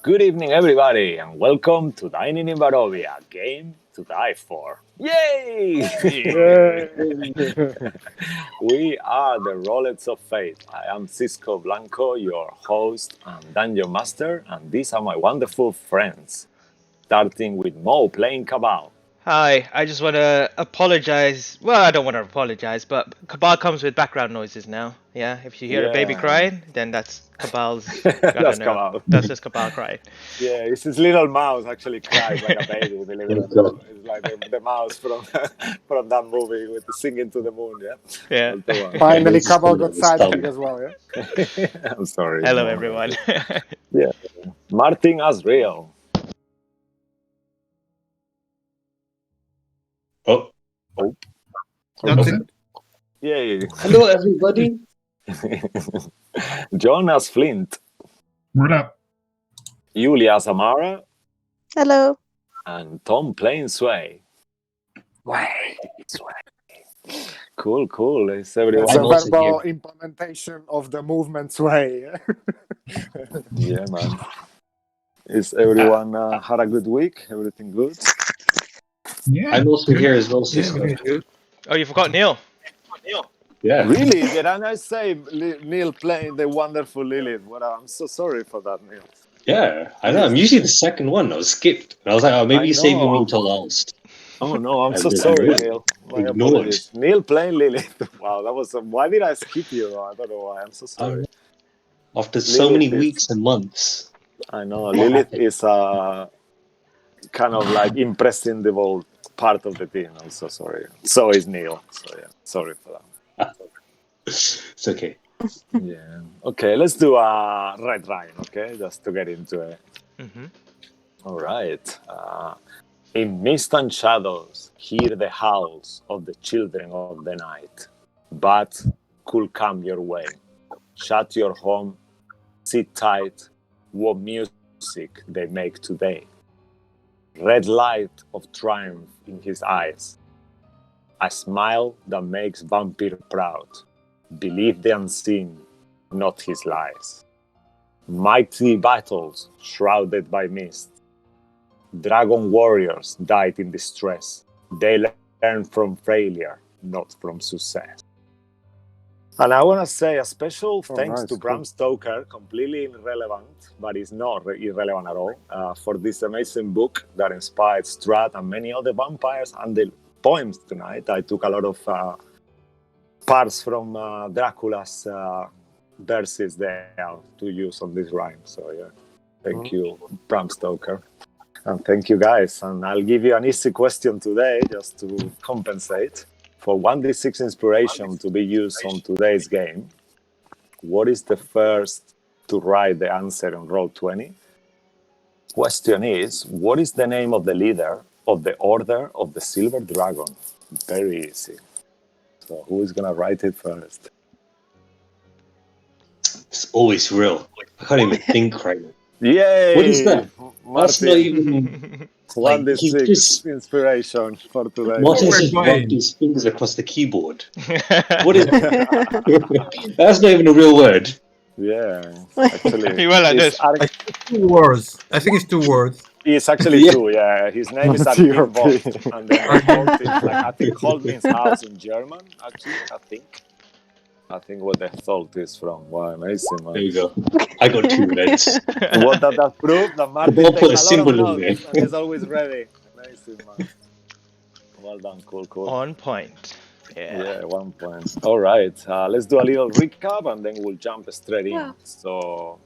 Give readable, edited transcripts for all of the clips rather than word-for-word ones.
Good evening, everybody, and welcome to Dining in Barovia, game to die for. Yay! Yay! We are the Rollets of Fate. I am Cisco Blanco, your host and Dungeon Master, and these are my wonderful friends. Starting with Mo playing Cabal. Hi, I just want to apologize. Well, I don't want to apologize, but Cabal comes with background noises now. Yeah, if you hear a baby Yeah. crying, then that's Cabal's. That's Cabal. That's just Cabal crying. Yeah, it's his little mouse actually cries like a baby, believe it or not. It's like the mouse from from that movie with the Singing to the Moon, yeah? Yeah. That's the one. Finally, Cabal got sidekick as well, yeah? I'm sorry. Hello, No. everyone. Yeah. Martin Asriel. Oh, Nothing. Yay. hello everybody. Jonas Flint. What up? Julia Samara. Hello. And Tom Plainsway. Cool. Is everyone? It's a I'm also verbal implementation of the movement's way. Yeah, man. Is everyone had a good week? Everything good? Yeah. I'm also good. here as well, Yeah, Cisco. very good. Oh, you forgot Neil. Yeah. Really? Did I not say Neil playing the wonderful Lilith? I'm so sorry for that, Neil. Yeah, I know. I'm usually the second one. I was skipped. And I was like, oh, maybe I you saved me know. until last. Oh no, I'm And so then- sorry, yeah. Neil. My Ignored. apologies. Neil playing Lilith. Wow, that was. Why did I skip you? Though? I don't know why. I'm so sorry. After so Lilith many is- weeks and months. I know Lilith is a kind of like imprescindible part of the team. I'm so sorry. So is Neil. So yeah, sorry for that. It's okay. Yeah. Okay, let's do a red line. Okay, just to get into it. Mm-hmm. All right. In mist and shadows, hear the howls of the children of the night. But could come your way. Shut your home, sit tight. What music they make today. Red light of triumph in his eyes. A smile that makes vampire proud. Believe the unseen, not his lies. Mighty battles shrouded by mist. Dragon warriors died in distress. They learned from failure, not from success. And I want to say a special thanks nice, to Bram cool. Stoker, completely irrelevant, but it's not irrelevant at all, for this amazing book that inspired Strahd and many other vampires and the poems tonight. I took a lot of parts from Dracula's verses there to use on this rhyme. So yeah, thank you, Bram Stoker. And thank you, guys. And I'll give you an easy question today just to compensate. For 1d6 inspiration to be used on today's game, what is the first to write the answer on Roll20? Question is, what is the name of the leader of the Order of the Silver Dragon? Very easy. So who is going to write it first? It's always real. I can't even think right now. Yay! What is that? That's not Martin, even... Like, he 1d6 just- inspiration for today. Martin we're just playing. rubbed his fingers across the keyboard. What is That's not even a real word. Yeah, actually. You went like it's this. 2 words. I think it's 2 words. It's actually Yeah. two, yeah. His name is TRP. Arkin and then Holt is like, I think Holt means house in German, actually, I think what the Holt is from. Wow, amazing, There man. you go. I got 2 reds. What does that prove? That Martin Don't put takes a a symbol lot of in notes there. and he's always ready. Amazing, man. Well done, cool. On point. Yeah, 1 point. All right, let's do a little recap and then we'll jump straight in. So,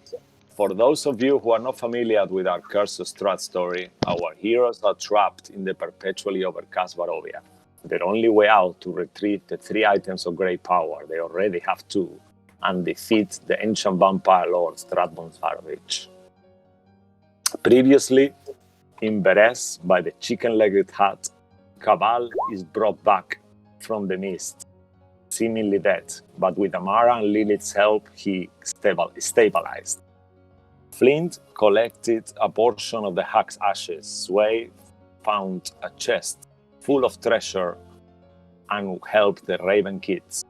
for those of you who are not familiar with our Curse of Strahd story, our heroes are trapped in the perpetually overcast Barovia. Their only way out to retrieve the 3 items of great power, they already have 2, and defeat the ancient vampire lord Strahd von Zarovich. Previously, in Beres, by the chicken-legged hut, Cabal is brought back from the mist, seemingly dead, but with Amara and Lilith's help, he stabilized. Flint collected a portion of the hag's ashes. Sway found a chest full of treasure and helped the Raven kids.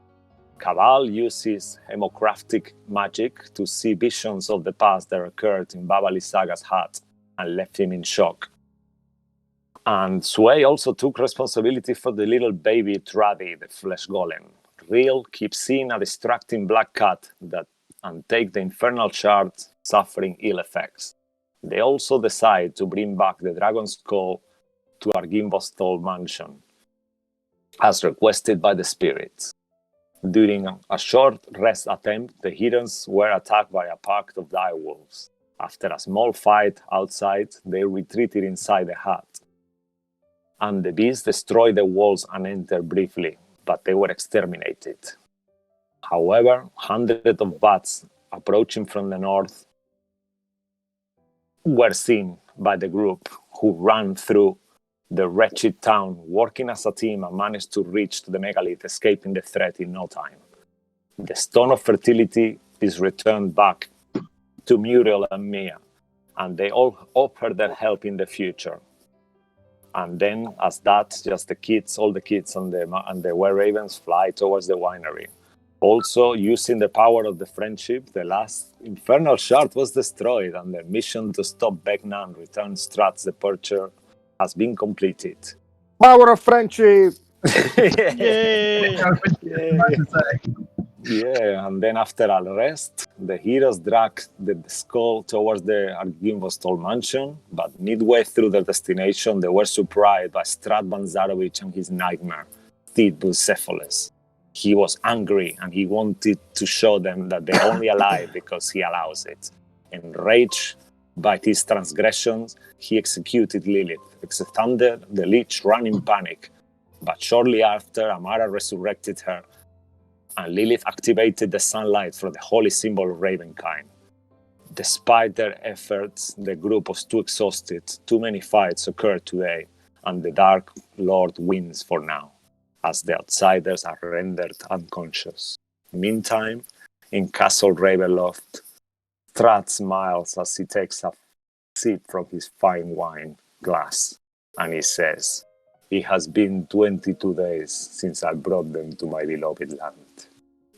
Cabal uses hemocratic magic to see visions of the past that occurred in Baba Lysaga's hut and left him in shock. And Sway also took responsibility for the little baby Tradi, the flesh golem. Real keeps seeing a distracting black cat and take the infernal shard, suffering ill effects. They also decide to bring back the dragon's skull to Argynvostholt mansion, as requested by the spirits. During a short rest attempt, the heroes were attacked by a pack of direwolves. After a small fight outside, they retreated inside the hut. And the beasts destroyed the walls and entered briefly, but they were exterminated. However, hundreds of bats approaching from the north were seen by the group, who ran through the wretched town, working as a team, and managed to reach the megalith, escaping the threat in no time. The Stone of Fertility is returned back to Muriel and Mia, and they all offer their help in the future. And then, as that, just the kids, all the kids and the Were Ravens fly towards the winery. Also, using the power of the friendship, the last infernal shard was destroyed, and the mission to stop Vecna and return Strahd's departure has been completed. Power of friendship! Yay! Yeah, and then after a rest, the heroes drag the skull towards the Argynvostholt mansion, but midway through their destination, they were surprised by Strahd Banzarovich and his nightmare, Thid Bucephalus. He was angry, and he wanted to show them that they're only alive because he allows it. Enraged by his transgressions, he executed Lilith. Thunder, the Lich, ran in panic, but shortly after, Amara resurrected her, and Lilith activated the sunlight for the holy symbol of Ravenkind. Despite their efforts, the group was too exhausted. Too many fights occurred today, and the Dark Lord wins for now, as the outsiders are rendered unconscious. Meantime, in Castle Ravenloft, Strahd smiles as he takes a sip from his fine wine glass, and he says, "It has been 22 days since I brought them to my beloved land.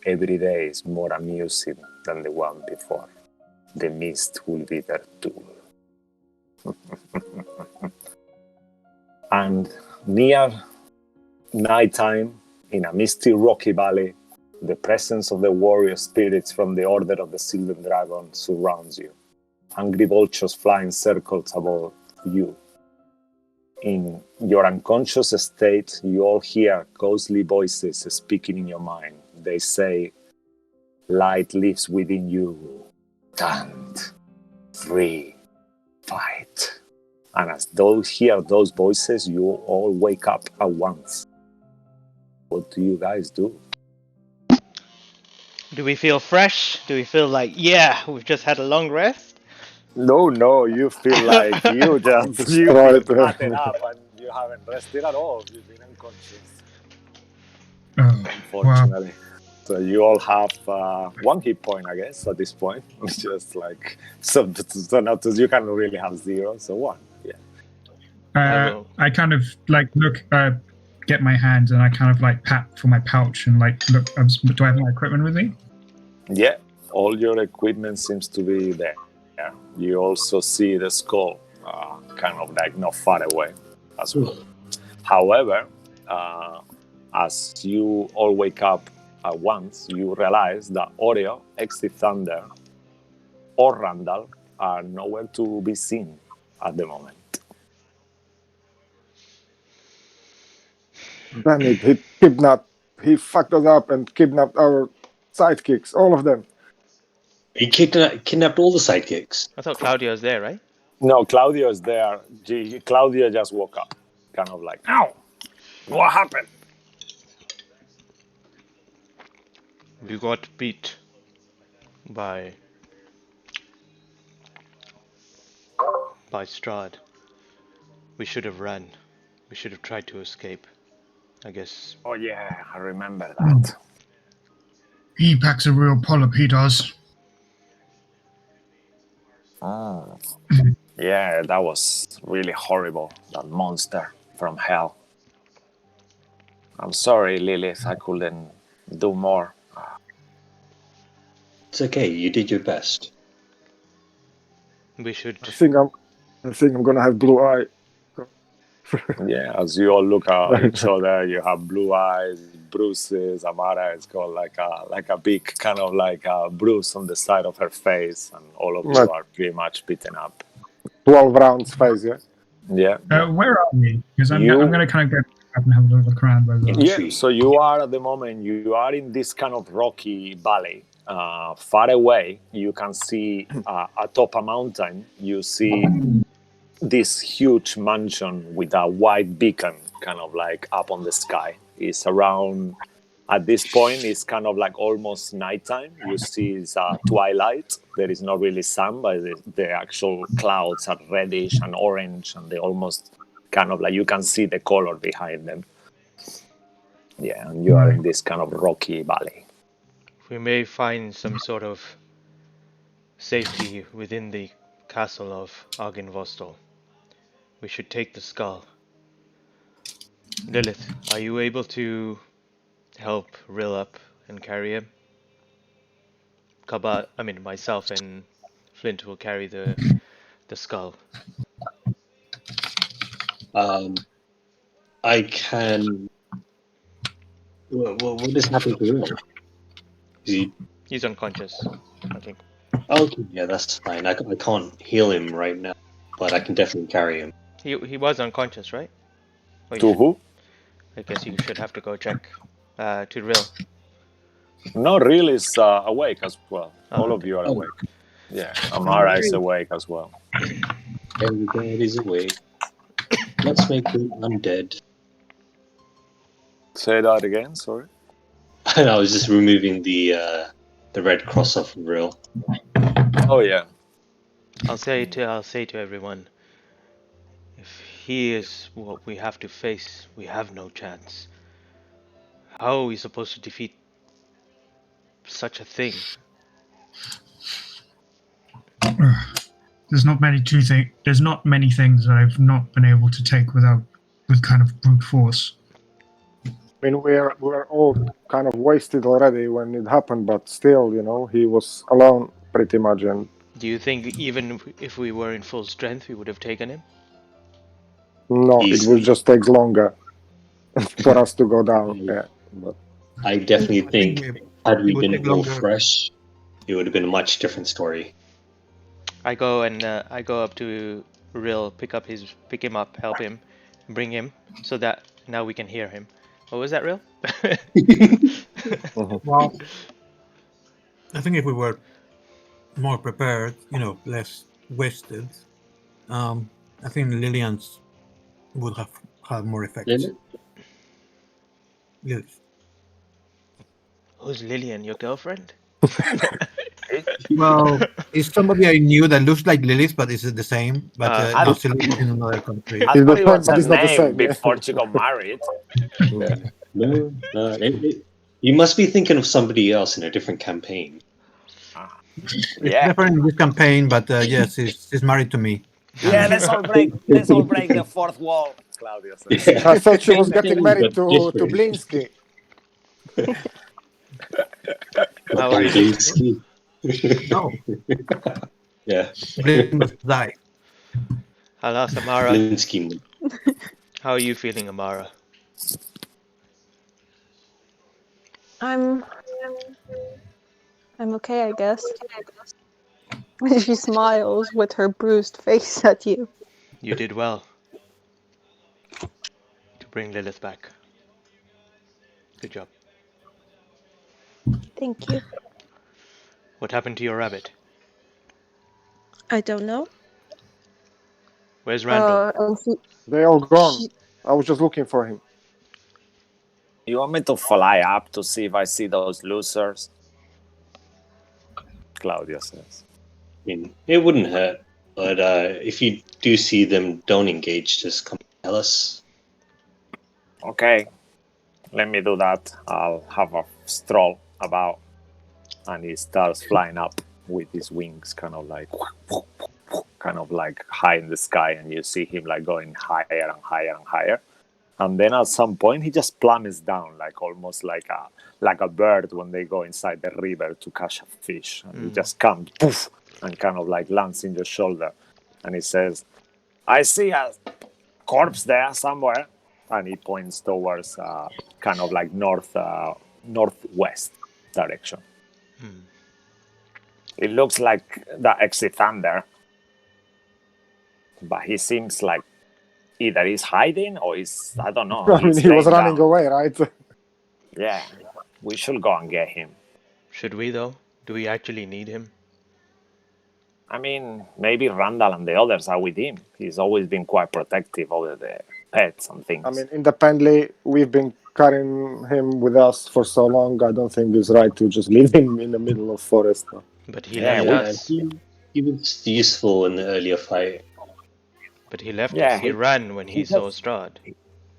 Every day is more amusing than the one before. The mist will be their tool." And near nighttime, in a misty rocky valley, the presence of the warrior spirits from the Order of the Silver Dragon surrounds you. Hungry vultures fly in circles above you. In your unconscious state, you all hear ghostly voices speaking in your mind. They say, "Light lives within you. Stand, free, fight." And as those hear those voices, you all wake up at once. What do you guys do? Do we feel fresh? Do we feel like, yeah, we've just had a long rest? No, you feel like you've been Destroyed. patted up and you haven't rested at all. You've been unconscious, Oh, wow. unfortunately. So you all have 1 hit point, I guess, at this point. It's just like, so not you can really have 0, so 1. Yeah. I kind of like look, get my hands, and I kind of like pat for my pouch and like look. Do I have my equipment with me? Yeah, all your equipment seems to be there. Yeah. You also see the skull, kind of like not far away as well. However, as you all wake up at once, you realize that Oreo, Exit Thunder, or Randall are nowhere to be seen at the moment. Damn it, he fucked us up and kidnapped our sidekicks, all of them. He kidnapped all the sidekicks. I thought Claudio was there, right? No, Claudio is there. Claudio just woke up, kind of like, "Ow, what happened?" We got beat by Strahd. We should have run. We should have tried to escape. I guess. Oh yeah, I remember that. He packs a real polyp, he does. Oh. Yeah, that was really horrible. That monster from hell. I'm sorry, Lilith. I couldn't do more. It's okay. You did your best. We should. I think I'm gonna have blue eye. Yeah, as you all look at each other, you have blue eyes, bruises. Amara has got like a big kind of like a bruise on the side of her face, and all of you Right. are pretty much beaten up. 12 rounds phase, yeah. Yeah. Where are we? Because I'm You- going to kind of go up and have a little look around. Where we are. Yeah, Tree. so you are at the moment, you are in this kind of rocky valley. Far away, you can see atop a mountain, you see this huge mansion with a white beacon kind of like up on the sky. It's around, at this point, it's kind of like almost nighttime. You see it's twilight. There is not really sun, but the actual clouds are reddish and orange, and they almost kind of like, you can see the color behind them. Yeah, and you are in this kind of rocky valley. We may find some sort of safety within the castle of Argynvostal. We should take the skull. Lilith, are you able to help Rill up and carry him? Myself and Flint will carry the skull. I can. What is happening to him? Is he? He's unconscious, I think. Okay, yeah, that's fine. I can't heal him right now, but I can definitely carry him. He was unconscious, right? Or you To should- who? I guess you should have to go check. To Rill. No, Real is awake as well. Oh, All of okay. you are Oh. awake. Yeah, Amara is awake as well. Everybody's awake. Let's make him undead. Say that again, sorry. I was just removing the red cross off of Real. Oh, yeah. I'll say to everyone, if he is what we have to face, we have no chance. How are we supposed to defeat such a thing? There's not many things that I've not been able to take with kind of brute force. I mean, we're all kind of wasted already when it happened, but still, he was alone pretty much. And Do you think even if we were in full strength, we would have taken him? no, Easy. it will just take longer for us to go down. Yeah, but I definitely think had we it would been take more longer. fresh, it would have been a much different story. I go up to Rill, pick him up, help him, bring him, so that now we can hear him. What was that, Rill? Well, I think if we were more prepared, less wasted, I think Lillian's would have had more effect. Lilith? Yes. Who's Lillian, your girlfriend? Well, it's somebody I knew that looks like Lilith, but is it the same? But I now she lives in another country. I It's the thought it was same, but her it's not the name same, yeah. before she got married. No. You must be thinking of somebody else in a different campaign. It's Yeah. different in this campaign, but yes, she's married to me. Yeah, let's all break the fourth wall, Claudia says. I thought she was getting married to Different. Blinsky. How are you? Blinsky. No, Yeah, Blinsky must die. I'll ask Amara. Blinsky. How are you feeling, Amara? I'm okay, I guess. She smiles with her bruised face at you. You did well to bring Lilith back. Good job. Thank you. What happened to your rabbit? I don't know. Where's Randall? And They all gone. I was just looking for him. You want me to fly up to see if I see those losers? Claudia says. I mean, it wouldn't hurt, but if you do see them, don't engage. Just come tell us. Okay, let me do that. I'll have a stroll about. And he starts flying up with his wings kind of like high in the sky, and you see him like going higher and higher and higher. And then at some point, he just plummets down, like almost like a bird when they go inside the river to catch a fish. And he just comes, poof, and kind of like lands in your shoulder. And he says, I see a corpse there somewhere. And he points towards kind of like northwest direction. It looks like the exit thunder. But he seems like either he's hiding or he's, I don't know. I mean, he was running away, right? Yeah, we should go and get him. Should we, though? Do we actually need him? I mean, maybe Randall and the others are with him. He's always been quite protective over the pets and things. I mean, independently, we've been carrying him with us for so long. I don't think it's right to just leave him in the middle of forest. But he Yeah, left us. He was useful in the earlier fight. But he left Yeah, us. He ran when he saw Strahd.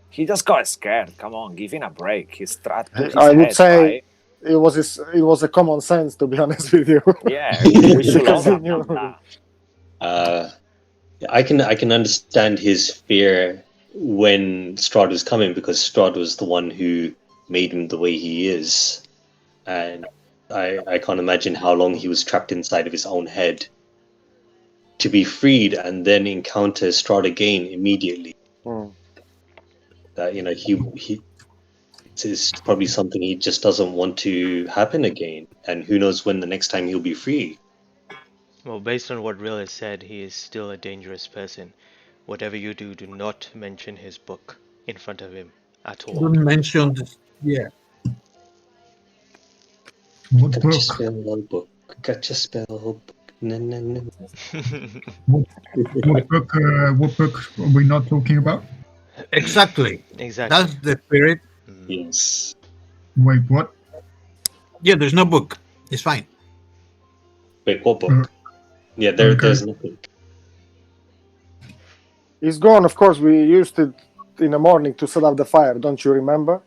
He just got scared. Come on, give him a break. He's Strahd put his I would head, say right? it was a common sense, to be honest with you. Yeah, we should all Because he have knew. done that. I can understand his fear when Strahd was coming, because Strahd was the one who made him the way he is, and I can't imagine how long he was trapped inside of his own head. To be freed and then encounter Strahd again immediately, that he it's probably something he just doesn't want to happen again, and who knows when the next time he'll be free. Well, based on what Rill has said, he is still a dangerous person. Whatever you do, do not mention his book in front of him at all. Don't mention this. Yeah. What Got book? your spell book. Got your spell book. No, no, no. What book? What book are we not talking about? Exactly. Exactly. That's the spirit. Yes. Wait, what? Yeah, there's no book. It's fine. Wait, what book? Yeah, there's nothing. He's gone, of course. We used it in the morning to set up the fire. Don't you remember?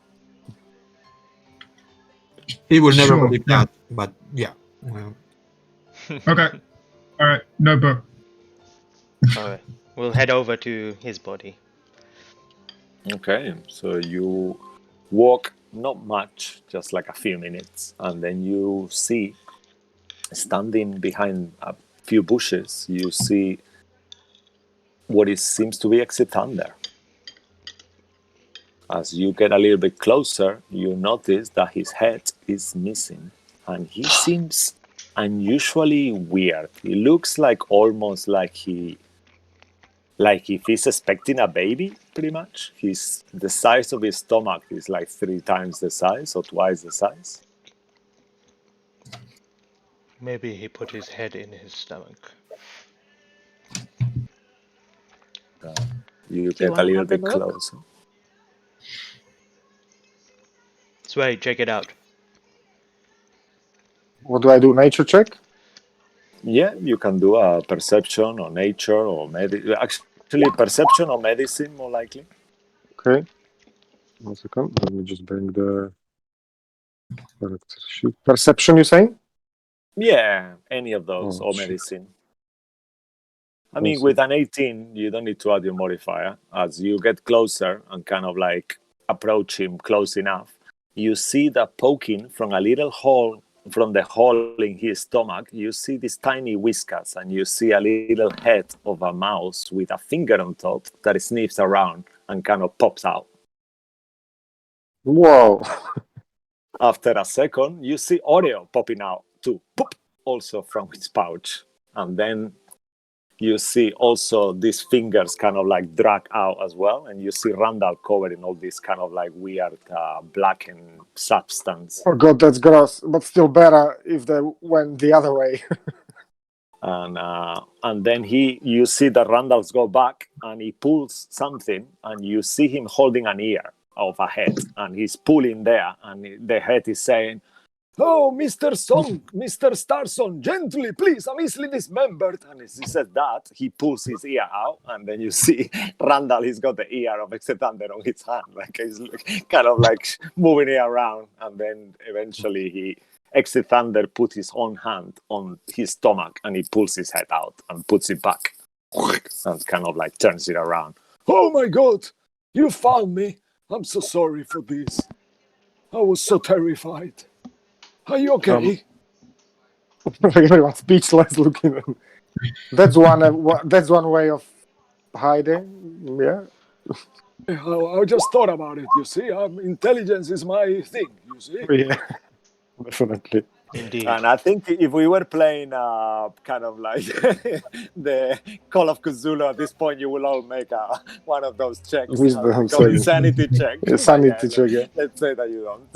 He will never Sure, believe yeah. that. But yeah. Well, Okay. All right. No book. Alright. We'll head over to his body. Okay, so you walk not much, just like a few minutes, and then you see, standing behind a few bushes, you see what seems to be exit thunder. As you get a little bit closer, you notice that his head is missing, and he seems unusually weird. He looks like almost like if he's expecting a baby, pretty much. The size of his stomach is like 3 times the size or twice the size. Maybe he put his head in his stomach. You you get a wanna little have a bit look? closer. Sway, check it out. What do I do? Nature check? Yeah, you can do a perception or nature or actually perception or medicine, more likely. Okay. 1 second. Let me just bring the character sheet. Perception, you saying? Yeah, any of those, Oh, or shit. medicine. I mean, Awesome. with an 18, you don't need to add your modifier. As you get closer and kind of like approach him close enough, you see that poking from a little hole, from the hole in his stomach, you see these tiny whiskers, and you see a little head of a mouse with a finger on top that sniffs around and kind of pops out. Whoa. After a second, you see Oreo popping out too, pop, also from his pouch. And then you see also these fingers kind of like drag out as well. And you see Randall covered in all this kind of like weird blackened substance. Oh god, that's gross. But still better if they went the other way. And then you see that Randall's go back and he pulls something, and you see him holding an ear of a head, and he's pulling there, and the head is saying, "Oh, Mr. Song, Mr. Starson, gently, please, I'm easily dismembered." And as he says that, he pulls his ear out, and then you see Randall, he's got the ear of Exetander on his hand, like he's kind of like moving it around, and then eventually Exetander put his own hand on his stomach, and he pulls his head out and puts it back, and kind of like turns it around. "Oh my god, You found me. I'm so sorry for this. I was so terrified. Are you okay? Everyone's speechless looking. That's one way of hiding. Yeah. I just thought about it, you see. Intelligence is my thing, you see. Yeah. Definitely. Indeed. And I think if we were playing kind of like the Call of Cthulhu at this point, you will all make one of those checks. Wisdom We call it saving. sanity check. Yeah, sanity check, yeah. Let's say that you don't.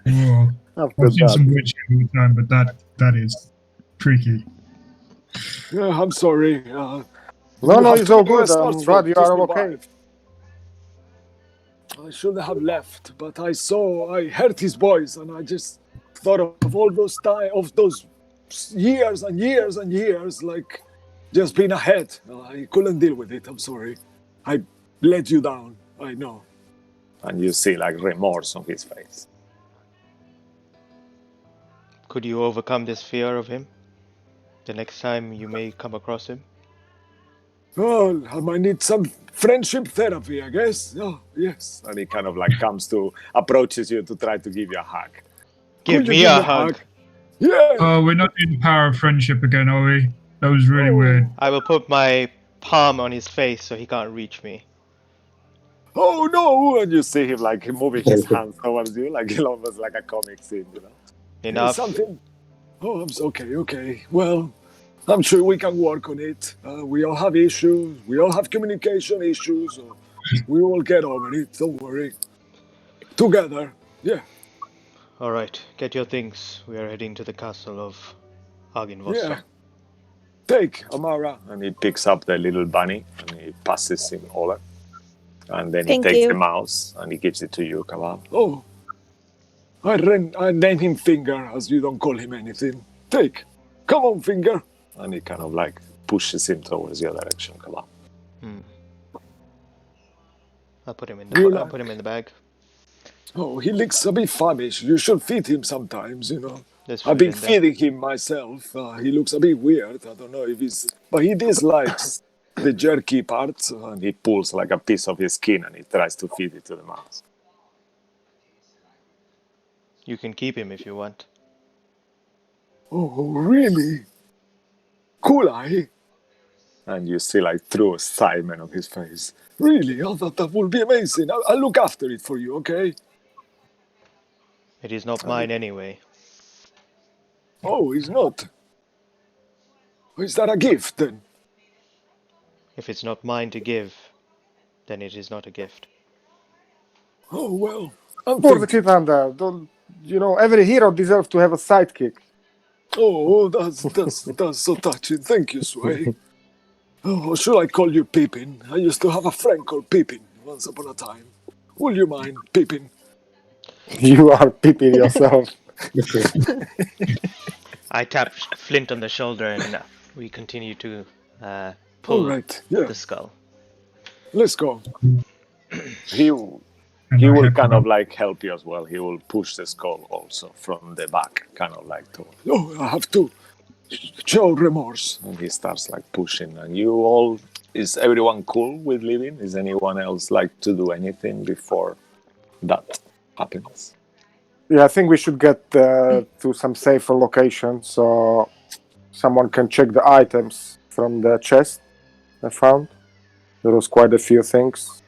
Whoa. After I've seen some that. weird shit all the time, but that is freaky. Yeah, I'm sorry. No, you no, have it's to all be a good. I'm sportsman glad you to are survive. okay. I should have left, but I heard his voice, and I just thought of all those years and years and years, like just being ahead. I couldn't deal with it. I'm sorry. I let you down. I know. And you see like remorse on his face. Could you overcome this fear of him? The next time you may come across him? Well, I might need some friendship therapy, I guess. Oh, yes. And he kind of like approaches you to try to give you a hug. Give me a hug. Yeah. Oh, we're not doing the power of friendship again, are we? That was really weird. I will put my palm on his face so he can't reach me. Oh no! And you see him like moving his hands towards you, like almost like a comic scene, you know. Enough. Something. Oh, I'm okay. Okay. Well, I'm sure we can work on it. We all have issues. We all have communication issues. So we will get over it. Don't worry. Together. Yeah. Alright, get your things. We are heading to the castle of Hagenvossa. Yeah. Take Amara. And he picks up the little bunny and he passes him over. And then Thank he takes you. the mouse and he gives it to you, Kabab. Oh. I name him Finger, as you don't call him anything. Take. Come on, Finger. And he kind of like pushes him towards your direction, Kabab. I'll put him in You put him in the bag. Oh, he looks a bit famished. You should feed him sometimes, you know. There's I've food been in there. feeding him myself. He looks a bit weird. I don't know if he's... But he dislikes the jerky parts. And he pulls like a piece of his skin and he tries to feed it to the mouse. You can keep him if you want. Oh, really? Cool eye? And you see like through excitement on his face. Really? I thought that would be amazing. I'll look after it for you, okay? It is not mine anyway. Oh, it's not. Is that a gift then? If it's not mine to give, then it is not a gift. Oh, well. I'm For the thinking... cliffhanger, don't you know? Every hero deserves to have a sidekick. Oh, that's so touching. Thank you, Sway. Oh, should I call you Pippin? I used to have a friend called Pippin once upon a time. Will you mind, Pippin? You are peeping yourself. I tap Flint on the shoulder and we continue to pull All right, yeah. the skull. Let's go. He will kind of like help you as well. He will push the skull also from the back, kind of like to... Oh, I have to show remorse. And he starts like pushing. And you all... Is everyone cool with leaving? Is anyone else like to do anything before that happens? Yeah, I think we should get to some safer location so someone can check the items from the chest I found. There was quite a few things.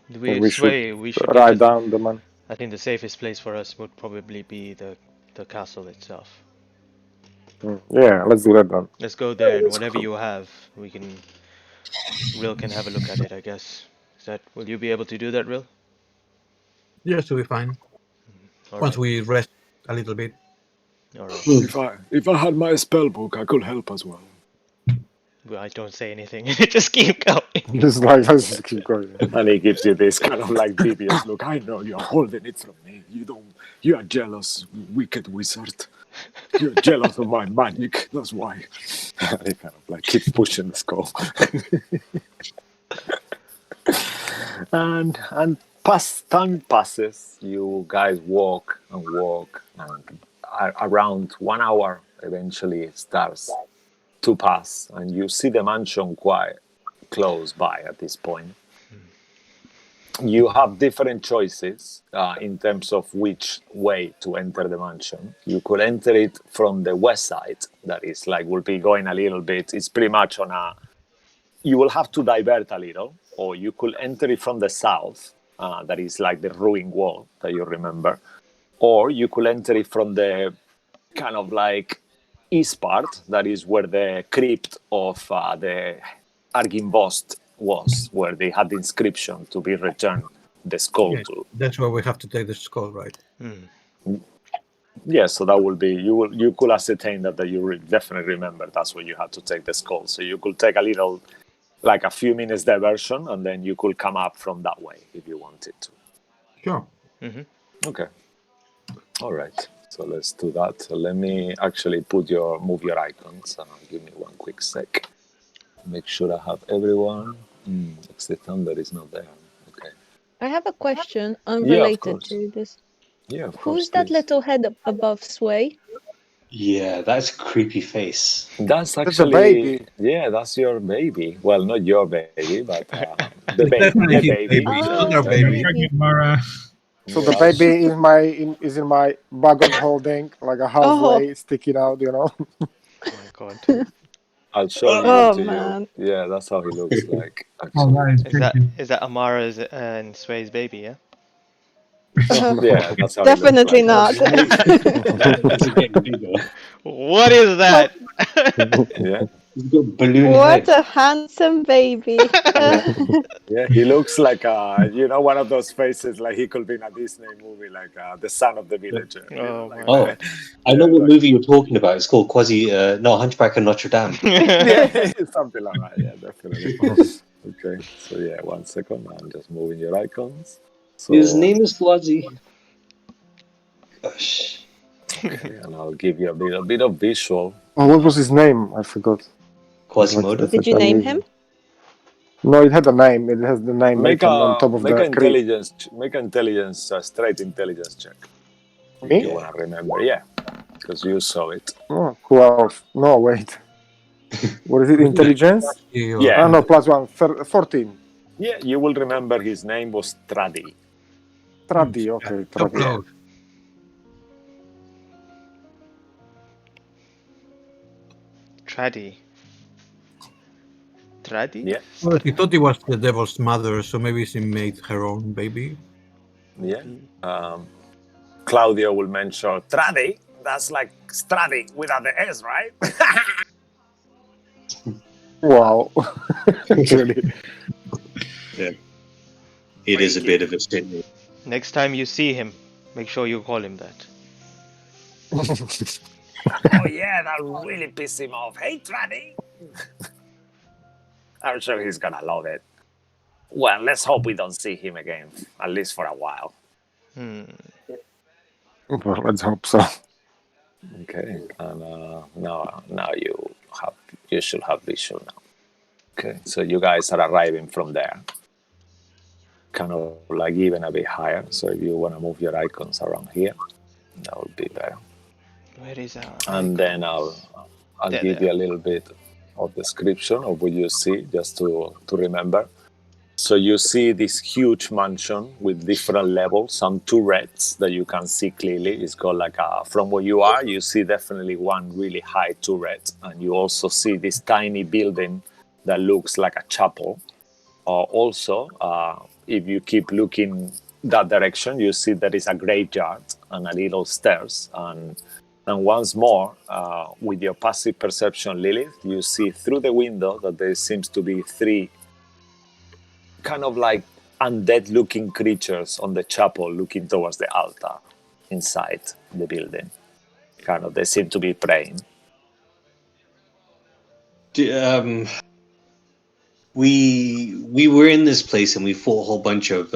We should write down the man. I think the safest place for us would probably be the castle itself. Yeah, let's do that then. Let's go there, and whatever you have, Rill can have a look at it, I guess. Will you be able to do that, Rill? Yes, we'll be fine. Once we rest a little bit. All right. If I had my spell book, I could help as well. Well, I don't say anything. Just keep going. Just like, let's just keep going. And he gives you this kind of like devious look. I know you're holding it from me. You are jealous, wicked wizard. You're jealous of my magic. That's why. He kind of like keeps pushing the skull. and time passes. You guys walk, and around 1 hour eventually it starts to pass, and you see the mansion quite close by at this point. You have different choices in terms of which way to enter the mansion. You could enter it from the west side, that is like, will be going a little bit, it's pretty much on a, you will have to divert a little, or you could enter it from the south, that is like the ruined wall that you remember, or you could enter it from the kind of like east part, that is where the crypt of the Argynvost was, where they had the inscription to be returned the skull Yeah, to. that's why we have to take the skull, right? Yeah, so that will be, you could ascertain that you definitely remember that's where you had to take the skull. So you could take a little, like a few minutes diversion, and then you could come up from that way if you wanted to. Sure. Okay. All right. So let's do that. So let me actually move your icons. Give me one quick sec. Make sure I have everyone. Except Thunder is not there. Okay. I have a question Yeah, of unrelated course. to this. Yeah, of course. Who's that please. little head above Sway? Yeah, that's a creepy face. That's a actually baby. Yeah, that's your baby. Well, not your baby, but the baby. Definitely The his baby. baby. for It's sure. not our Oh, baby. baby. Mara. So the baby is in my bag of holding, like a halfway sticking out, you know. Oh my god. I'll show Oh, you to man. you. Yeah, that's how he looks like. Oh, Actually. that is creepy. Is that Amara's and Sway's baby? Yeah. Yeah, that's how Definitely he looks like. not. It's getting bigger. What is that? Yeah. He's got balloon What head. a handsome baby. Yeah, he looks like one of those faces like he could be in a Disney movie, like the son of the villager. Oh like my Oh, that. I know Yeah, what like- movie you're talking about. It's called Hunchback of Notre Dame. Yeah, something like that. Yeah, definitely. Okay, so yeah, 1 second. I'm just moving your icons. So, His name is Quasi. Gosh. okay, and I'll give you a bit of visual. Oh, what was his name? I forgot. Quasimodo? Did you name him? No, it had a name. It has the name Make written on top of the straight intelligence check. If Me? you wanna remember, yeah, because you saw it. Oh, 12. No, wait. What is it? Intelligence? Yeah. No, +1. 14. Yeah, you will remember his name was Strahd. Strahd, okay. So Strahd. close. Tradi. Tradi? Yeah, Well, he thought he was the devil's mother, so maybe she made her own baby. yeah. Claudio will mention Strahd. That's like Strahd without the S, right? Wow. Actually. It is a bit of a sin. Next time you see him, make sure you call him that. Oh yeah, that really pissed him off. Hey, Strahd. I'm sure he's gonna love it. Well, let's hope we don't see him again, at least for a while. Well, let's hope so. Okay, and now you should have visual now. Okay, so you guys are arriving from there, kind of like even a bit higher. So if you want to move your icons around here, that would be better. Where is our And then I'll There, give there. you a little bit of description of what you see, just to remember. So you see this huge mansion with different levels, some turrets that you can see clearly. It's got like from where you are, you see definitely one really high turret, and you also see this tiny building that looks like a chapel. Also, if you keep looking that direction, you see there is a graveyard and a little stairs. And once more, with your passive perception, Lilith, you see through the window that there seems to be 3 kind of like undead-looking creatures on the chapel looking towards the altar inside the building. Kind of, they seem to be praying. We were in this place and we fought a whole bunch of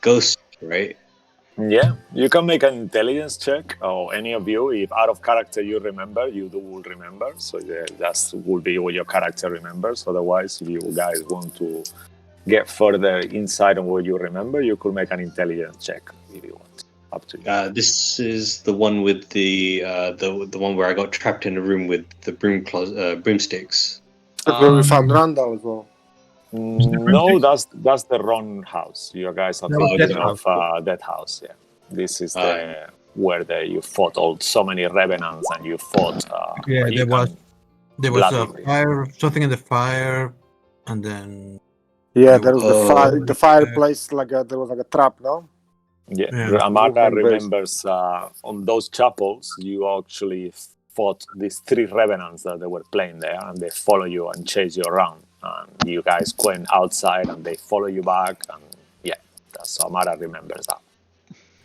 ghosts, right? Yeah, you can make an intelligence check, or any of you, if out of character you remember, you will remember. So yeah, that will be what your character remembers. Otherwise, if you guys want to get further insight on what you remember, you could make an intelligence check if you want. Up to you. This is the one with the one where I got trapped in a room with the broomsticks. Where we found Randall as well. No, that's the wrong house. You guys are That was thinking Death of that house. Yeah, this is the where you fought so many revenants and you fought. Yeah, where you there was a bloody. fire, something in the fire, and then Yeah, there was Oh. the fireplace. There was like a trap, no? Yeah, Yeah. Amara Movement based. remembers on those chapels you actually fought these 3 revenants that they were playing there, and they follow you and chase you around, and you guys went outside and they follow you back, and yeah, that's Amara remembers that.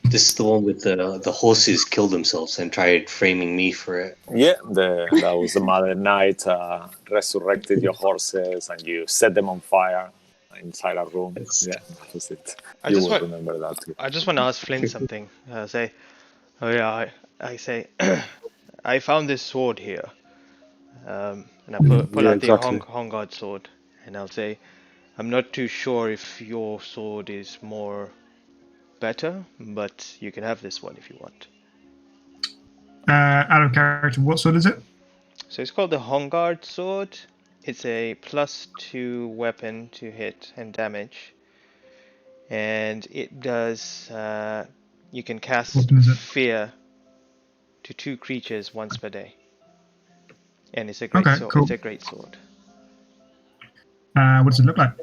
This is the one with the horses killed themselves and tried framing me for it. Yeah, that was the Mother Night resurrected your horses and you set them on fire inside a room. Yes. Yeah, that was it. I You just will want remember that too. I just want to ask Flint something. I say, I found this sword here, and I pull Yeah, out the exactly. Hongard sword, and I'll say, I'm not too sure if your sword is more better, but you can have this one if you want. Out of character, what sword is it? So it's called the Hongard sword. It's a +2 weapon to hit and damage, and it does. You can cast Weapon is it? fear to 2 creatures once per day, and it's a great Okay, sword. cool. It's a great sword. What does it look like?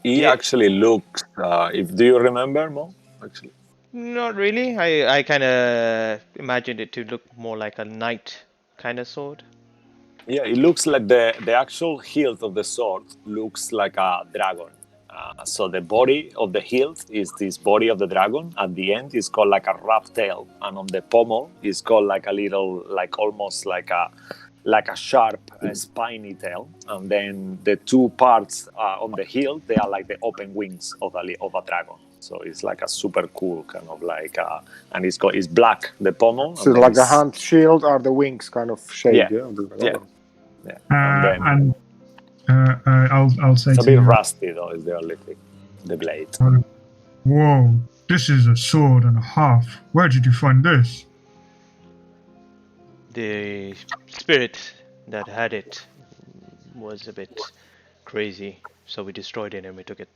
He Yeah. actually looks. Do you remember, Mo? Actually, Not really. I kind of imagined it to look more like a knight kind of sword. yeah, it looks like the actual hilt of the sword looks like a dragon. So the body of the hilt is this body of the dragon. At the end, is called like a wrapped tail, and on the pommel is called like a little, like almost like a sharp, spiny tail. And then the 2 parts on the hilt, they are like the open wings of a dragon. So it's like a super cool kind of like, and it's black the pommel. So and then like a it's- hand shield are the wings kind of shade. Yeah. Yeah. Yeah, yeah. And then I'll say it's a to bit you, rusty though. Is the only thing, the blade. whoa, this is a sword and a half. Where did you find this? The spirit that had it was a bit crazy, so we destroyed it and we took it.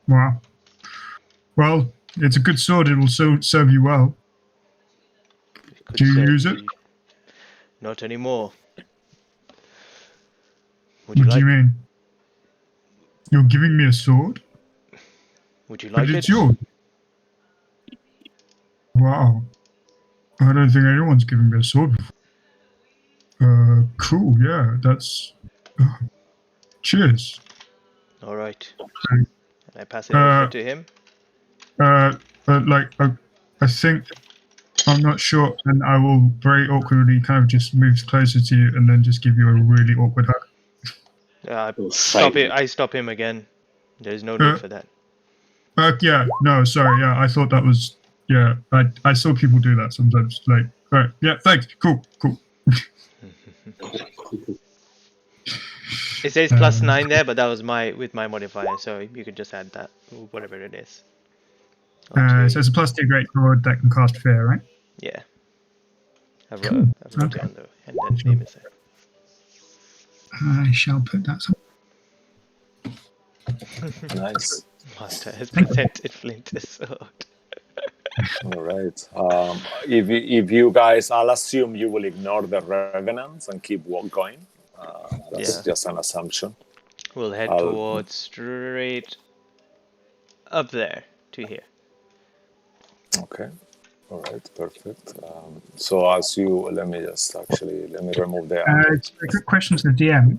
Wow. Well, it's a good sword. It will serve you well. It could Do you serve use it? me. Not anymore. Would What you do like? you mean? You're giving me a sword? Would you But like it's it? yours. Wow. I don't think anyone's given me a sword before. Cool, yeah, that's... cheers. All right. Thanks. And I pass it over Uh, to him. I think... I'm not sure, and I will very awkwardly kind of just move closer to you and then just give you a really awkward hug. I stop him again. There's no need for that. Yeah, no, sorry, yeah, I thought that was... Yeah, I saw people do that sometimes, like... Alright, yeah, thanks, cool. It says +9 there, but that was with my modifier, so you could just add that, whatever it is. So it's a +2 great sword that can cast fear, right? Yeah. I've Cool. wrote Okay. it on the and then name is there. I shall put that Nice. Master has presented Flint a sword. All right. If you guys, I'll assume you will ignore the revenants and keep going. That's just an assumption. We'll head towards straight up there to here. Okay. All right. Perfect. So as you, let me remove the. It's a good question to the DM.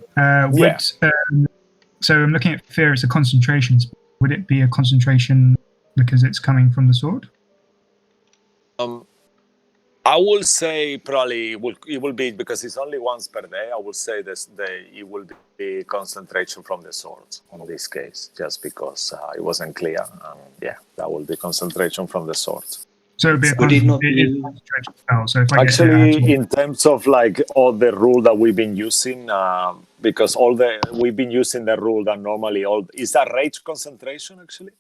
So I'm looking at fear. It's a concentration. Would it be a concentration because it's coming from the sword? I will say probably it will be, because it's only once per day. I will say it will be concentration from the sword in this case, just because it wasn't clear. That will be concentration from the sword. So it'd be a concentration spell. So if I actually, in terms of like all the rule that we've been using, because we've been using the rule that normally is that rage concentration actually.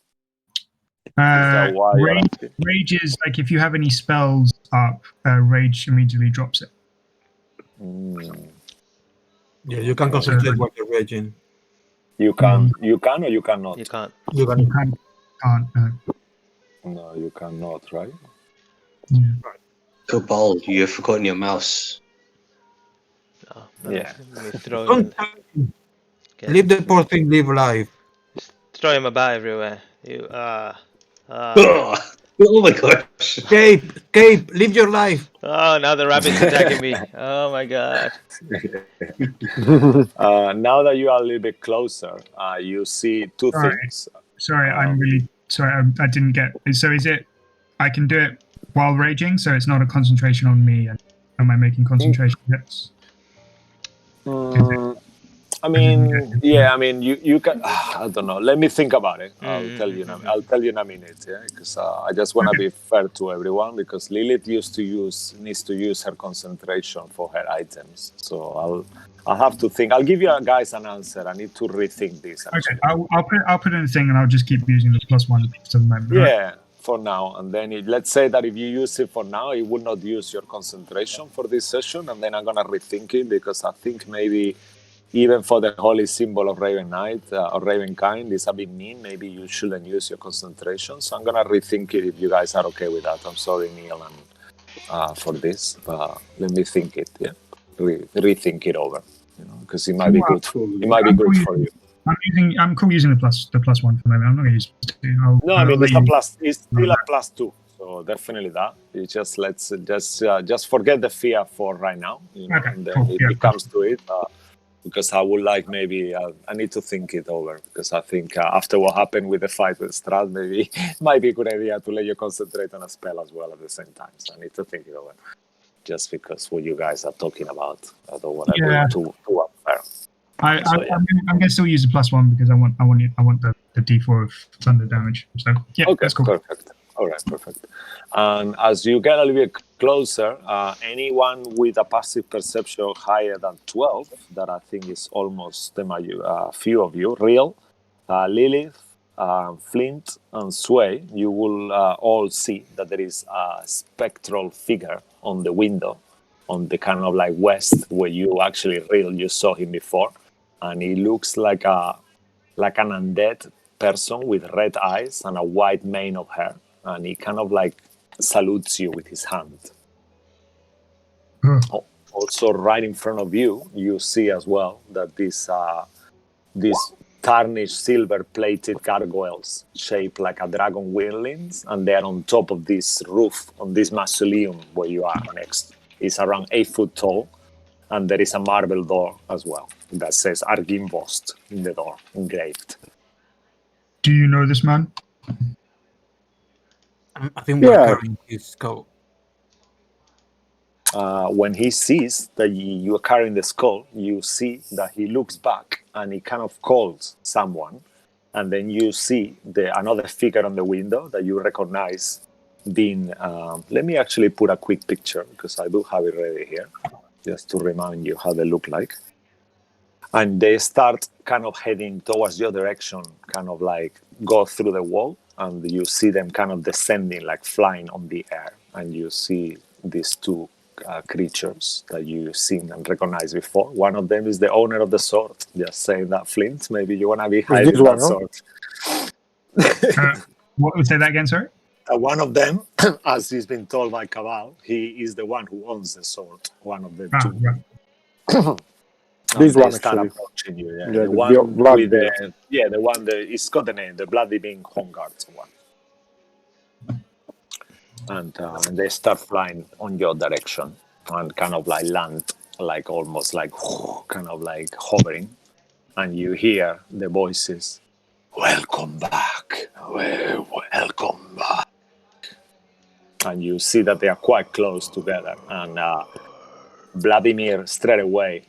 Rage is like if you have any spells up, rage immediately drops it. Yeah, you can concentrate while you're raging. You can or you cannot. You can't. You can. You can't. No, you cannot, right? Yeah. Cabal, you have forgotten your mouse. Oh, Yeah. Let me throw him. Don't leave the poor thing live life. Throw him about everywhere. You Oh my gosh. Cape, live your life. Oh, now the rabbit's attacking me. Oh my god. Now that you are a little bit closer, you see two Sorry. things. Sorry, I'm really sorry. I didn't get. So is it? I can do it while raging, so it's not a concentration on me. And am I making concentration hits? I mean, yeah. I mean, you can. I don't know. Let me think about it. I'll tell you. I'll tell you in a minute. Yeah, because I just want to be fair to everyone. Because Lilith needs to use her concentration for her items. So I'll have to think. I'll give you guys an answer. I need to rethink this. Actually. Okay, I'll put in a thing, and I'll just keep using the +1 to the moment. Right? Yeah, for now. And then let's say that if you use it for now, it will not use your concentration for this session. And then I'm gonna rethink it because I think maybe. Even for the holy symbol of Raven Knight or Ravenkind, it's a bit mean. Maybe you shouldn't use your concentration. So I'm gonna rethink it if you guys are okay with that. I'm sorry, Neil, and for this, but let me think it. Yeah, rethink it over. Because it might be good. It might be good for you. I'm cool using the +1 for the moment. I'm not gonna use +2. No, I mean it's a plus. It's still a +2. So definitely that. It just just forget the fear for right now. Okay, and then cool. if it comes to it. Because I would like maybe I need to think it over because I think after what happened with the fight with Strahd, maybe it might be a good idea to let you concentrate on a spell as well at the same time. So I need to think it over, just because what you guys are talking about, I don't want to be too unfair. I'm gonna still use the +1 because I want the D4 of thunder damage. So yeah, Okay, that's cool. Perfect. All right, perfect. And as you get a little bit closer, anyone with a passive perception higher than 12, that I think is almost a few of you, Real, Lilith, Flint, and Sway, you will all see that there is a spectral figure on the window, on the kind of like west where you actually, Real, you saw him before, and he looks like an undead person with red eyes and a white mane of hair. And he kind of like salutes you with his hand. Also, right in front of you, you see as well that these tarnished silver-plated gargoyles shaped like a dragon wings, and they're on top of this roof, on this mausoleum where you are next. It's around 8 foot tall, and there is a marble door as well that says Argimvost in the door, engraved. Do you know this man? I think we're carrying his coat. When he sees that you are carrying the skull, you see that he looks back and he kind of calls someone. And then you see another figure on the window that you recognize being... let me actually put a quick picture because I do have it ready here, just to remind you how they look like. And they start kind of heading towards your direction, kind of like go through the wall. And you see them kind of descending, like flying on the air. And you see these two creatures that you've seen and recognized before. One of them is the owner of the sword. Just saying that, Flint. Maybe you want to be hiding that sword. What? Say that again, sorry? One of them, as he's been told by Cabal, he is the one who owns the sword. One of the two. Right. This one actually. Approaching you, yeah the one with the one that it's got the name, the Bloody Being Homeguard one. And they start flying on your direction and kind of like land, like almost like kind of like hovering. And you hear the voices, "Welcome back, welcome back." And you see that they are quite close together. And Vladimir straight away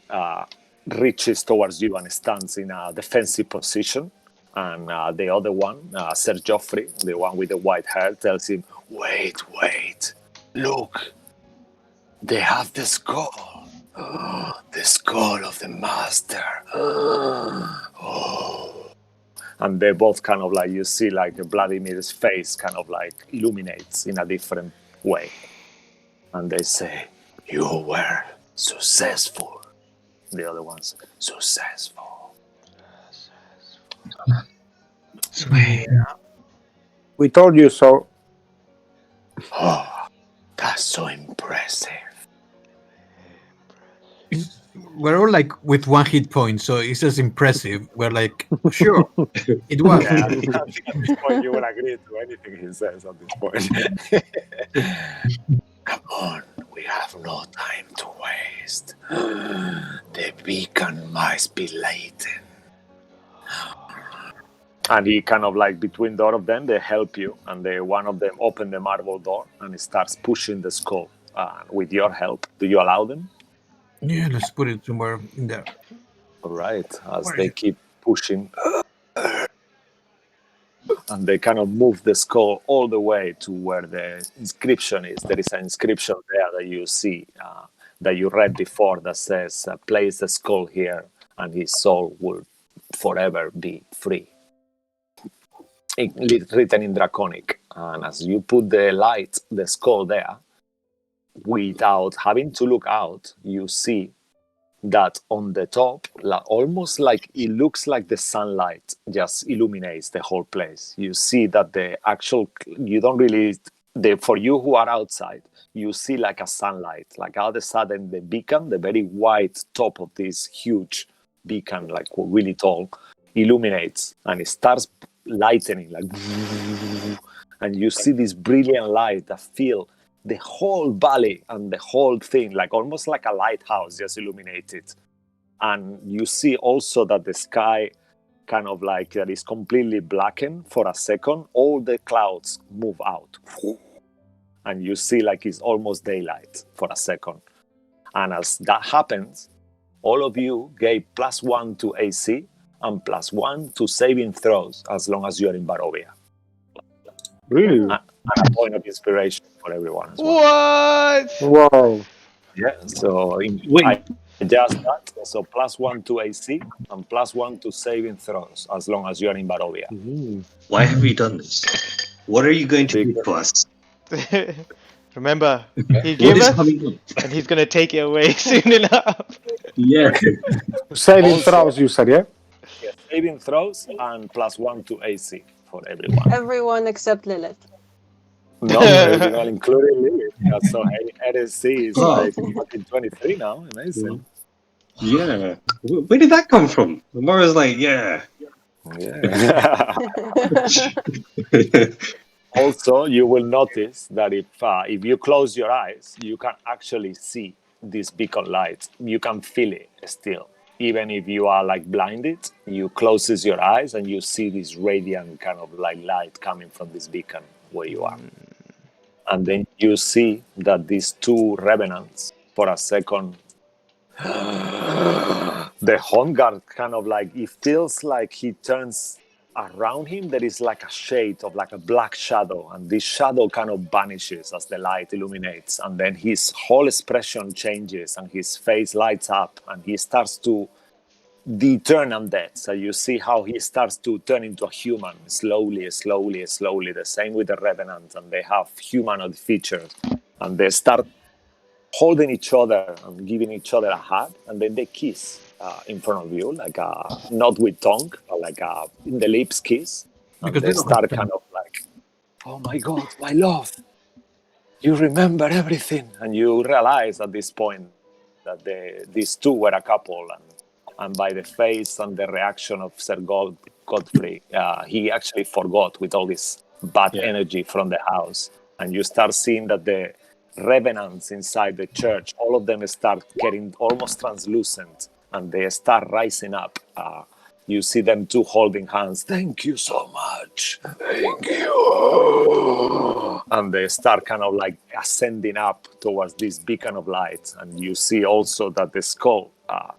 reaches towards you and stands in a defensive position. And the other one, Sir Joffrey, the one with the white hair, tells him, Wait, look, they have the skull. The skull of the master. And they both kind of like, you see like Vladimir's face kind of like illuminates in a different way. And they say, you were successful. The other ones, successful. Sweet. We told you so. Oh, that's so impressive. We're all like with 1 hit point, so it's just impressive. We're like, sure, it was. Yeah, I think at this point you will agree to anything he says at this point. Come on, we have no time to waste. The beacon must be latent. And he kind of like between the all of them, they help you, and one of them open the marble door and he starts pushing the skull. With your help, do you allow them? Yeah, let's put it somewhere in there. All right, as Where they is it? keep pushing, and they kind of move the skull all the way to where the inscription is. There is an inscription there that you see, that you read before, that says, place the skull here and his soul will forever be free. Written in Draconic. And as you put the skull there, without having to look out, you see that on the top, almost like it looks like the sunlight just illuminates the whole place. You see that you don't really, for you who are outside, you see like a sunlight, like all of a sudden the beacon, the very white top of this huge beacon, like really tall, illuminates and it starts lightening, like, and you see this brilliant light that fill the whole valley and the whole thing, like almost like a lighthouse just illuminated. And you see also that the sky kind of like that is completely blackened for a second. All the clouds move out. And you see like it's almost daylight for a second. And as that happens, all of you gave +1 to AC and +1 to saving throws as long as you are in Barovia. Really? And a point of inspiration for everyone as well. What? Wow. Yeah, so Wait. I adjust that. So +1 to AC and +1 to saving throws as long as you are in Barovia. Why have you done this? What are you going to do to us? Remember, he What gave is us, coming up? and he's gonna take it away soon enough. Yeah. Saving Also- throws, you said, yeah? Yeah, saving throws and +1 to AC for everyone. Everyone except Lilith. No, we're not including Lily. Yeah, so NSC is Oh. like fucking 23 now. Amazing. Yeah. Where did that come from? Mara's like, yeah. Yeah. Also, you will notice that if you close your eyes, you can actually see this beacon light. You can feel it still. Even if you are like blinded, you closes your eyes and you see this radiant kind of like light coming from this beacon where you are. And then you see that these two revenants, for a second, the home guard kind of like, it feels like he turns around him, there is like a shade of like a black shadow, and this shadow kind of vanishes as the light illuminates, and then his whole expression changes and his face lights up and he starts to turn undead. So you see how he starts to turn into a human slowly. The same with the revenant, and they have humanoid features, and they start holding each other and giving each other a hug, and then they kiss in front of you, like not with tongue, but like in the lips kiss. And Because they they don't start have kind of like, oh my God, my love, you remember everything. And you realize at this point that these two were a couple, and by the face and the reaction of Sir Godfrey, he actually forgot with all this bad energy from the house. And you start seeing that the revenants inside the church, all of them start getting almost translucent and they start rising up. You see them two holding hands. Thank you so much. Thank you. And they start kind of like ascending up towards this beacon of light. And you see also that the skull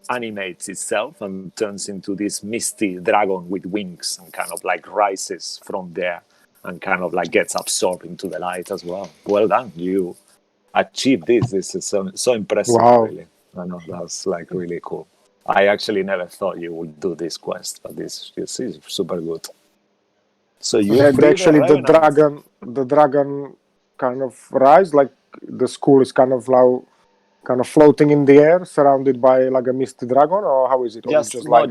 animates itself and turns into this misty dragon with wings and kind of like rises from there and kind of like gets absorbed into the light as well. Well done. You achieved this. This is so impressive, Wow. really. I know that's like really cool. I actually never thought you would do this quest, but this is super good. So you And free actually, the revenants. dragon kind of rise, like the school is kind of now kind of floating in the air, surrounded by like a misty dragon, or how is it? Or Just just no, like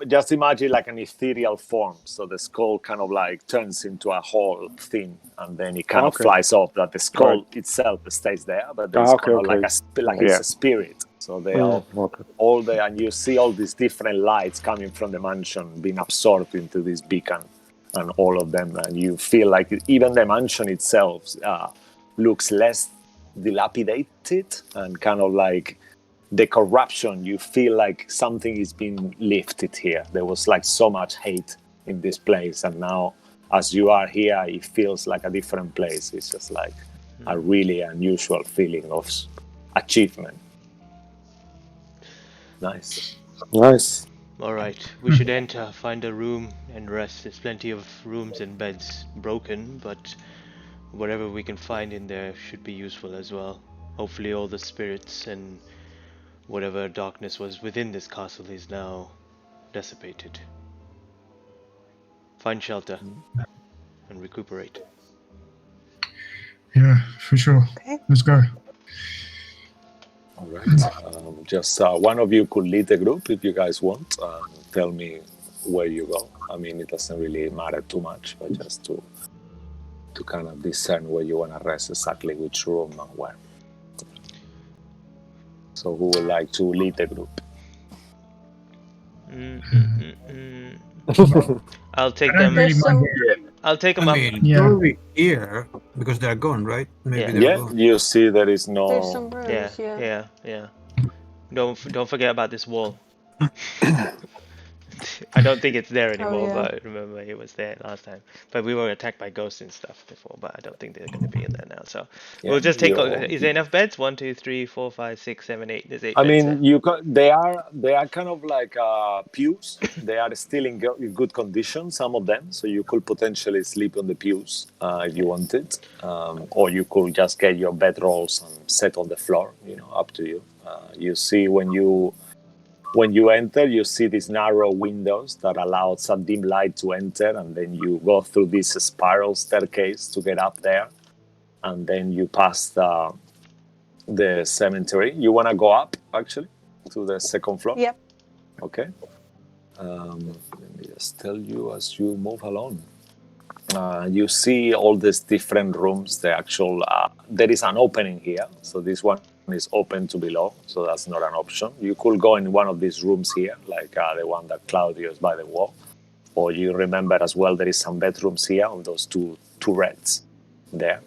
just imagine like an ethereal form. So the skull kind of like turns into a whole thing, and then it kind of Okay. flies off. That the skull itself stays there, but there's okay, kind of okay. like it's a spirit. So they are Okay. all there, and you see all these different lights coming from the mansion being absorbed into this beacon, and all of them, and you feel like even the mansion itself looks less dilapidated and kind of like the corruption. You feel like something is being lifted here. There was like so much hate in this place, and now as you are here, it feels like a different place. It's just like a really unusual feeling of achievement. Nice. All right, we should enter, find a room, and rest. There's plenty of rooms and beds broken, but whatever we can find in there should be useful as well. Hopefully all the spirits and whatever darkness was within this castle is now dissipated. Find shelter and recuperate. Yeah, for sure. Okay. Let's go. All right. Just one of you could lead the group if you guys want. Tell me where you go. I mean, it doesn't really matter too much, but just to kind of discern where you want to rest, exactly which room and where. So who would like to lead the group? I'll take I don't them. really There's mind. I'll take them I up. mean, Yeah. probably here because they're gone, right? Maybe Yeah. they're Yeah, gone. you see there is no... there's some rooms. Yeah. Don't forget about this wall. I don't think it's there anymore, yeah. but remember it was there last time. But we were attacked by ghosts and stuff before, but I don't think they're going to be in there now. So Yeah, we'll just take. you're- Is there enough beds? 1, 2, 3, 4, 5, 6, 7, 8. There's 8 I beds. mean, they are kind of like pews. They are still in good condition, some of them. So you could potentially sleep on the pews if you wanted, or you could just get your bedrolls and set on the floor. Up to you. You see when you enter, you see these narrow windows that allow some dim light to enter, and then you go through this spiral staircase to get up there, and then you pass the cemetery. You want to go up, actually, to the second floor? Yep. Okay. Let me just tell you as you move along. You see all these different rooms. There is an opening here, so this one is open to below, so that's not an option. You could go in one of these rooms here, like the one that Claudio is by the wall, or you remember as well there is some bedrooms here on those two reds there.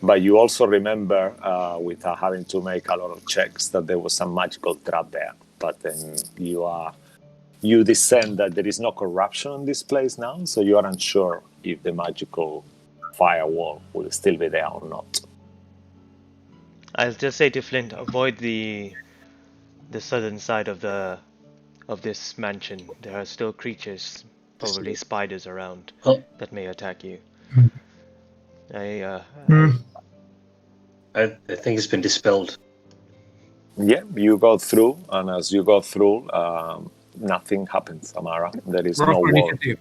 But you also remember, without having to make a lot of checks, that there was some magical trap there. But then you discern that there is no corruption in this place now, so you are unsure if the magical firewall will still be there or not. I'll just say to Flint, avoid the southern side of this mansion. There are still creatures, probably spiders around, that may attack you. I think it's been dispelled. Yeah, you go through, and as you go through, nothing happens, Amara. There is no wall. Initiative.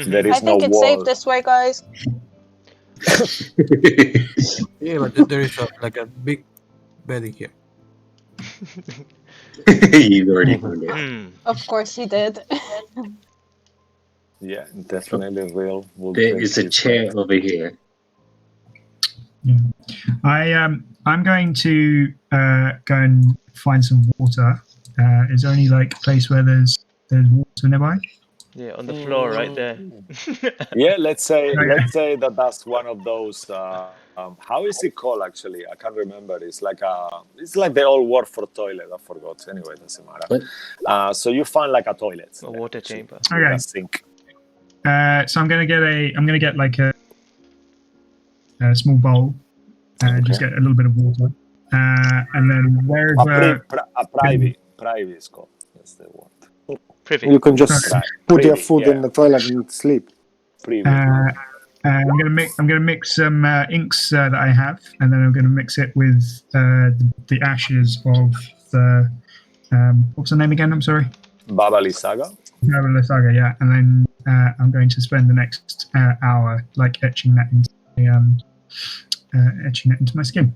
There is I think no it's wall. safe this way, guys. Yeah, but there is a big bedding here. You've already found it. Of course he did. Yeah, definitely real. There is a chair over here. Yeah. I'm going to go and find some water. Is there any like place where there's water nearby? Yeah, on the floor right there. Yeah, let's say that's one of those. How is it called? Actually, I can't remember. It's like the old word for toilet. I forgot. Anyway, it doesn't matter. So you find like a toilet, A water chamber. with Okay. a sink. So I'm gonna get like a small bowl and just get a little bit of water, and then wherever A private is called. That's the word. Privy. You can just put your Privy, food in the toilet and sleep. Privy. I'm gonna mix some inks that I have, and then I'm gonna mix it with the ashes of the what's the name again? I'm sorry. Babali Saga. Marvelous Saga, yeah. And then I'm going to spend the next hour like etching that into my skin.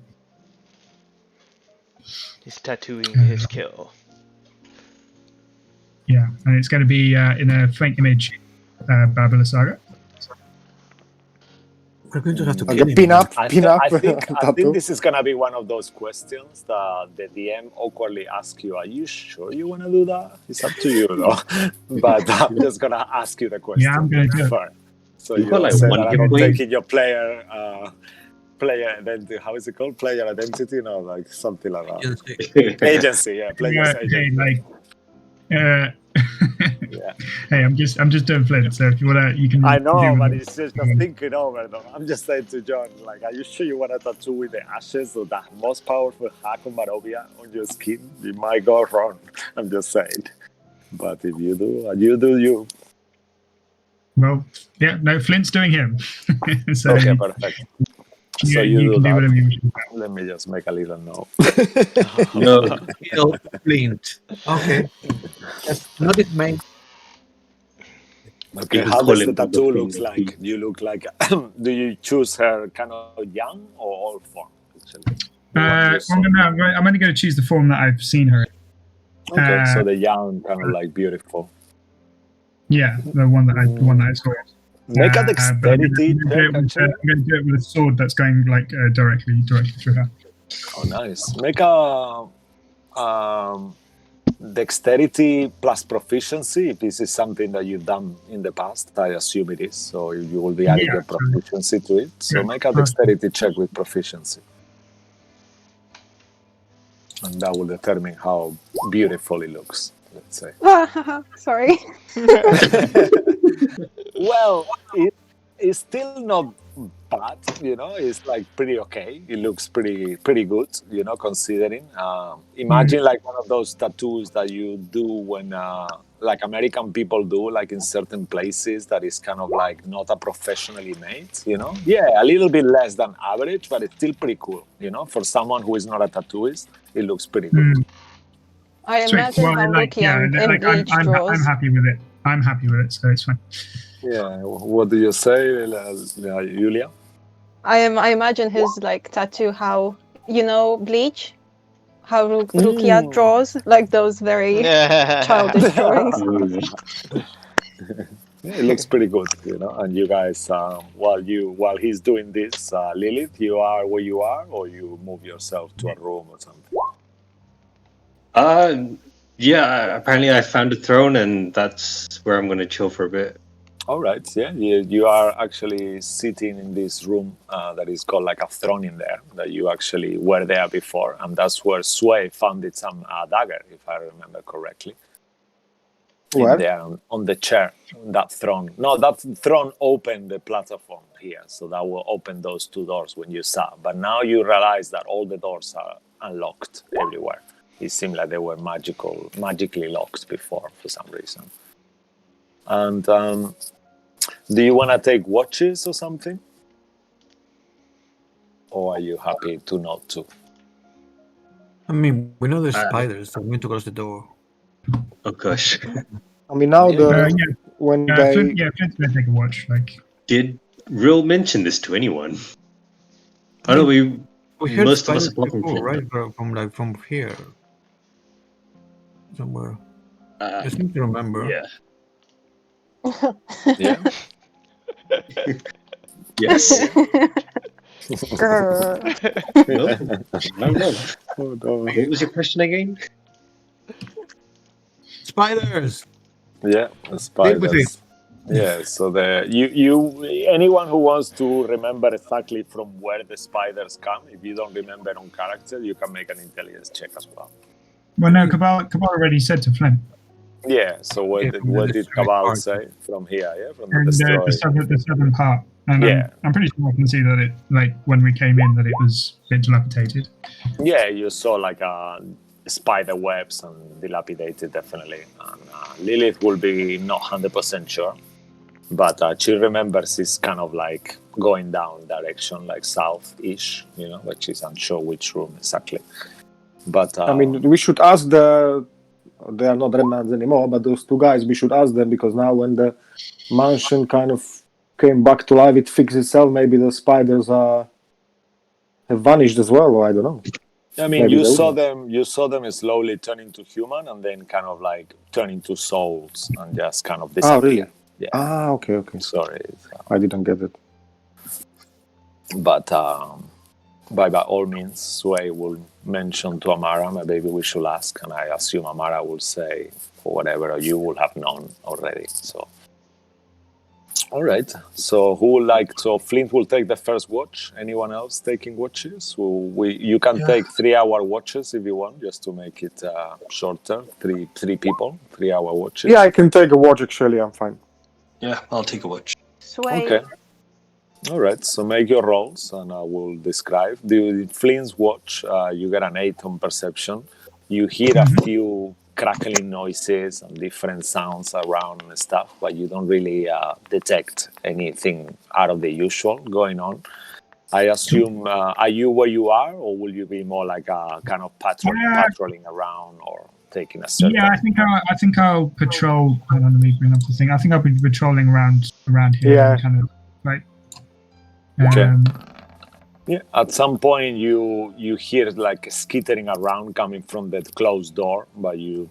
He's tattooing his kill. Yeah, and it's going to be in a faint image, Babylon Saga. We're going to have to Like kill a him. pin-up, I think tattoo. this is gonna be one of those questions that the DM awkwardly asks you. Are you sure you want to do that? It's up to you, though. But I'm just gonna ask you the question. Yeah, I'm going to do it. first. So You've you got, don't like, say one that hit I'm not point. taking your player identity. How is it called? Player identity? No, like something like that. Agency. Agency, yeah, player's agency. Hey, Yeah. hey, I'm just doing Flint. So if you wanna, you can. I know, do but with it's just thinking over though. I'm just saying to John, like, are you sure you want to tattoo with the ashes of that most powerful hack on Barovia on your skin? You might go wrong. I'm just saying. But if you do, you do you. Well, yeah, no, Flint's doing him. So Okay, perfect. So you you do can do whatever that. you wish. Let me just make a little note. No, Kill Flint. Okay. That's not it, mate. Okay, you can how call does the him Baba tattoo Flint looks if like? he- You look like. Do you choose her kind of young or old form? Actually, I'm only going to choose the form that I've seen her. Okay, so the young, kind of like beautiful. Yeah, the one that I saw. Make a But I'm dexterity gonna check. Actually, I'm going to do it with a sword that's going like directly through her. oh nice. Make a dexterity plus proficiency. If this is something that you've done in the past, I assume it is. So you will be adding Yeah, your proficiency to it. So yeah. make a dexterity check with proficiency, and that will determine how beautiful it looks. Let's say. Sorry. Well, it's still not bad, you know. It's like pretty okay. It looks pretty good, you know, considering. Imagine like one of those tattoos that you do when, like American people do, like in certain places that is kind of like not a professionally made, you know. Yeah, a little bit less than average, but it's still pretty cool, you know. For someone who is not a tattooist, it looks pretty good. I Sweet. imagine Well, how like, Lucky yeah, and like, Bleach I'm draws. happy with it. I'm happy with it, so it's fine. Yeah. What do you say, Julia? I imagine his like tattoo how Bleach, how Rukia draws, like those very childish drawings. Yeah, it looks pretty good, you know. And you guys, while he's doing this, Lilith, you are where you are, or you move yourself to a room or something. Yeah, apparently I found a throne, and that's where I'm going to chill for a bit. All right, yeah, you are actually sitting in this room that is called like a throne in there that you actually were there before, and that's where Sway found it some dagger, if I remember correctly. Where? In there on the chair, that throne. No, that throne opened the platform here, so that will open those two doors when you saw. But now you realize that all the doors are unlocked everywhere. It seemed like they were magically locked before for some reason. And do you want to take watches or something? Or are you happy to not to? I mean, we know there's spiders, so I'm going to close the door. Oh gosh. I mean, now when they Flint's gonna take a watch. Like, Did Real mention this to anyone? I know We heard most of us spiders are blocking before, Flint. right? From here. Somewhere. I Uh, seem to remember. yeah. Yeah. Yes. Grr. No. Oh, no. What was your question again? Spiders! Yeah, Deal with spiders. Yeah, so anyone who wants to remember exactly from where the spiders come, if you don't remember on character, you can make an intelligence check as well. well, no, Cabal already said to Flint. Yeah, so what did destroyed Cabal part. say from here? Yeah, from the And destroy. the southern part. And Yeah. I'm pretty sure I can see that it, like, when we came in, that it was a bit dilapidated. Yeah, you saw like spider webs and dilapidated, definitely. And Lilith will be not 100% sure, but she remembers it's kind of like going down direction, like south-ish, you know, but she's unsure which room exactly. But I mean, we should ask they are not remnants anymore, but those two guys, we should ask them, because now when the mansion kind of came back to life, it fixed itself. Maybe the spiders have vanished as well, or I don't know. I mean, Maybe you they saw wouldn't. them. You saw them slowly turning to human, and then kind of like turning to souls, and just kind of disappear. Oh, really? Yeah. Ah, okay. Sorry, I didn't get it. but by all means, Sway will mention to Amara. Maybe we should ask, and I assume Amara will say whatever you will have known already. So. All right. So who would like? So Flint will take the first watch. Anyone else taking watches? You can take 3-hour watches if you want, just to make it shorter. Three people, 3-hour watches. Yeah, I can take a watch. Actually, I'm fine. Yeah, I'll take a watch. Sway. Okay. All right. So make your rolls, and I will describe. The Flint's watch. You get an 8 on perception. You hear a few crackling noises and different sounds around and stuff, but you don't really detect anything out of the usual going on. I assume, are you where you are, or will you be more like a kind of patrolling around or taking a certain? Yeah, I think I'll patrol. Hold on, let me bring up the thing. I think I'll be patrolling around here, Yeah. and kind of like. Okay. Yeah, at some point you hear like skittering around coming from the closed door, but you,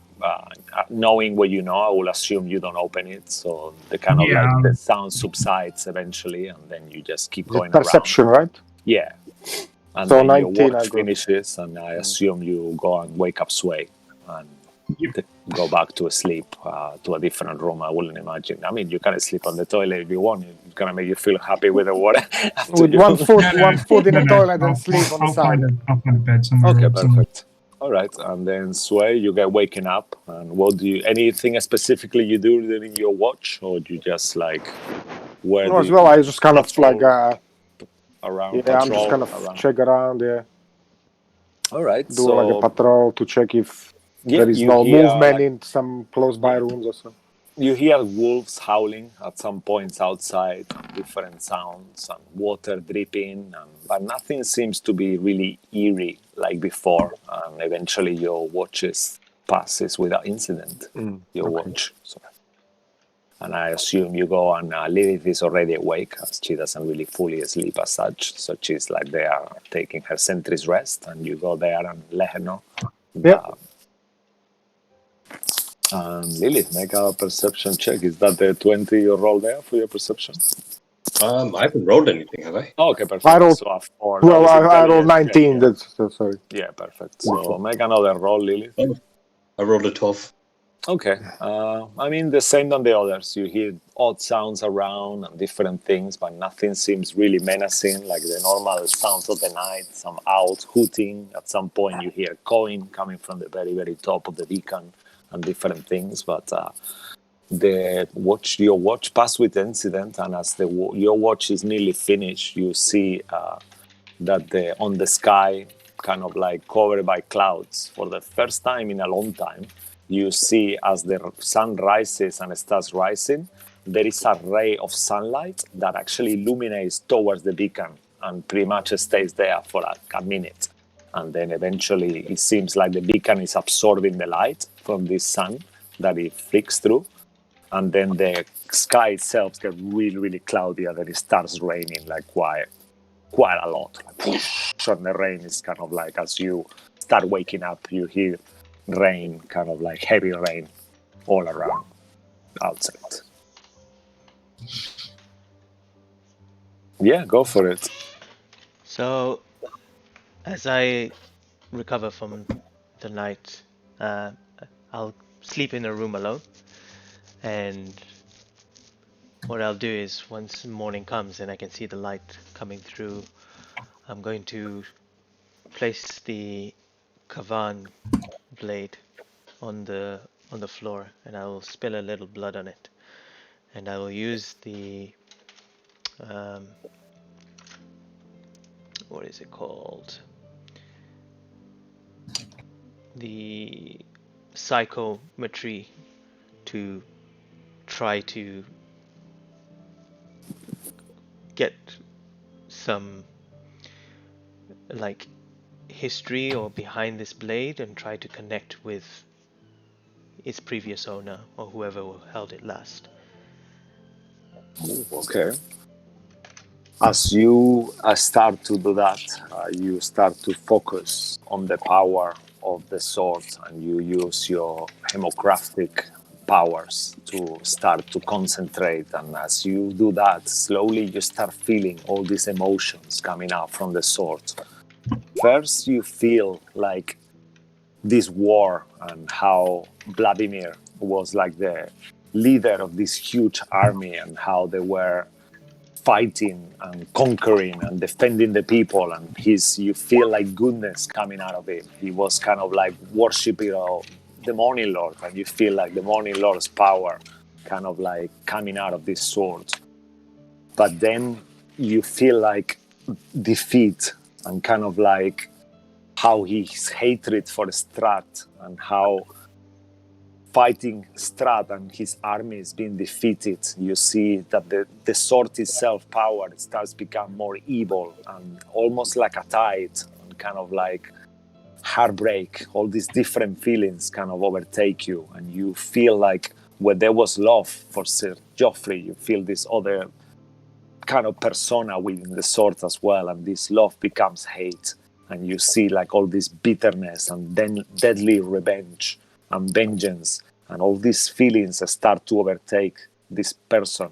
knowing what you know, I will assume you don't open it. So the kind of like the sound subsides eventually, and then you just keep Is going it perception, around. right? Yeah. And So then your 19 I watch got. finishes, and I assume you go and wake up Sway and go back to sleep to a different room. I wouldn't imagine. I mean, you can sleep on the toilet if you want. It's gonna make you feel happy with the water. With one foot in the toilet and sleep on the side. I'll find a bed somewhere. Okay, perfect. All right, and then Sway, you get waking up, and what do you? Anything specifically you do during your watch, or do you just like where No, as well, I just kind of like around? yeah, Patrol I'm just kind of around. check around. Yeah, All right, do so like a patrol to check if there is you no hear, movement like, in some close by rooms or so. you hear wolves howling at some points outside, different sounds and water dripping, but nothing seems to be really eerie like before. And eventually, your watches passes without incident. Your watch, sorry. And I assume you go and Lilith is already awake, as she doesn't really fully sleep as such. So she's like there taking her sentry's rest, and you go there and let her know. Yeah. Lilith, make a perception check. Is that the 20 you roll there for your perception? I haven't rolled anything, have I? Oh, okay, perfect. I rolled, so a 4. well, I rolled intelligence 19. check, That's sorry. yeah, perfect. So make another roll, Lilith. I rolled a 12. Okay. I mean, the same than the others. You hear odd sounds around and different things, but nothing seems really menacing, like the normal sounds of the night, some owls hooting. At some point, you hear cawing coming from the very, very top of the beacon and different things. But your watch passed with the incident, and as your watch is nearly finished, you see that on the sky, kind of like covered by clouds, for the first time in a long time, you see as the sun rises and starts rising, there is a ray of sunlight that actually illuminates towards the beacon and pretty much stays there for like a minute. And then eventually it seems like the beacon is absorbing the light from this sun that it flicks through. And then the sky itself gets really, really cloudy, and then it starts raining like quite a lot. And the rain is kind of like, as you start waking up, you hear rain, kind of like heavy rain all around outside. Yeah, go for it. So, as I recover from the night, I'll sleep in a room alone. And what I'll do is, once morning comes and I can see the light coming through, I'm going to place the Kavan blade on the floor, and I will spill a little blood on it, and I will use the what is it called? The psychometry to try to get some like history or behind this blade and try to connect with its previous owner or whoever held it last. Ooh, okay. As you start to do that, you start to focus on the power of the sword, and you use your hemographic powers to start to concentrate. And as you do that, slowly you start feeling all these emotions coming out from the sword. First, you feel like this war and how Vladimir was like the leader of this huge army and how they were fighting and conquering and defending the people, and you feel like goodness coming out of him. He was kind of like worshiping the Morning Lord, and you feel like the Morning Lord's power kind of like coming out of this sword. But then you feel like defeat and kind of like how his hatred for Strahd and how fighting Strahd and his army is being defeated. You see that the sword itself, power, starts to become more evil and almost like a tide, and kind of like heartbreak. All these different feelings kind of overtake you, and you feel like where there was love for Sir Joffrey, you feel this other kind of persona within the sword as well, and this love becomes hate, and you see like all this bitterness and then deadly revenge and vengeance, and all these feelings start to overtake this person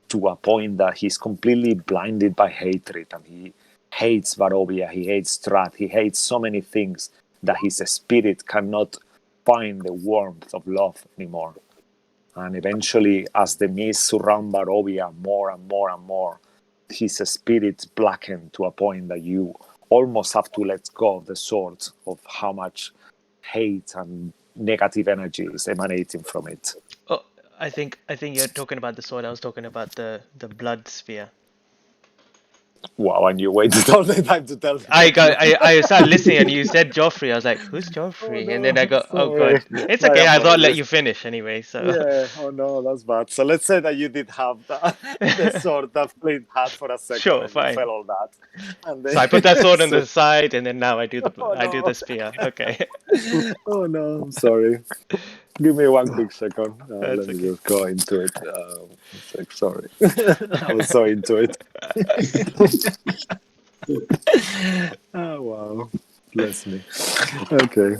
to a point that he's completely blinded by hatred, and he hates Barovia, he hates Strahd, he hates so many things that his spirit cannot find the warmth of love anymore. And eventually, as the mist surround Barovia more and more and more, his spirit blackened to a point that you almost have to let go of the sword, of how much hate and negative energy is emanating from it. Oh, I think you're talking about the sword. I was talking about the blood sphere. Wow, and you waited all the time to tell me. I started listening and you said Joffrey. I was like, who's Joffrey? Oh, And then I go, oh sorry. god, it's My okay. I thought let apologies. you finish anyway. So Yeah, oh no, that's bad. So let's say that you did have the sword that Flint had for a second, sure, and you fine. fell all that. And then, So I put that sword on so, the side, and then now I do oh the no, spear. Okay, oh no, I'm sorry. Give me one quick second. that's Let me okay. just go into it. Sorry, I was so into it. Oh wow, bless me. Okay.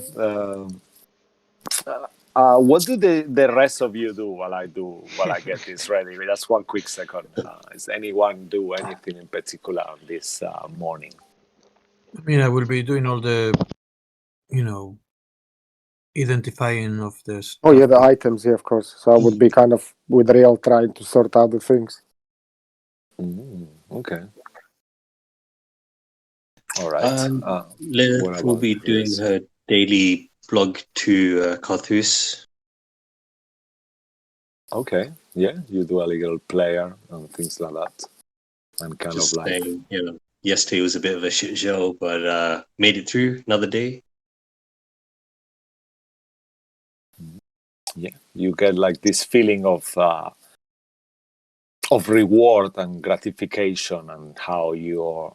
What do the rest of you do while I get this ready? Just one quick second. Does anyone do anything in particular on this morning? I mean, I will be doing all the, identifying of the stuff. Oh yeah, the items, yeah, of course. So I would be kind of with Real trying to sort out the things. Okay. All right. Lilith will be doing her daily blog to Carthus. Okay. Yeah, you do a little player and things like that, and kind Just of like saying, yesterday was a bit of a shit show, but made it through another day. yeah, you get like this feeling of reward and gratification, and how your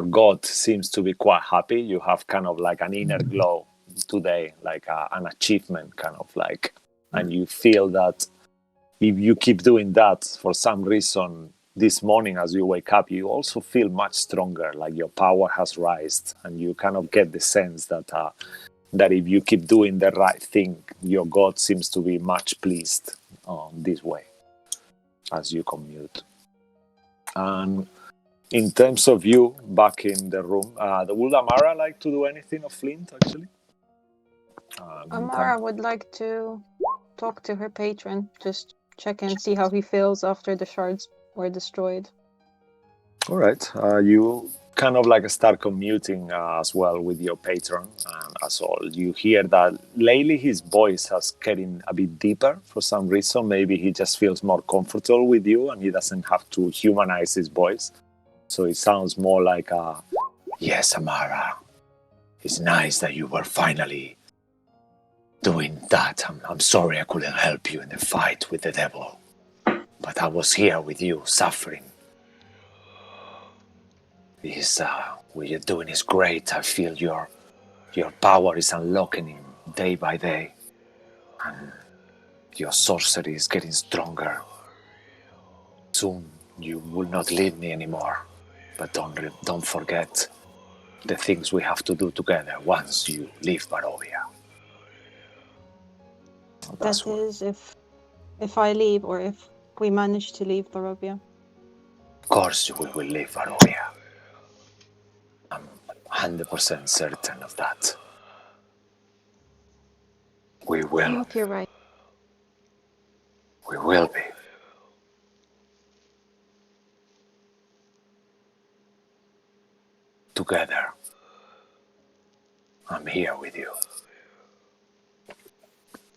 god seems to be quite happy. You have kind of like an inner glow today, like an achievement kind of like, and you feel that if you keep doing that for some reason this morning as you wake up, you also feel much stronger, like your power has risen, and you kind of get the sense that that if you keep doing the right thing, your god seems to be much pleased this way as you commute. And in terms of you back in the room, would Amara like to do anything of Flint, actually? Amara would like to talk to her patron, just check and see how he feels after the shards were destroyed. All right. You kind of like start commuting as well with your patron. And as all, you hear that lately his voice has getting a bit deeper for some reason. Maybe he just feels more comfortable with you and he doesn't have to humanize his voice. So it sounds more like, yes, Amara, it's nice that you were finally doing that. I'm sorry I couldn't help you in the fight with the devil. But I was here with you, suffering. What you're doing is great. I feel your power is unlocking day by day. And your sorcery is getting stronger. Soon You will not lead me anymore, but don't forget the things we have to do together once you leave Barovia. That is, if I leave or if we manage to leave Barovia. Of course we will leave Barovia. I'm 100% certain of that. We I will. hope you're right. We will be. Together. I'm here with you.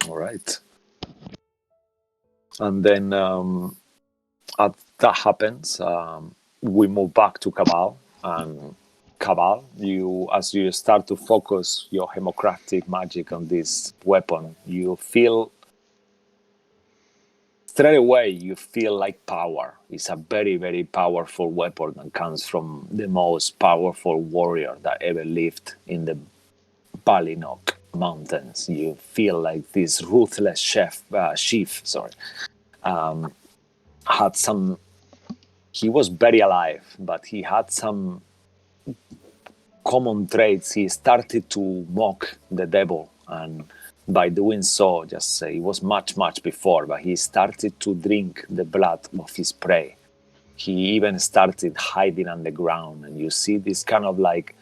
All right. And then that happens. We move back to Cabal, and Cabal, as you start to focus your hemocratic magic on this weapon, you feel straight away. You feel like power. It's a very, very powerful weapon that comes from the most powerful warrior that ever lived in the Balinok Mountains. You feel like this ruthless chief. Had some. He was very alive, but he had some common traits. He started to mock the devil, and by doing so, just say it was much before, but he started to drink the blood of his prey. He even started hiding on the ground, and you see this kind of like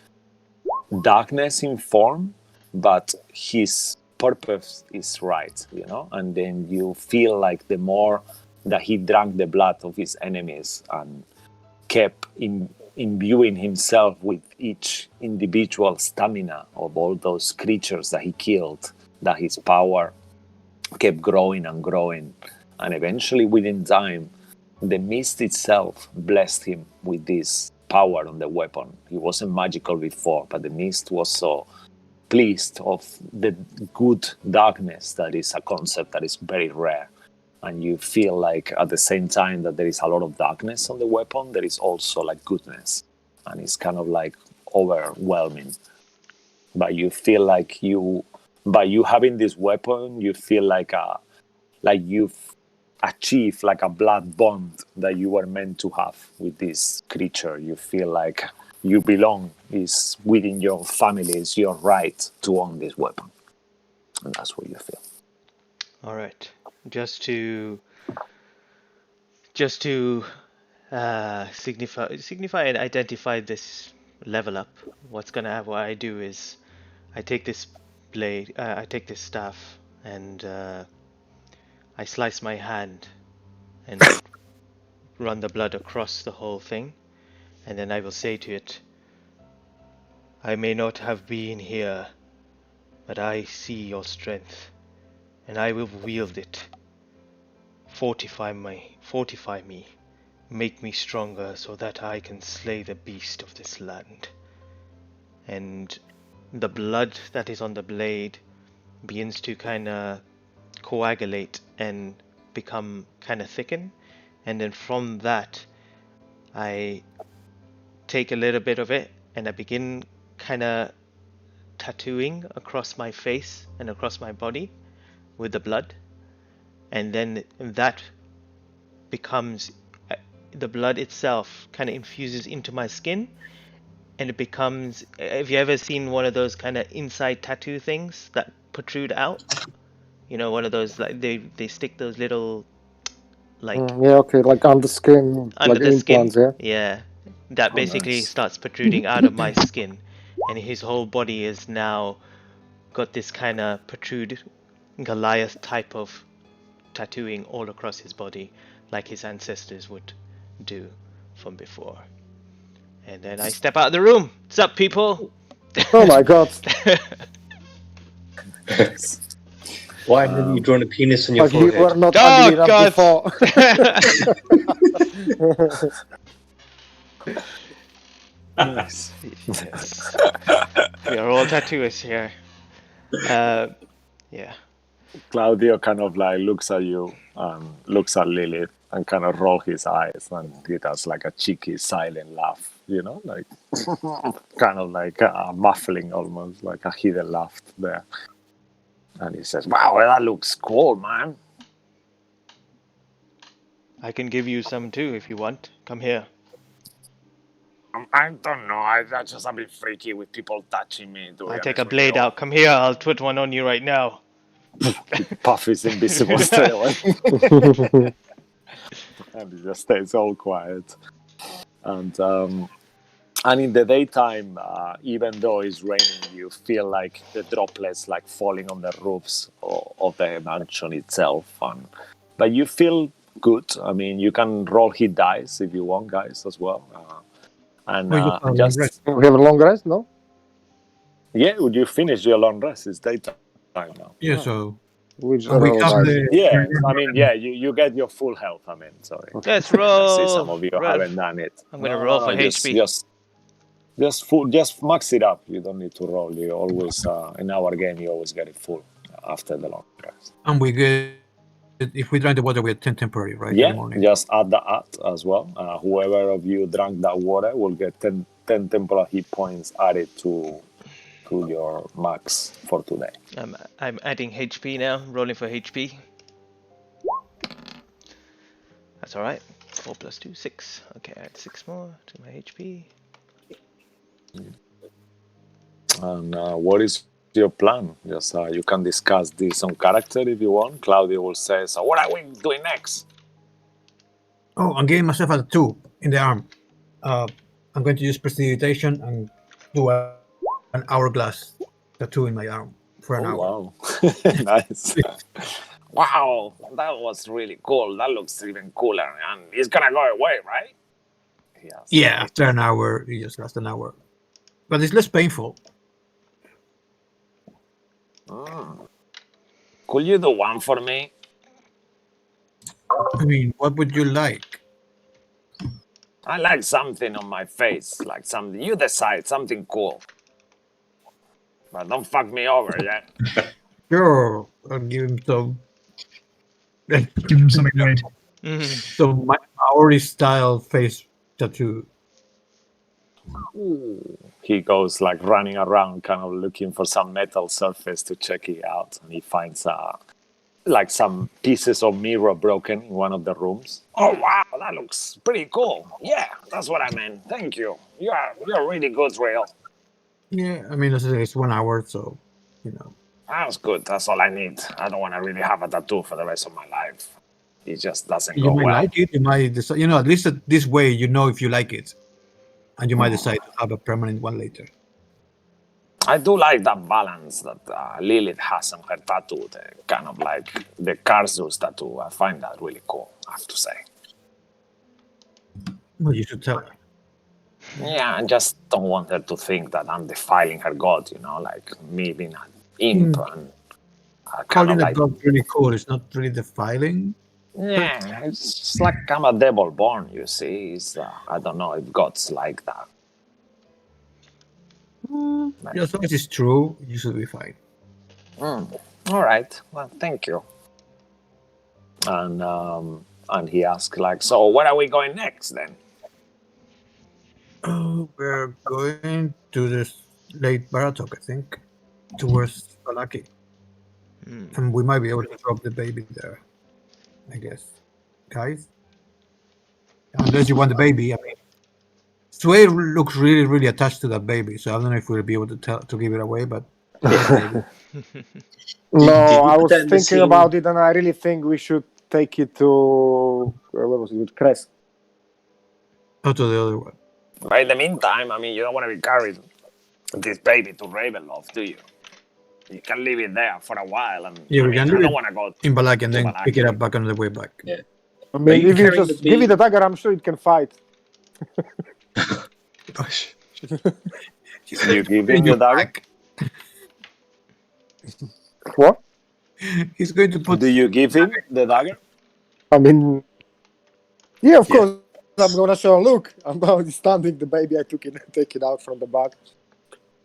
darkness in form, but his purpose is right, and then you feel like the more that he drank the blood of his enemies and kept imbuing himself with each individual stamina of all those creatures that he killed, that his power kept growing and growing. And eventually, within time, the mist itself blessed him with this power on the weapon. He wasn't magical before, but the mist was so pleased of the good darkness that is a concept that is very rare. And you feel like at the same time that there is a lot of darkness on the weapon, there is also like goodness, and it's kind of like overwhelming. But you feel like by you having this weapon, you feel like you've achieved like a blood bond that you were meant to have with this creature. You feel like you belong, is within your family, it's your right to own this weapon, and that's what you feel. All right. Just to signify and identify this level up, what I do is I take this blade, I take this staff, and I slice my hand and run the blood across the whole thing, and then I will say to it, I may not have been here, but I see your strength, and I will wield it. Fortify me, make me stronger so that I can slay the beast of this land. And the blood that is on the blade begins to kind of coagulate and become kind of thicken, and then from that I take a little bit of it and I begin kind of tattooing across my face and across my body with the blood, and then that becomes the blood itself kind of infuses into my skin, and it becomes, have you ever seen one of those kind of inside tattoo things that protrude out? One of those, like they stick those little like Yeah, okay, like on the skin, under like the skin. implants, yeah? Yeah, that basically nice. starts protruding out of my skin, and his whole body is now got this kind of protrude Goliath type of tattooing all across his body, like his ancestors would do from before. And then I step out of the room. What's up, people? Oh my god. Why have you drawn a penis on your Like you forehead? were not Oh, ugly enough God. before. Nice. Yes. We are all tattooists here. Yeah. Claudio kind of like looks at you and looks at Lilith and kind of roll his eyes, and he does like a cheeky silent laugh, like kind of like muffling almost, like a hidden laugh there. And he says, wow, that looks cool, man. I can give you some too if you want. Come here. I don't know. I'm just a bit freaky with people touching me. I take a blade out. Come here. I'll put one on you right now. Puff is invisible straight away. And it just stays all quiet. And in the daytime, even though it's raining, you feel like the droplets like falling on the roofs of the mansion itself. But you feel good. I mean, you can roll hit dice if you want, guys, as well. And We just have a long just rest. We have a long rest, no? yeah, would you finish your long rest? It's daytime now. Yeah, so We just And we roll have dice. the Yeah, I mean, yeah, you get your full health. I mean, sorry. Let's I see roll. some of you Ralph. haven't done it. I'm gonna roll for HP. Just max it up. You don't need to roll. You always in our game you always get it full after the long rest. and we get if we drank the water, we get 10 temporary, right? Yeah, In the morning. just add that as well. Whoever of you drank that water will get 10 temporal hit points added to your max for today. I'm adding HP now. Rolling for HP. That's all right. 4 plus 2, 6. Okay, add 6 more to my HP. And what is your plan? Just you can discuss this on character if you want. Claudio will say, so what are we doing next? Oh, I'm getting myself a 2 in the arm. I'm going to use prestidigitation and do an hourglass tattoo in my arm for an hour. Wow. Nice. Wow, that was really cool. That looks even cooler. And it's going to go away, right? Yes. Yeah, after an hour, it just lasts an hour. But it's less painful. Could you do one for me? I mean, what would you like? I like something on my face, like something. You decide, something cool. But don't fuck me over, yeah? Sure, I'll give him some. Give him something weird. So my Maori style face tattoo. He goes like running around, kind of looking for some metal surface to check it out, and he finds like some pieces of mirror broken in one of the rooms. Oh wow, that looks pretty cool. Yeah, that's what I meant. Thank you. You're really good, Real. Yeah, I mean, it's 1 hour, so you know. That's good. That's all I need. I don't want to really have a tattoo for the rest of my life. It just doesn't You go might well. like it. You might decide. You know, at least this way, you know if you like it, and you might decide to have a permanent one later. I do like that balance that Lilith has on her tattoo, the kind of like the Karzus tattoo. I find that really cool, I have to say. Well, you should tell her. Yeah, I just don't want her to think that I'm defiling her god, you know, like me being an imp and kind Calling of the like, dog really cool. It's not really defiling. yeah, it's like I'm a devil born, you see. It's, I don't know if gods like that. Yeah, as long as it's true, you should be fine. All right, well, thank you. And he asks, like, so where are we going next then? Oh, we're going to this Lake Baratok, I think, towards Balaki. And we might be able to drop the baby there, I guess. Guys? Unless you want the baby, I mean. Sway looks really, really attached to that baby, so I don't know if we'll be able to give it away, but... No, Did I you was put that in the thinking scene? about it, and I really think we should take it to where was it? With Crest. Oh, to the other one. But in the meantime, I mean, you don't want to be carried this baby to Ravenloft, do you? You can leave it there for a while, and Yeah, we I can don't leave it want to go in Balaki and to then Balaki. pick it up back on the way back. Yeah. I Are mean, you if you carrying just the give it baby? a dagger, I'm sure it can fight. Gosh. You give him the dagger? What? He's going to put... Do you give him the dagger? I mean, yeah, of course. I'm gonna show. Look, I'm now standing the baby. I take it out from the back.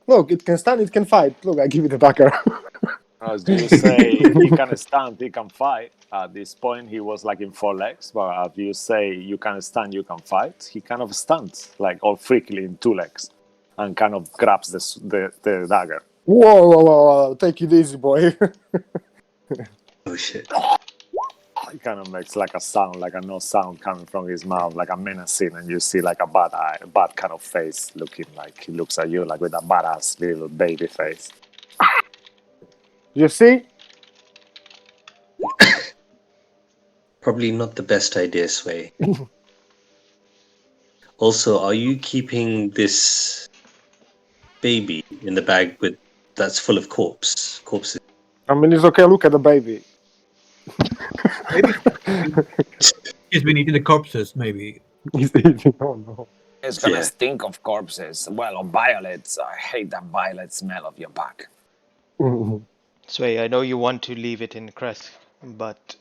Look, it can stand. It can fight. Look, I give it a dagger. As you say, he can stand, he can fight. At this point, he was like in 4 legs, but if you say you can stand, you can fight, he kind of stands like all freakily in 2 legs and kind of grabs the dagger. Whoa, take it easy, boy. Oh shit. kind of makes like a sound, like a no sound coming from his mouth, like a menacing, and you see like a bad eye, bad kind of face, looking like he looks at you like with a badass little baby face. You see? Probably not the best idea, Sway. Also, are you keeping this baby in the bag that's full of corpses? I mean, it's okay. Look at the baby. Maybe he's been eating the corpses. Maybe. He's eating. Oh no. It's gonna Yeah. stink of corpses. Well, of violets. I hate that violet smell of your back. Sway, I know you want to leave it in Crest, but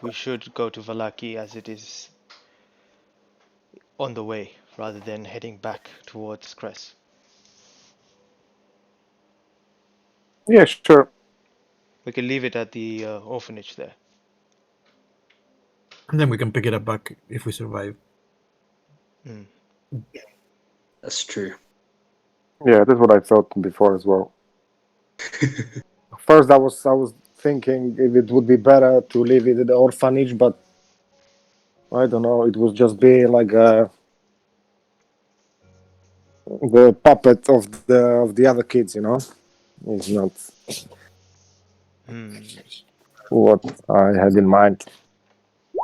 we should go to Vallaki as it is on the way, rather than heading back towards Crest. Yeah, sure. We can leave it at the orphanage there. And then we can pick it up back if we survive. That's true. Yeah, that's what I thought before as well. First, I was thinking if it would be better to leave it at the orphanage, but I don't know. It would just be like the puppet of the other kids, you know. It's not what I had in mind.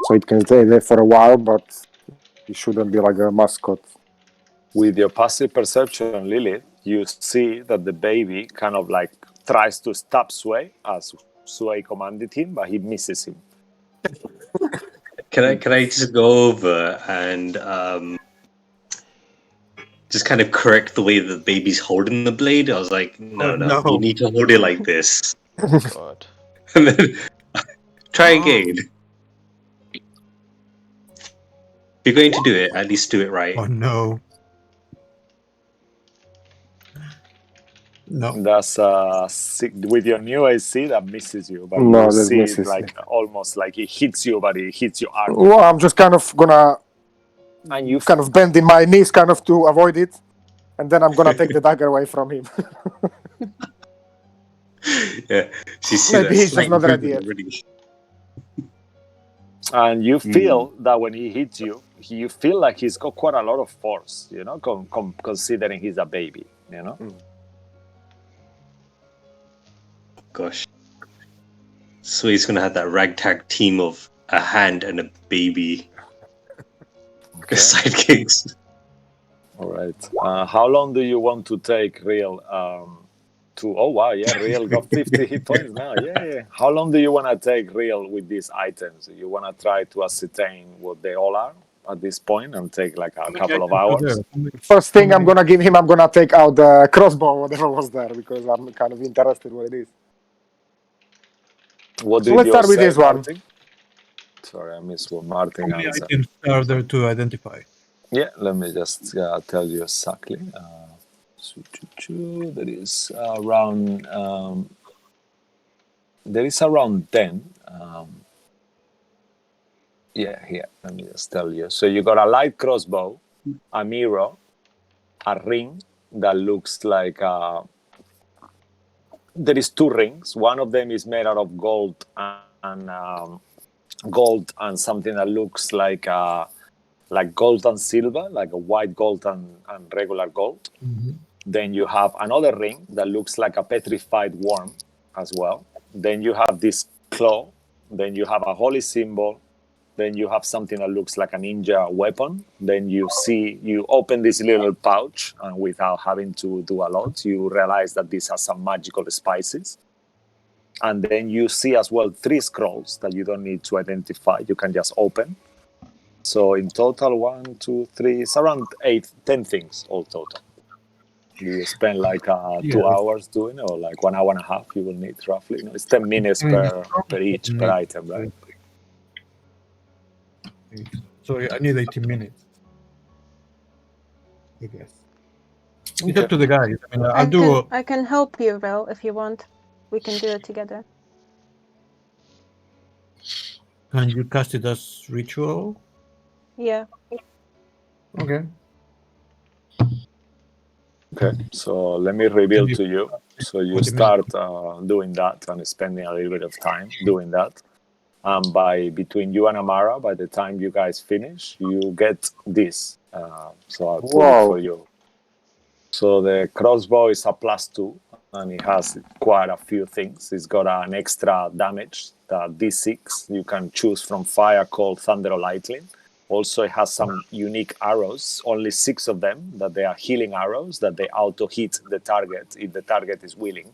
So it can stay there for a while, but it shouldn't be like a mascot. With your passive perception, Lilith, you see that the baby kind of like tries to stop Sway as Sway commanded him, but he misses him. Can I just go over and just kind of correct the way the baby's holding the blade? I was like, no, you need to hold it like this. God. And then try again. If you're going to do it, at least do it right. Oh no. No. That's with your new AC that misses you, but No, you that see misses it like almost like it hits you, but it hits your arm. Well, I'm just kind of gonna And you kind of bending my knees kind of to avoid it, and then I'm gonna take the dagger away from him. Yeah, so you see Maybe that he's slight just not ready improvement yet. already. And you feel that when he hits you, you feel like he's got quite a lot of force, you know, considering he's a baby, you know. Gosh. So he's gonna have that ragtag team of a hand and a baby sidekicks. All right. How long do you want to take Real to? Oh wow, yeah, Real got 50 hit points now. Yeah. How long do you want to take Real with these items? You want to try to ascertain what they all are at this point and take like a couple of hours? First thing I'm gonna give him, I'm gonna take out the crossbow, whatever was there, because I'm kind of interested what it is. What So did let's you start with say, this one. Martin? Sorry, I missed what Martin How many answered. items are there to identify? Yeah, let me just tell you exactly. There is around 10. Here, let me just tell you. So you got a light crossbow, a mirror, a ring that looks like there is 2 rings. One of them is made out of gold and something that looks like gold and silver, like a white gold and regular gold. Mm-hmm. Then you have another ring that looks like a petrified worm as well. Then you have this claw. Then you have a holy symbol. Then you have something that looks like a ninja weapon. Then you open this little pouch, and without having to do a lot, you realize that this has some magical spices. And then you see as well 3 scrolls that you don't need to identify. You can just open. So in total, 1, 2, 3, it's around 10 things all total. You spend like 2 hours doing it, or like 1 hour and a half you will need roughly. It's 10 minutes per each, per item, right? Sorry, I need 18 minutes. I guess. It's up to the guys. I mean, I can help you, Vel, if you want. We can do it together. Can you cast it as ritual? Yeah. Okay. Okay, so let me reveal to you. So you start doing that and spending a little bit of time doing that. And between you and Amara, by the time you guys finish, you get this. So I'll put it for you. So the crossbow is a +2, and it has quite a few things. It's got an extra damage, the D6 you can choose from fire, cold, thunder, or lightning. Also, it has some unique arrows, only 6 of them, that they are healing arrows, that they auto-hit the target if the target is willing,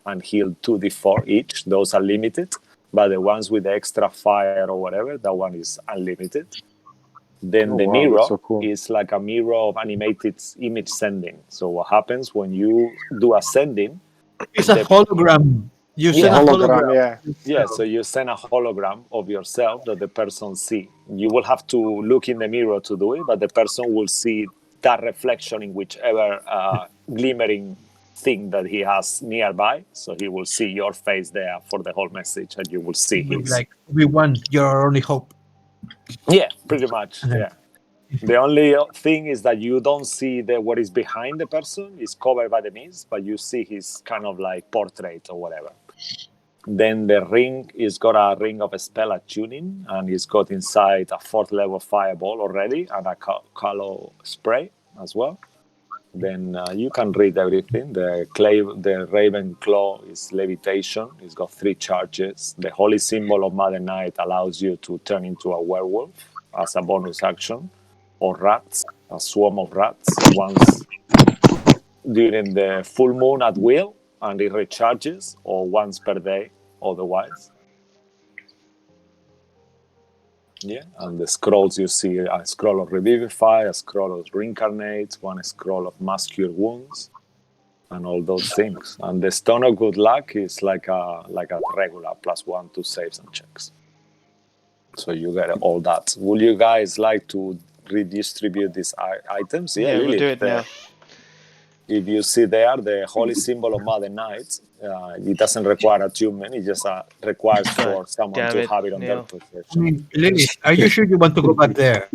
and heal 2d4 each. Those are limited, but the ones with the extra fire or whatever, that one is unlimited. Then the mirror is like a mirror of animated image sending. So what happens when you do a sending? It's a hologram. You send a hologram. Yeah, so you send a hologram of yourself that the person see. You will have to look in the mirror to do it, but the person will see that reflection in whichever glimmering thing that he has nearby. So he will see your face there for the whole message, and you will see his. Like, we want your only hope. Yeah, pretty much. Yeah. The only thing is that you don't see what is behind the person. It's covered by the mist, but you see his kind of like portrait or whatever. Then the ring is got a ring of spell attuning, and it's got inside a 4th level fireball already and a color spray as well. Then you can read everything. The Raven Claw is levitation. It's got 3 charges. The holy symbol of Mother Night allows you to turn into a werewolf as a bonus action, or rats, a swarm of rats, once during the full moon at will, and it recharges, or once per day otherwise. Yeah, and the scrolls, you see a scroll of Revivify, a scroll of Reincarnate, one scroll of Mass Cure Wounds, and all those things. And the Stone of Good Luck is like a regular +1 to saves and checks. So you get all that. Would you guys like to redistribute these items? Yeah, we'll do it now. If you see there, the holy symbol of Mother Night, it doesn't require attunement. It just requires for someone to have it on their possession. I mean, Lily, are you sure you want to go back there?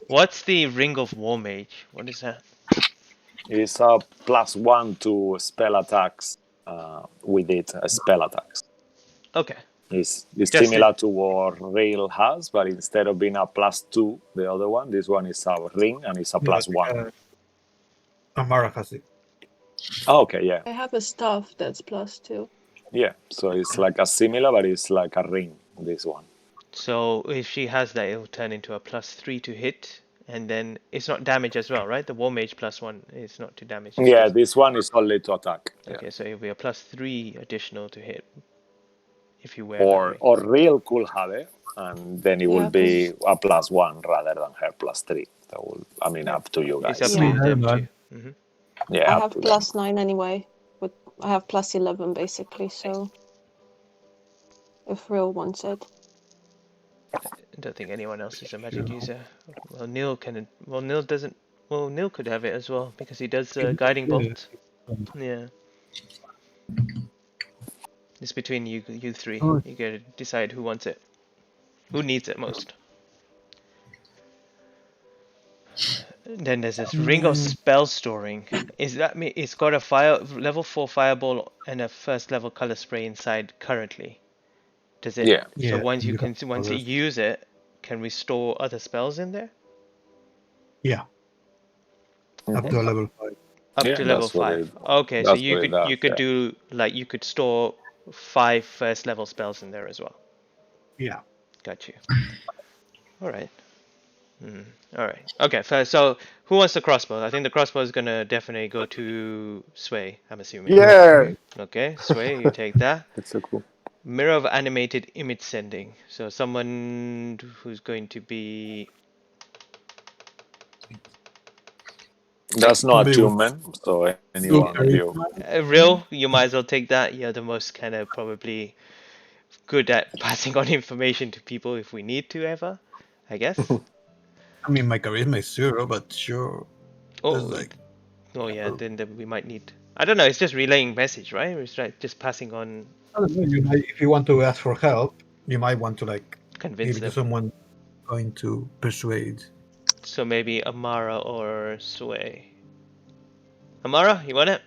What's the Ring of War Mage? What is that? It's a +1 to spell attacks with it, spell attacks. Okay. It's similar to what Rail has, but instead of being a +2, the other one, this one is a ring and it's a +1. Amara has it. Oh, okay, yeah. I have a staff that's +2. Yeah, so it's like a similar, but it's like a ring, this one. So if she has that, it will turn into a +3 to hit, and then it's not damage as well, right? The War Mage +1 is not to damage. Yeah, this one is only to attack. Okay, so it'll be a +3 additional to hit. If you wear or Real could have it, and then it will be a +1 rather than her +3. That will, I mean, up to you guys. It's up to them too. Yeah, I have +9 anyway, but I have +11 basically. So if Real wants it, I don't think anyone else is a magic user. Well, Neil can. Well, Neil doesn't. Well, Neil could have it as well because he does guiding bolt. Yeah. It's between you three. You gotta decide who wants it. Who needs it most. Then there's this Ring of Spell Storing. Is that me? It's got a level 4 fireball and a 1st level color spray inside currently. Does it? Yeah. So once you use it, can we store other spells in there? Yeah. Up to level 5. Up to level 5. Okay, so you could do like you could store 5 1st level spells in there as well. Yeah. Got you. All right. All right. Okay. So who wants the crossbow? I think the crossbow is gonna definitely go to Sway. I'm assuming. Yeah. Okay, Sway, you take that. It's so cool. Mirror of animated image sending. So someone who's going to be. That's not attunement, so anyone of you. Real, you might as well take that. You're the most kind of probably good at passing on information to people if we need to ever, I guess. I mean, my charisma is 0, but sure. Oh yeah, then we might need. I don't know. It's just relaying message, right? It's like just passing on. I don't know, if you want to ask for help, you might want to like convince them. Someone going to persuade. So maybe Amara or Sway. Amara, you want it?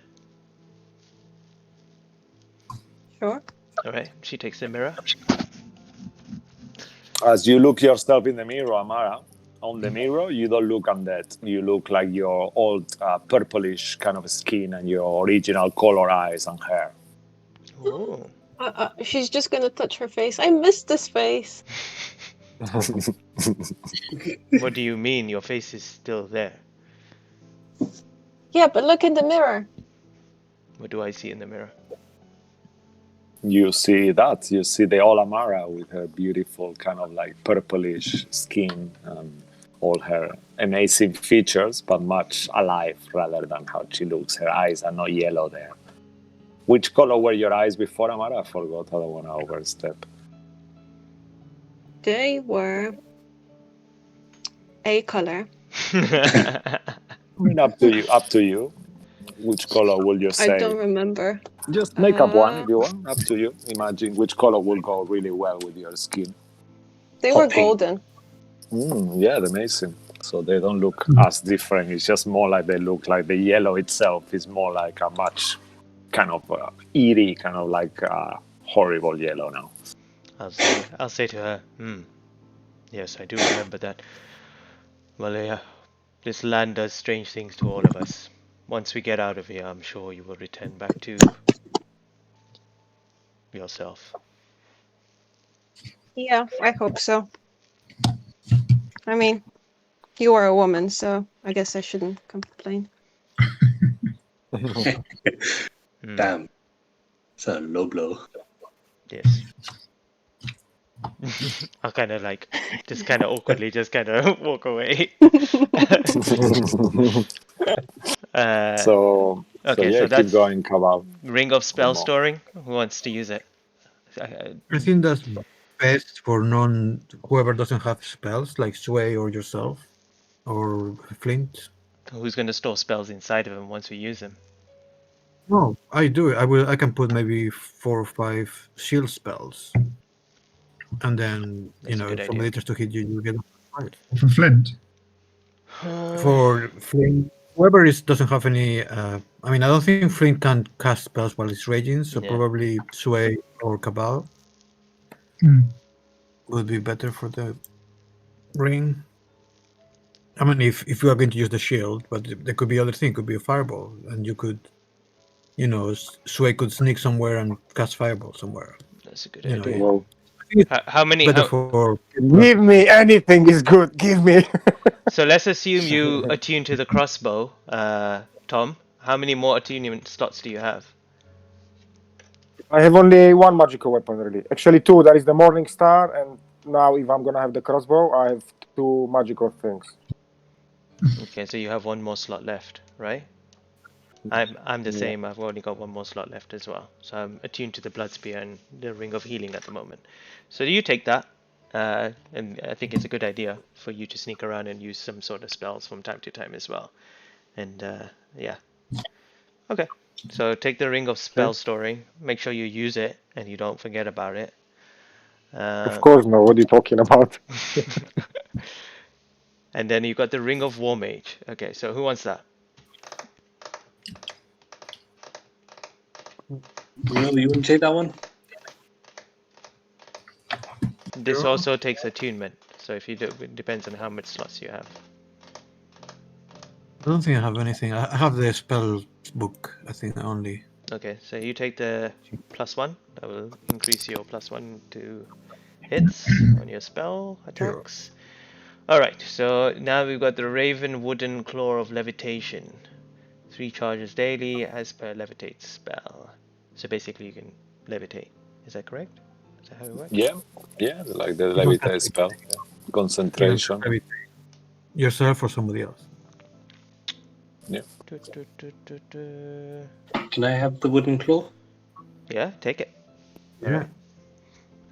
Sure. All right. She takes the mirror. As you look yourself in the mirror, Amara, on the mirror, you don't look undead. You look like your old purplish kind of skin and your original color eyes and hair. Oh. She's just gonna touch her face. I miss this face. What do you mean? Your face is still there. Yeah, but look in the mirror. What do I see in the mirror? You see that. You see the old Amara with her beautiful kind of like purplish skin and all her amazing features, but much alive rather than how she looks. Her eyes are not yellow there. Which color were your eyes before, Amara? I forgot. I don't want to overstep. They were a color. I mean, up to you. Up to you. Which color will you say? I don't remember. Just make up one if you want. Up to you. Imagine which color will go really well with your skin. They Hot were pink. golden. Yeah, amazing. So they don't look as different. It's just more like they look like the yellow itself is more like a much kind of eerie, kind of like horrible yellow now. I'll say to her, yes, I do remember that. Well, yeah, this land does strange things to all of us. Once we get out of here, I'm sure you will return back to yourself. Yeah, I hope so. I mean, you are a woman, so I guess I shouldn't complain. Damn. It's a low blow. Yes. I'll kind of like, just kind of awkwardly, just kind of walk away. So Okay, yeah, so keep that's going, Cabal. Ring of Spell One more. Storing. Who wants to use it? I think that's best for whoever doesn't have spells like Sway or yourself or Flint. Who's going to store spells inside of them once we use them? No, I do. I can put maybe 4 or 5 shield spells, and then That's a good if idea. somebody tries to hit you, you get 5. For Flint. For Flint, whoever doesn't have any. I mean, I don't think Flint can cast spells while it's raging, so Yeah. probably Sway or Cabal Hmm. would be better for the ring. I mean, if you are going to use the shield, but there could be other thing. Could be a fireball, and you could, Sway could sneak somewhere and cast fireball somewhere. That's a good You know, idea. Well, I think it's How many? better for. give me anything is good. Give me. So let's assume you attune to the crossbow, Tom. How many more attunement slots do you have? I have only one magical weapon, really. Actually, 2. There is the Morning Star, and now if I'm gonna have the crossbow, I have 2 magical things. Okay, so you have one more slot left, right? I'm the same. I've only got one more slot left as well. So I'm attuned to the blood spear and the ring of healing at the moment. So you take that, and I think it's a good idea for you to sneak around and use some sort of spells from time to time as well. And yeah, okay. So take the ring of spell storing. Make sure you use it and you don't forget about it. Of course, no. What are you talking about? And then you got the ring of war mage. Okay, so who wants that? No, you wouldn't take that one? This also takes attunement. So if you do, it depends on how much slots you have. I don't think I have anything. I have the spell book. I think only. Okay, so you take the +1. That will increase your +1 to hits on your spell attacks. Alright, so now we've got the Raven Wooden Claw of Levitation. 3 charges daily as per levitate spell. So basically you can levitate. Is that correct? Is that how it works? Yeah, like the levitate spell. Yeah. Concentration. Yourself or somebody else. Yeah. Can I have the wooden claw? Yeah, take it. Yeah.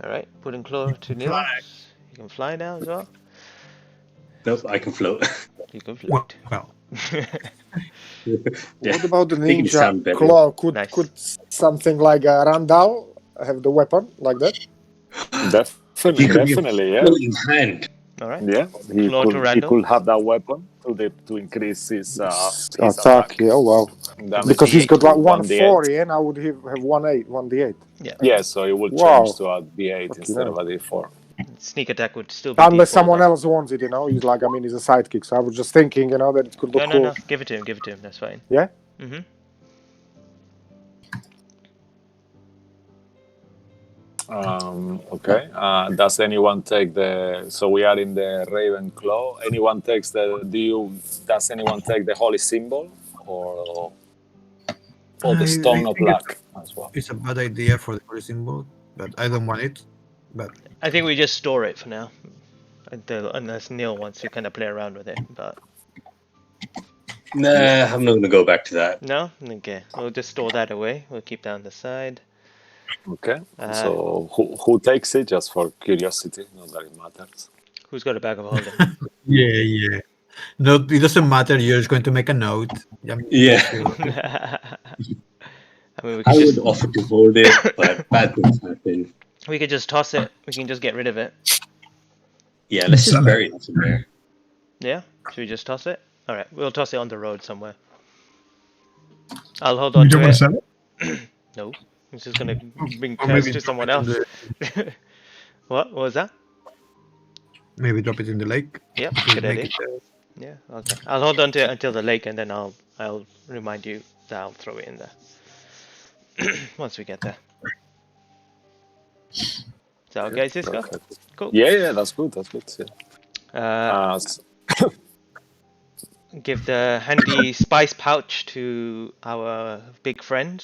Alright, wooden claw to Nils. You can fly now as well. Nope, I can float. You can float. Well, What about the Making it sound ninja better. claw? Could Nice. could something like a Randall have the weapon like that? Definitely, yeah. Floating hand. All right. Yeah, Claw to he Randall. could have that weapon to increase his attack. Yeah, oh wow. Damage Because he's got like to 140, and I would have 1d8. Yeah. Yeah, so it will Wow. change to a d8 Fucking instead hell. of a d4. Sneak attack would still be Unless D4, someone though. else wants it, he's like, he's a sidekick, so I was just thinking, that it could look cool. No. Give it to him. That's fine. Yeah? Mm-hmm. Okay. Does anyone take the? So we are in the Ravenclaw. Anyone takes the? Does anyone take the holy symbol or the stone of luck as well? It's a bad idea for the holy symbol, but I don't want it. But I think we just store it for now, unless Neil wants to kind of play around with it. But Nah, I'm not gonna go back to that. no, okay, we'll just store that away. We'll keep that on the side. Okay. So who takes it? Just for curiosity, not that it matters. Who's got a bag of holding? yeah. No, it doesn't matter. You're just going to make a note. Yeah. I mean, I would offer to hold it, but bad things happen. We could just toss it. We can just get rid of it. Yeah, let's just bury it somewhere. Yeah? Should we just toss it? Alright, we'll toss it on the road somewhere. I'll hold on You to don't it. want to sell it? No. It's just gonna bring Or curse maybe to drop someone it in else. What was that? Maybe drop it in the lake. Yep, to good make idea. it, Yeah, okay. I'll hold on to it until the lake, and then I'll remind you that I'll throw it in there. Once we get there. Is that okay, Cisco? Perfect. Cool. Yeah, that's good. That's good. Yeah. Give the handy spice pouch to our big friend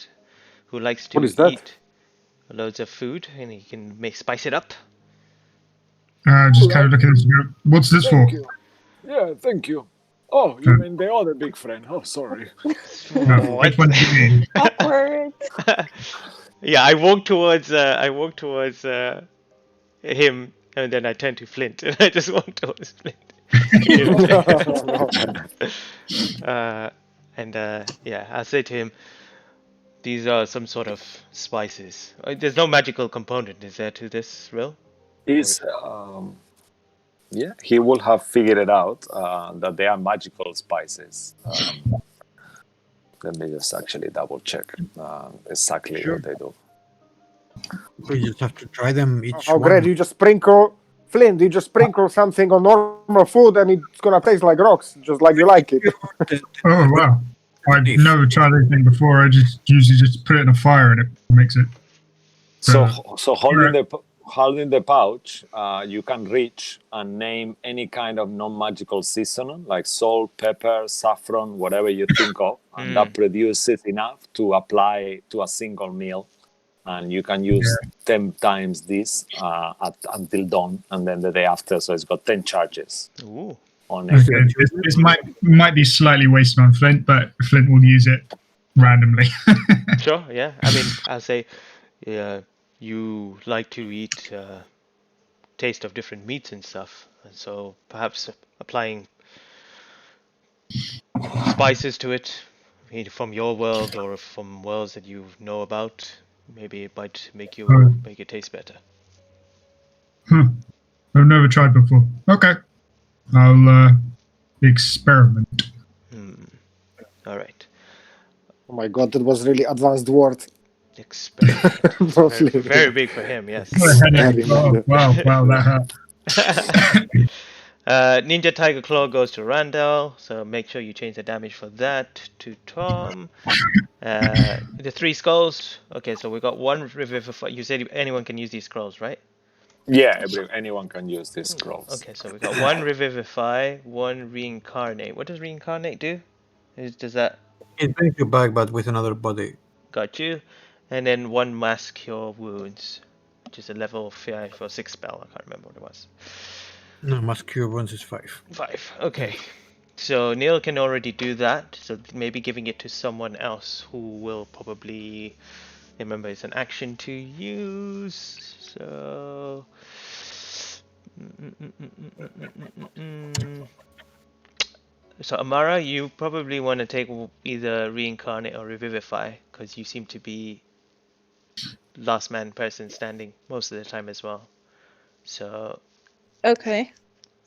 who likes to What is that? eat loads of food, and he can spice it up. Just kind of looking at this and go, what's this for? you. Yeah, thank you. Oh, you mean the other big friend? Oh, sorry. No, which one do you mean? Awkward. Yeah, I walk towards him, and then I turn to Flint, and I just walk towards Flint. Yeah, I say to him, these are some sort of spices. There's no magical component, is there, to this rill? Yeah, he will have figured it out that they are magical spices. Let me just actually double check exactly what they do. we just have to try them each How one. great, you just sprinkle something on normal food and it's gonna taste like rocks, just like you like it. Oh, wow. I've never tried anything before. I just usually just put it in a fire and it makes it. So holding the pouch, you can reach and name any kind of non-magical seasoning, like salt, pepper, saffron, whatever you think of, and that produces enough to apply to a single meal. And you can use 10 times this until dawn, and then the day after, so it's got 10 charges. Ooh. On Okay, this might be slightly wasted on Flint, but Flint will use it randomly. Sure, yeah. I mean, I'll say, you like to eat taste of different meats and stuff, and so perhaps applying spices to it, either from your world or from worlds that you know about, maybe it might make it taste better. I've never tried before. Okay, I'll experiment. All right. Oh my god, that was really advanced word. Experiment. Very big for him, yes. Oh, wow, that hurt. Ninja Tiger Claw goes to Randall, so make sure you change the damage for that to Tom. The 3 skulls. Okay, so we got 1 revivify. You said anyone can use these scrolls, right? Yeah, anyone can use these scrolls. Okay, so we got 1 revivify, 1 reincarnate. What does reincarnate do? Does that? It brings you back, but with another body. Got you. And then 1 mass cure wounds, which is a level 5 or 6 spell. I can't remember what it was. No, mass cure wounds is 5. 5. Okay. So Neil can already do that. So maybe giving it to someone else who will probably remember it's an action to use. So so Amara, you probably want to take either reincarnate or revivify because you seem to be last man person standing most of the time as well. So Okay.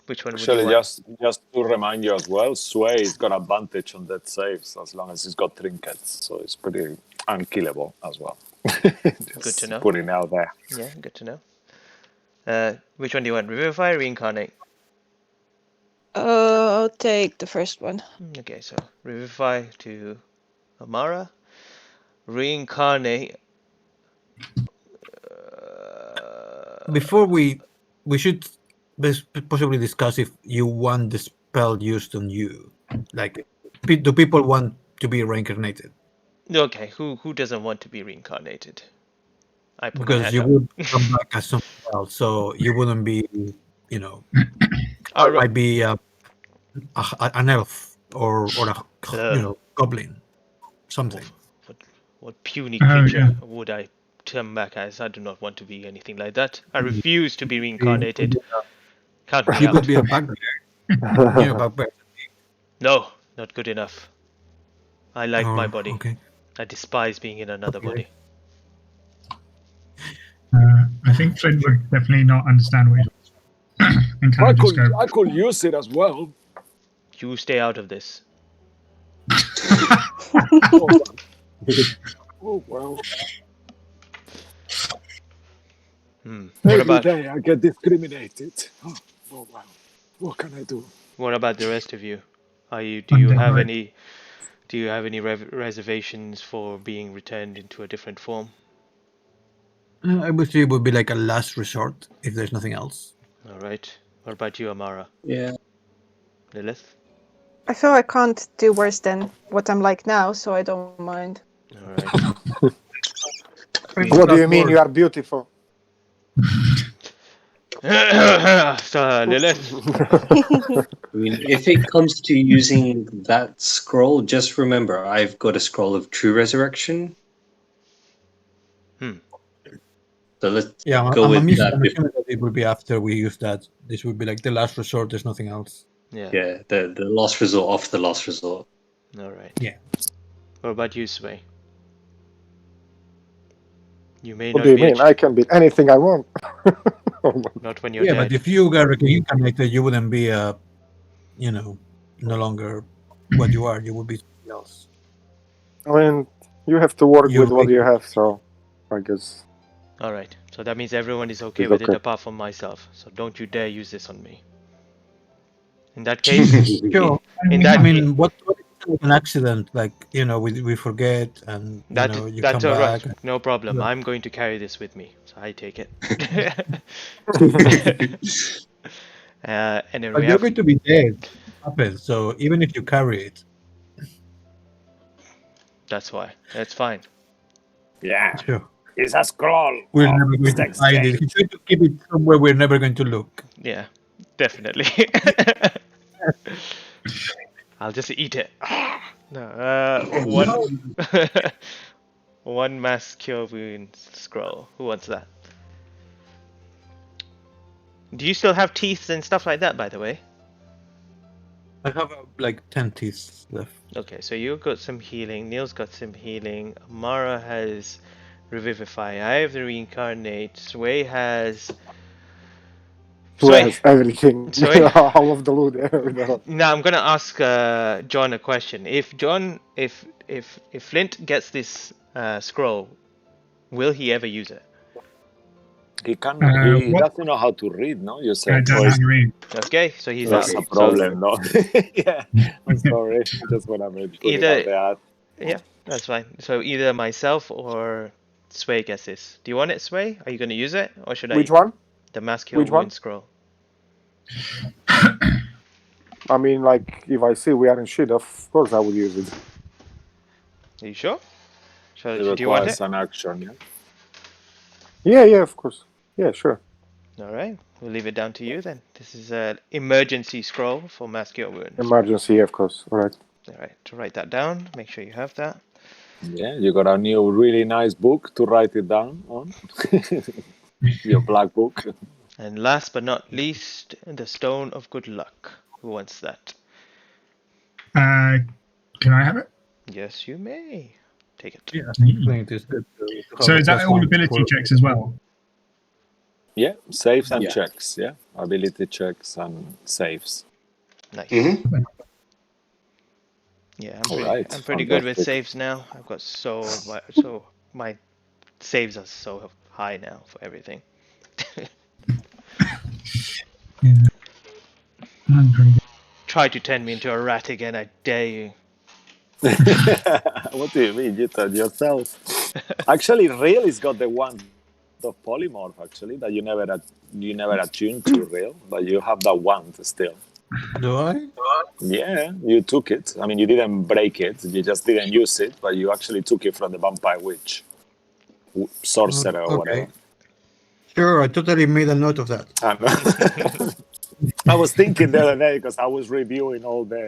Which one would Actually, you want? just to remind you as well, Sway's got advantage on death saves as long as he's got trinkets, so it's pretty unkillable as well. Good to know. Putting it out there. Yeah, good to know. Which one do you want? Revivify or reincarnate? I'll take the first one. Okay, so revivify to Amara. Reincarnate. Before we should possibly discuss if you want the spell used on you. Like, do people want to be reincarnated? Okay, who doesn't want to be reincarnated? I put my Because hand you up. would come back as something else, so you wouldn't be, you know, All it right. might be an elf or a goblin, something. What puny Oh, creature yeah. would I turn back as? I do not want to be anything like that. I refuse to be reincarnated. Count me You could out. be a bugbear. Bugbear. No, not good enough. I like my Oh, body. okay. I despise being in another Okay. body. I think Flint would definitely not understand what you're and kind of just go. I could use it as well. You stay out of this. Oh well. What Every about day I get discriminated. Oh wow. What can I do? what about the rest of you? Do On you the have right. any reservations for being returned into a different form? I would say it would be like a last resort if there's nothing else. All right. What about you, Amara? Yeah. Lilith? I feel I can't do worse than what I'm like now, so I don't mind. All right. What do you mean? You are beautiful. So, Lilith? I mean, if it comes to using that scroll, just remember I've got a scroll of true resurrection. So let's go I'm with assuming that. that it would be after we use that. This would be like the last resort. There's nothing else. Yeah. The last resort off the last resort. All right. Yeah. What about you, Sway? You may What not do you be mean? I can be anything I want. not when you're Yeah, dead. but if you got reincarnated, you wouldn't be no longer what you are. You would be something else. I mean, you have to work You with what make- you have, so I guess. All right. So that means everyone is okay It's with it okay. apart from myself. So don't you dare use this on me. In that case, Sure. in that I mean, what if an accident? Like, we forget, and you that's come all back. right. No problem. Yeah. I'm going to carry this with me, so I take it. And then But we you're have. going to be dead. Happens. So even if you carry it, That's why. That's fine. Yeah. sure, It's a scroll. we're of never going to sex find it. change. He's going to keep it somewhere we're never going to look. Yeah, definitely. I'll just eat it. No. One. One mass cure wounds scroll. Who wants that? Do you still have teeth and stuff like that, by the way? I have like 10 teeth left. Okay, so you got some healing. Neil's got some healing. Mara has revivify. I have the reincarnate. Sway has. Has everything. Sway? All of the loot. Now I'm gonna ask John a question. If Flint gets this scroll, will he ever use it? He can. He What? doesn't know how to read, no? You I said. don't know how to read. Okay, so he's That's out. a problem, no? Yeah. I'm sorry. Just want to put it out there. Yeah, that's fine. So either myself or Sway gets this. Do you want it, Sway? Are you gonna use it, or should I? Which one? The Mass Kill Which one? Wound scroll. I mean, like, if I see we are in shit, of course I would use it. Are you sure? It Do you want requires it? an action, yeah? Yeah, of course. Yeah, sure. All right, we'll leave it down to you then. This is an emergency scroll for Mass Cure Wounds. Emergency, of course. All right. All right, to write that down, make sure you have that. Yeah, you got a new really nice book to write it down on. Your black book. And last but not least, the Stone of Good Luck. Who wants that? Can I have it? Yes, you may. Take it. Yeah, I think it is good. So is that all ability checks as well? Yeah, saves and Yeah. checks. Yeah, ability checks and saves. Nice. Mm-hmm. Yeah, All right, I'm pretty good with fantastic. saves now. I've got so my saves are so high now for everything. Yeah. I'm pretty good. Try to turn me into a rat again, I dare you. What do you mean? You told yourself. Actually, Real has got the one of polymorph actually that you never attuned to Real, but you have that one still. Do I? Yeah, you took it. I mean, you didn't break it. You just didn't use it, but you actually took it from the vampire witch, sorcerer, or Okay. whatever. Sure, I totally made a note of that. I was thinking the other day because I was reviewing all the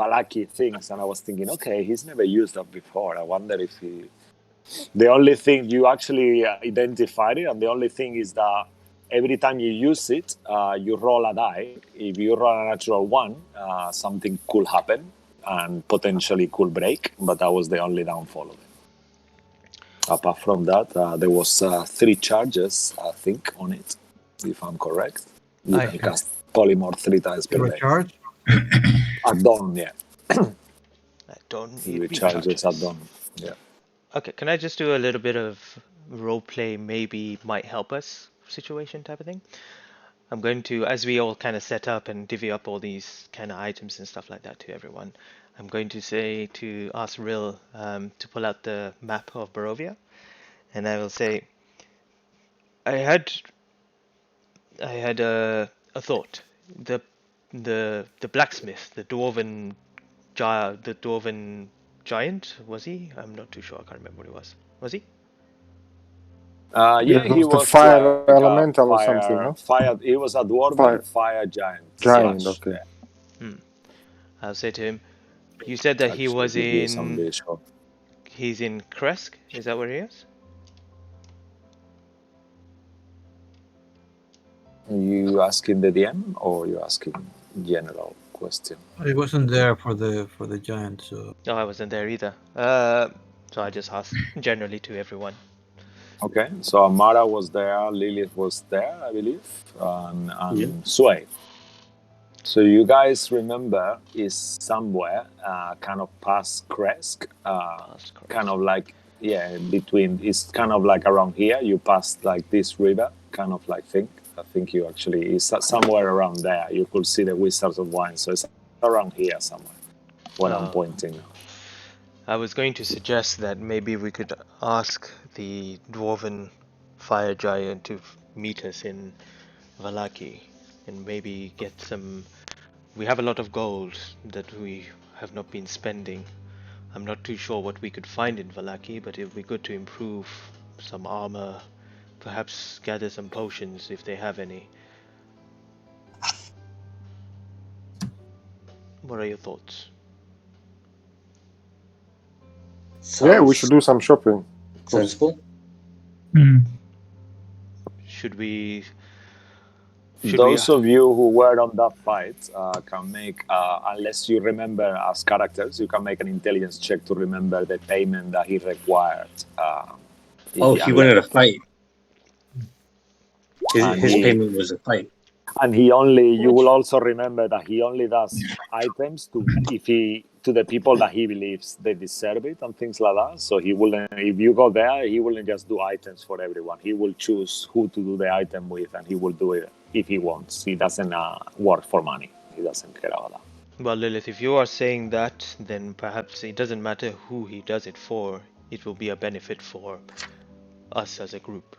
Balaki things, and I was thinking, okay, he's never used that before. I wonder if he. The only thing you actually identified it, and the only thing is that every time you use it, you roll a die. If you roll a natural one, something could happen and potentially could break. But that was the only downfall of it. Apart from that, there was 3 charges, I think, on it, if I'm correct. You can cast polymorph 3 times per day. Recharge? At dawn, yeah. I don't You need recharges at recharges. dawn. Yeah. Okay, can I just do a little bit of role play? Maybe might help us situation type of thing. I'm going to, as we all kind of set up and divvy up all these kind of items and stuff like that to everyone, I'm going to ask Rill to pull out the map of Barovia, and I will say, I had a thought. The blacksmith, the dwarven giant, was he? I'm not too sure. I can't remember what he was. Was he? Yeah, It he was the was fire like a elemental or something, no? fire. He was a dwarven Fire fire giant giant, slash. okay. Yeah. I'll say to him, you said that he Actually, was he is on the show. he's in Kresk. Is that where he is? You asking the DM or you asking general question? I wasn't there for the giant, so No, I wasn't there either. So I just asked generally to everyone. Okay, so Amara was there, Lilith was there, I believe, and Yeah. Sway. So you guys remember is somewhere kind of past Kresk, Past Kresk. kind of like, yeah, between, it's kind of like around here, you pass like this river, kind of like thing. I think you actually, is somewhere around there. You could see the Wizards of Wine, so it's around here somewhere, where I'm pointing now. I was going to suggest that maybe we could ask the dwarven fire giant to meet us in Valaki and maybe get some. We have a lot of gold that we have not been spending. I'm not too sure what we could find in Valaki, but it would be good to improve some armor, perhaps gather some potions if they have any. What are your thoughts? Yeah, we should Sounds do some shopping. sensible. Should we? Those of you who were on that fight can make, unless you remember as characters, you can make an intelligence check to remember the payment that he required. He wanted a fight. His he, payment was a fight. and he only, you will also remember that he only does items to the people that he believes they deserve it and things like that. So he wouldn't, if you go there, he wouldn't just do items for everyone. He will choose who to do the item with, and he will do it if he wants. He doesn't work for money. He doesn't care about that. Well, Lilith, if you are saying that, then perhaps it doesn't matter who he does it for. It will be a benefit for us as a group.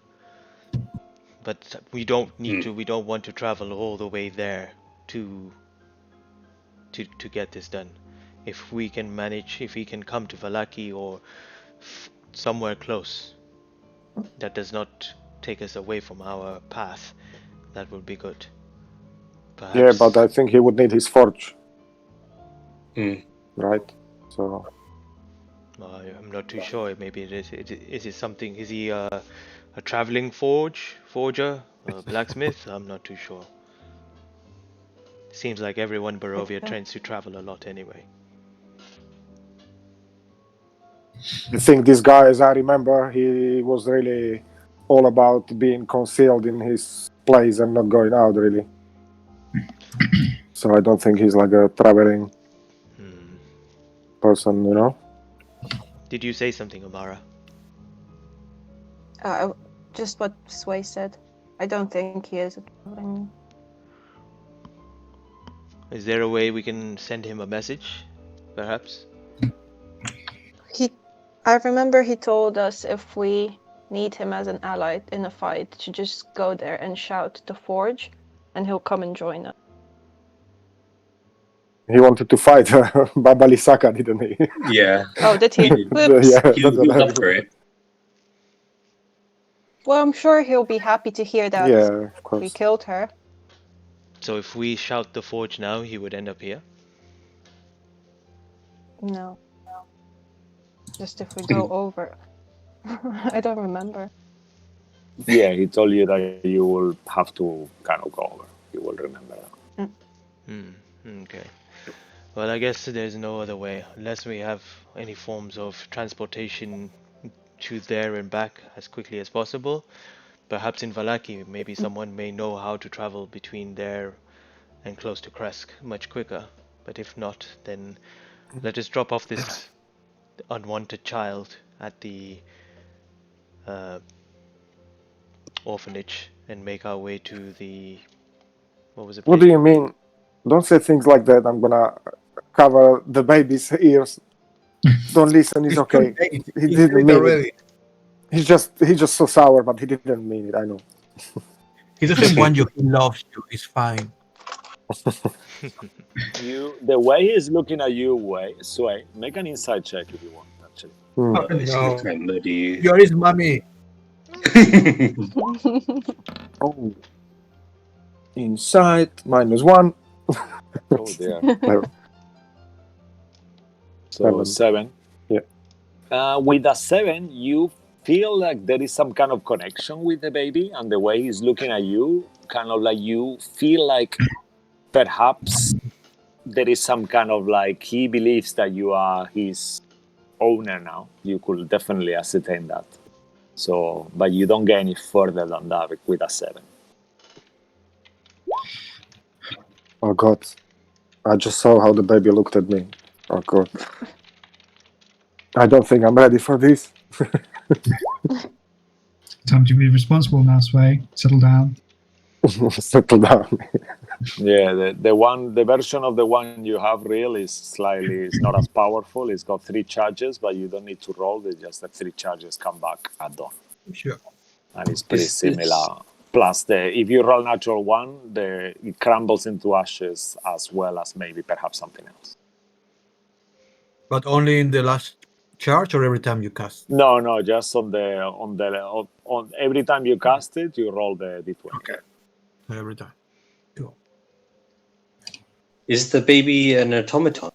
But we don't need to. We don't want to travel all the way there to get this done. If we can manage, if we can come to Valaki or somewhere close, that does not take us away from our path, that would be good. Perhaps, yeah, but I think he would need his forge. Right? So I'm not too sure. Maybe is it something? Is he a traveling forger, a blacksmith? I'm not too sure. Seems like everyone in Barovia tends to travel a lot anyway. I think this guy, as I remember, he was really all about being concealed in his place and not going out, really. So I don't think he's like a traveling person, you know? Did you say something, Amara? Just what Sway said. I don't think he is a traveling. Is there a way we can send him a message, perhaps? I remember he told us if we need him as an ally in a fight to just go there and shout the Forge, and he'll come and join us. He wanted to fight Baba Lisaka, didn't he? Yeah. Oh, did he? Yeah, He was up for it. Well, I'm sure he'll be happy to hear that Yeah, of course. we killed her. So if we shout the Forge now, he would end up here? No. Just if we go over. I don't remember. Yeah, he told you that you will have to kind of go over. You will remember that. Okay. Well, I guess there's no other way, unless we have any forms of transportation to there and back as quickly as possible. Perhaps in Vallaki, maybe someone may know how to travel between there and close to Kresk much quicker. But if not, then let us drop off this unwanted child at the orphanage and make our way to the... What was it? What do you mean? Don't say things like that. I'm gonna cover the baby's ears. Don't listen. It's okay. He didn't mean it. He's just so sour, but he didn't mean it. I know. He doesn't want you. He loves you. It's fine. The way he's looking at you, Sway, make an insight check if you want, actually. No. You're his mommy. Oh. Inside, -1. Oh, dear. So 7. Yeah. With a 7, you feel like there is some kind of connection with the baby, and the way he's looking at you, kind of like you feel like perhaps there is some kind of like he believes that you are his owner now. You could definitely ascertain that. So, but you don't get any further than that with a 7. Oh God. I just saw how the baby looked at me. Oh God. I don't think I'm ready for this. Time to be responsible now, Sway. Settle down. Settle down. Yeah, the version of the one you have real is it's not as powerful. It's got 3 charges, but you don't need to roll. It's just that 3 charges come back at dawn. Sure. And it's pretty similar. Plus, if you roll natural 1, it crumbles into ashes as well as maybe perhaps something else. But only in the last charge or every time you cast? No, just on every time you cast it, you roll the d20. Okay. Every time. Cool. Is the baby an automaton?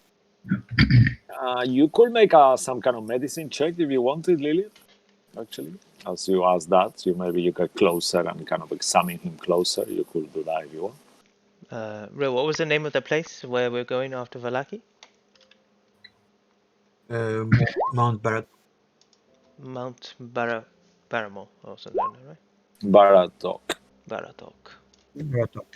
You could make some kind of medicine check if you wanted, Lilith. Actually, as you ask that, maybe you get closer and kind of examine him closer. You could do that if you want. Real, what was the name of the place where we're going after Vallaki? Mount Barrett. Mount Baramo or something, right? Baratok.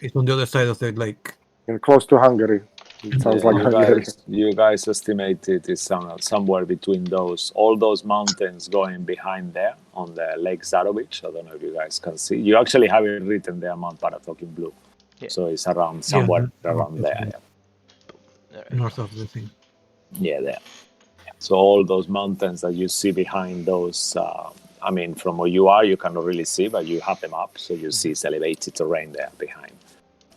It's on the other side of the lake. Close to Hungary. It sounds like Hungary. You guys estimated it's somewhere between all those mountains going behind there on the Lake Zarovich. I don't know if you guys can see. You actually have it written there, Mount Baratok in blue. Yeah. So it's somewhere around there. Yeah. North of the thing. Yeah, there. So all those mountains that you see behind those, from where you are, you cannot really see, but you have them up. So you see it's elevated terrain there behind.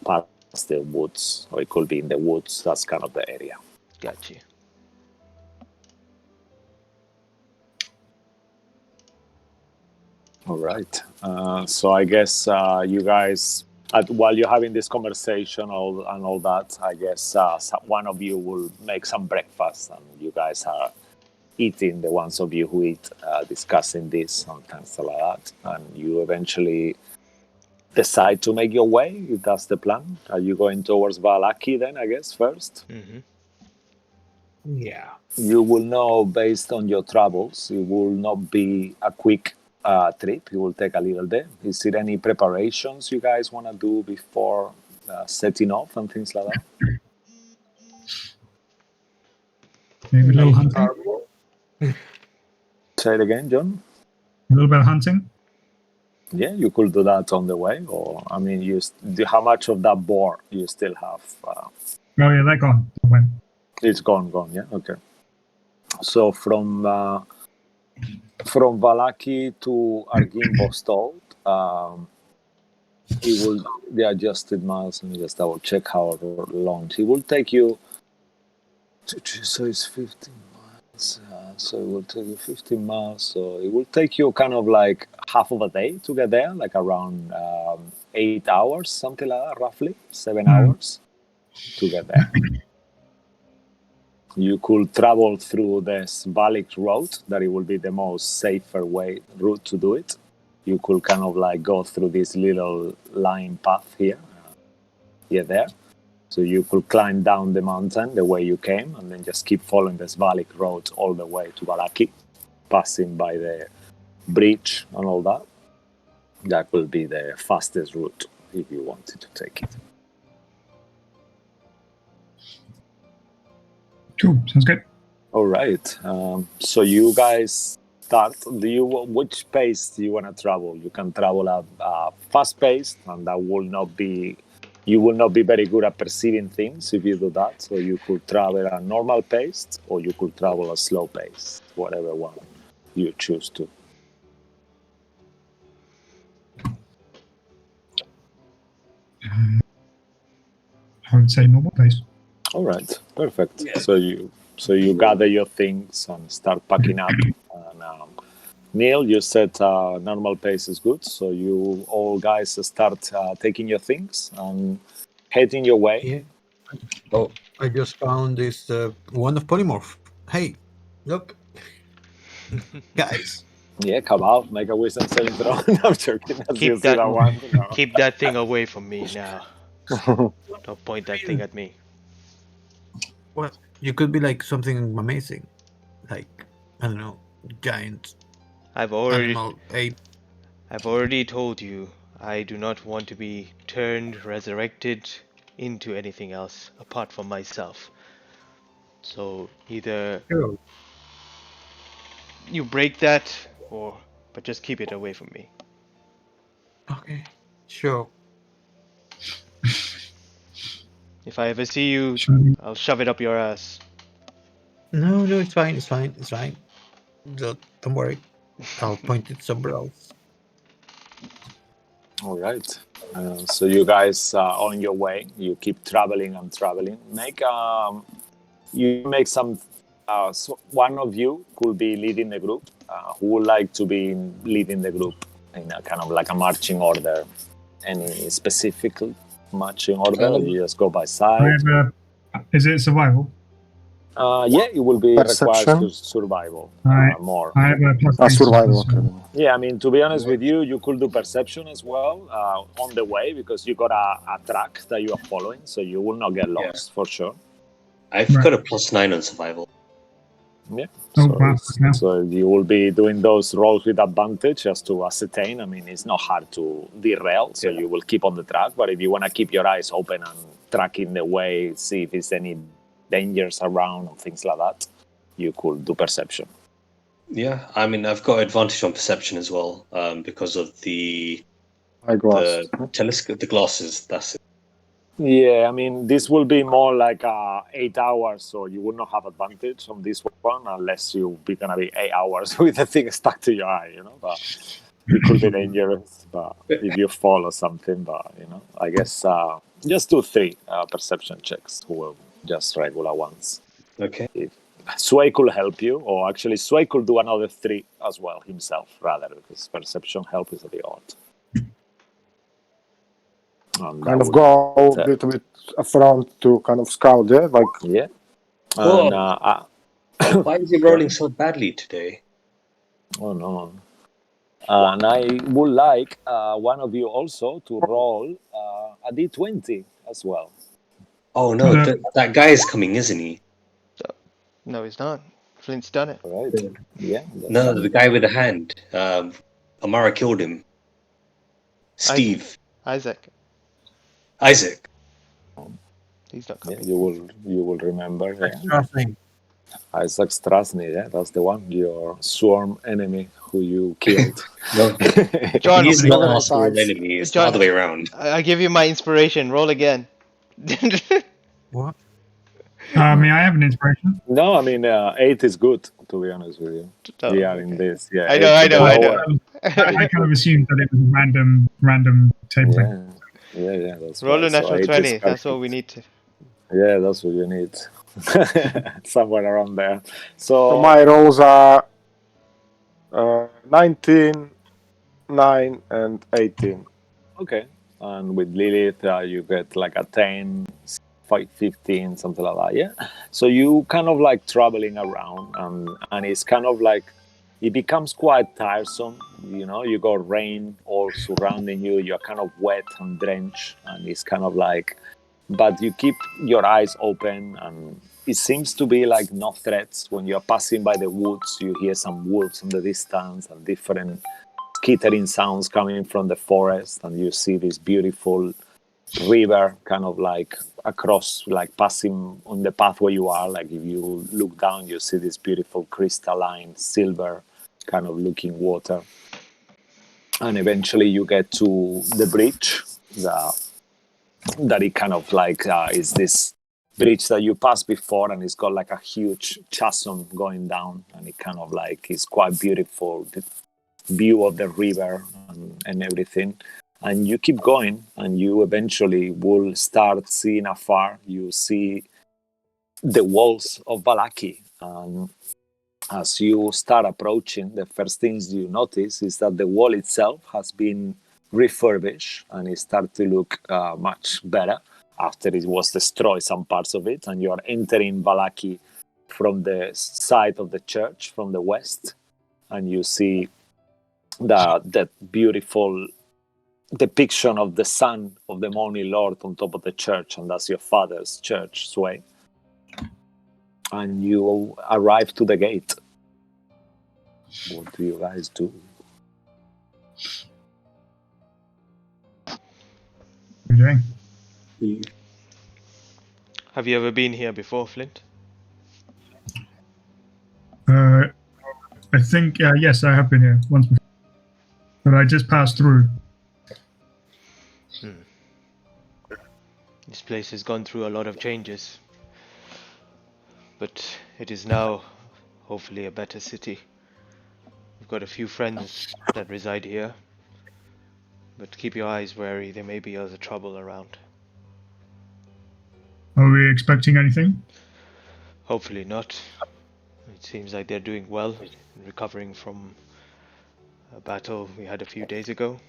Past the woods, or it could be in the woods. That's kind of the area. Gotcha. All right. So I guess you guys, while you're having this conversation and all that, I guess one of you will make some breakfast, and you guys are eating, the ones of you who eat, discussing this and things like that, and you eventually decide to make your way, if that's the plan. Are you going towards Vallaki then, I guess, first? Mm-hmm. Yeah. You will know, based on your travels, it will not be a quick trip. It will take a little bit. Is there any preparations you guys want to do before setting off and things like that? Maybe a little hunting. Say it again, John. A little bit of hunting. Yeah, you could do that on the way, or I mean, how much of that boar you still have? Oh yeah, they're gone. When? It's gone. Yeah, okay. So from Valaki to Argin Bostol, it will the adjusted miles. Let me just double check how long it will take you. So it's 15 miles. So it will take you 15 miles. So it will take you kind of like half of a day to get there, like around 8 hours, something like that, roughly 7 hours to get there. You could travel through the Svalik road, that it will be the most safer route to do it. You could kind of like go through this little line path here, there. So you could climb down the mountain the way you came, and then just keep following the Svalik road all the way to Valaki, passing by the bridge and all that. That will be the fastest route if you wanted to take it. Cool, sounds good. All right. So you guys start. Which pace do you want to travel? You can travel at fast pace, and that will not be. You will not be very good at perceiving things if you do that. So you could travel at normal pace, or you could travel at slow pace, whatever one you choose to. I would say normal pace. All right, perfect. Yeah. So you gather your things and start packing up. And, Neil, you said normal pace is good, so you all guys start taking your things and heading your way. Yeah. Oh, I just found this one of polymorph. Hey, look, guys. Yeah, come out, make a wisdom saving throw. I'm joking. Keep that, keep that thing away from me now. Don't point that thing at me. Well, you could be like something amazing, like I don't know, giant. I've already told you I do not want to be turned, resurrected into anything else apart from myself. So either you break that, but just keep it away from me. Okay, sure. If I ever see you, I'll shove it up your ass. No, it's fine. Don't worry. I'll point it somewhere else. All right. So you guys are on your way. You keep traveling and traveling. You make some. So one of you could be leading the group. Who would like to be leading the group in a kind of like a marching order? Any specific marching order? Or you just go by side? Is it survival? Yeah, it will be Perception. required to survival more. I have a survival. Yeah, I mean, to be honest with you, you could do perception as well on the way, because you got a track that you are following, so you will not get lost for sure. I've got a +9 on survival. Yeah. So you will be doing those rolls with advantage just to ascertain. I mean, it's not hard to derail, so you will keep on the track. But if you want to keep your eyes open and tracking the way, see if there's any dangers around and things like that, you could do perception. Yeah, I mean, I've got advantage on perception as well because of the telescope, the glasses. That's it. Yeah, I mean, this will be more like 8 hours, so you will not have advantage on this one unless you're gonna be 8 hours with the thing stuck to your eye, But it could be dangerous, but if you fall or something, but I guess just do 3 perception checks, just regular ones. Okay. Sway could help you, or actually Sway could do another 3 as well himself, rather, because perception help is a bit odd. Kind of go a little bit front to kind of scout, yeah. And, why is he rolling so badly today? Oh no. And I would like one of you also to roll a d20 as well. Oh no, that guy is coming, isn't he? No, he's not. Flint's done it. Right. Yeah. No, the guy with the hand. Amara killed him. Steve. Isaac. Isaac. He's not Yeah, coming. you will remember. Yeah. Nothing. Isaac Strahd, yeah, that's the one, your sworn enemy who you killed. No, John, he is not Several our sworn times. enemy. It's John, the other way around. I give you my inspiration. Roll again. What? I mean, I have an inspiration. No, I mean 8 is good, to be honest with you. Oh, We are in okay. this. Yeah, I know, 8 I to the know, I lower. know. I kind of assumed that it was random tabling. Yeah, that's Roll right. a natural 8 is 20. That's perfect. what we need to. Yeah, that's what you need. Somewhere around there. So So, my rolls are 19, 9, and 18. okay. And with Lilith, you get like a 10, 15, something like that. Yeah. So you kind of like traveling around, and it's kind of like it becomes quite tiresome. You know, you got rain all surrounding you. You're kind of wet and drenched, and it's kind of like, but you keep your eyes open, and it seems to be like no threats. When you're passing by the woods, you hear some wolves in the distance and different skittering sounds coming from the forest, and you see this beautiful river kind of like across, like passing on the path where you are. Like if you look down, you see this beautiful crystalline silver kind of looking water, and eventually you get to the bridge that it kind of like is this bridge that you passed before, and it's got like a huge chasm going down, and it kind of like is quite beautiful, the view of the river and everything. And you keep going, and you eventually will start seeing afar. You see the walls of Valaki, and as you start approaching, the first things you notice is that the wall itself has been refurbished, and it starts to look much better after it was destroyed, some parts of it. And you are entering Valaki from the side of the church, from the west, and you see that beautiful depiction of the Son of the Morning Lord on top of the church, and that's your father's church, Sway. And you arrive to the gate. What do you guys do? What are you doing? Have you ever been here before, Flint? I think, yes, I have been here once before. But I just passed through. This place has gone through a lot of changes, but it is now hopefully a better city. We've got a few friends that reside here, but keep your eyes wary. There may be other trouble around. Are we expecting anything? Hopefully not. It seems like they're doing well, recovering from a battle we had a few days ago.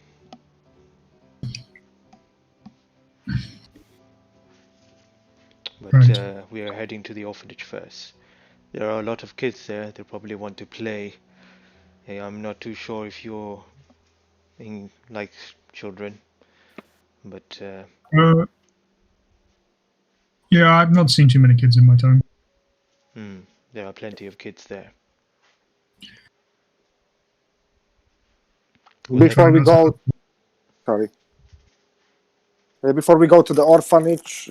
But Right. we are heading to the orphanage first. There are a lot of kids there. They probably want to play. Hey, I'm not too sure if you're like children, but Yeah, I've not seen too many kids in my time. there are plenty of kids there. Before we go, sorry. Before we go to the orphanage,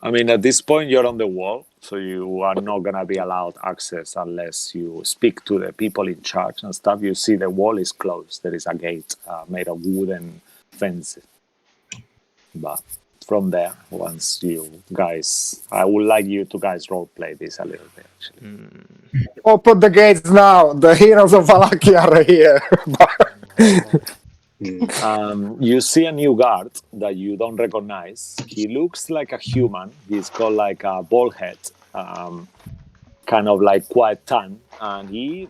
I mean, at this point, you're on the wall, so you are not going to be allowed access unless you speak to the people in charge and stuff. You see the wall is closed. There is a gate made of wooden fence. But from there, once you guys, I would like you to guys role play this a little bit, actually. open the gates now. The heroes of Valaki are here. You see a new guard that you don't recognize. He looks like a human. He's got like a bald head, kind of like quite tan, and he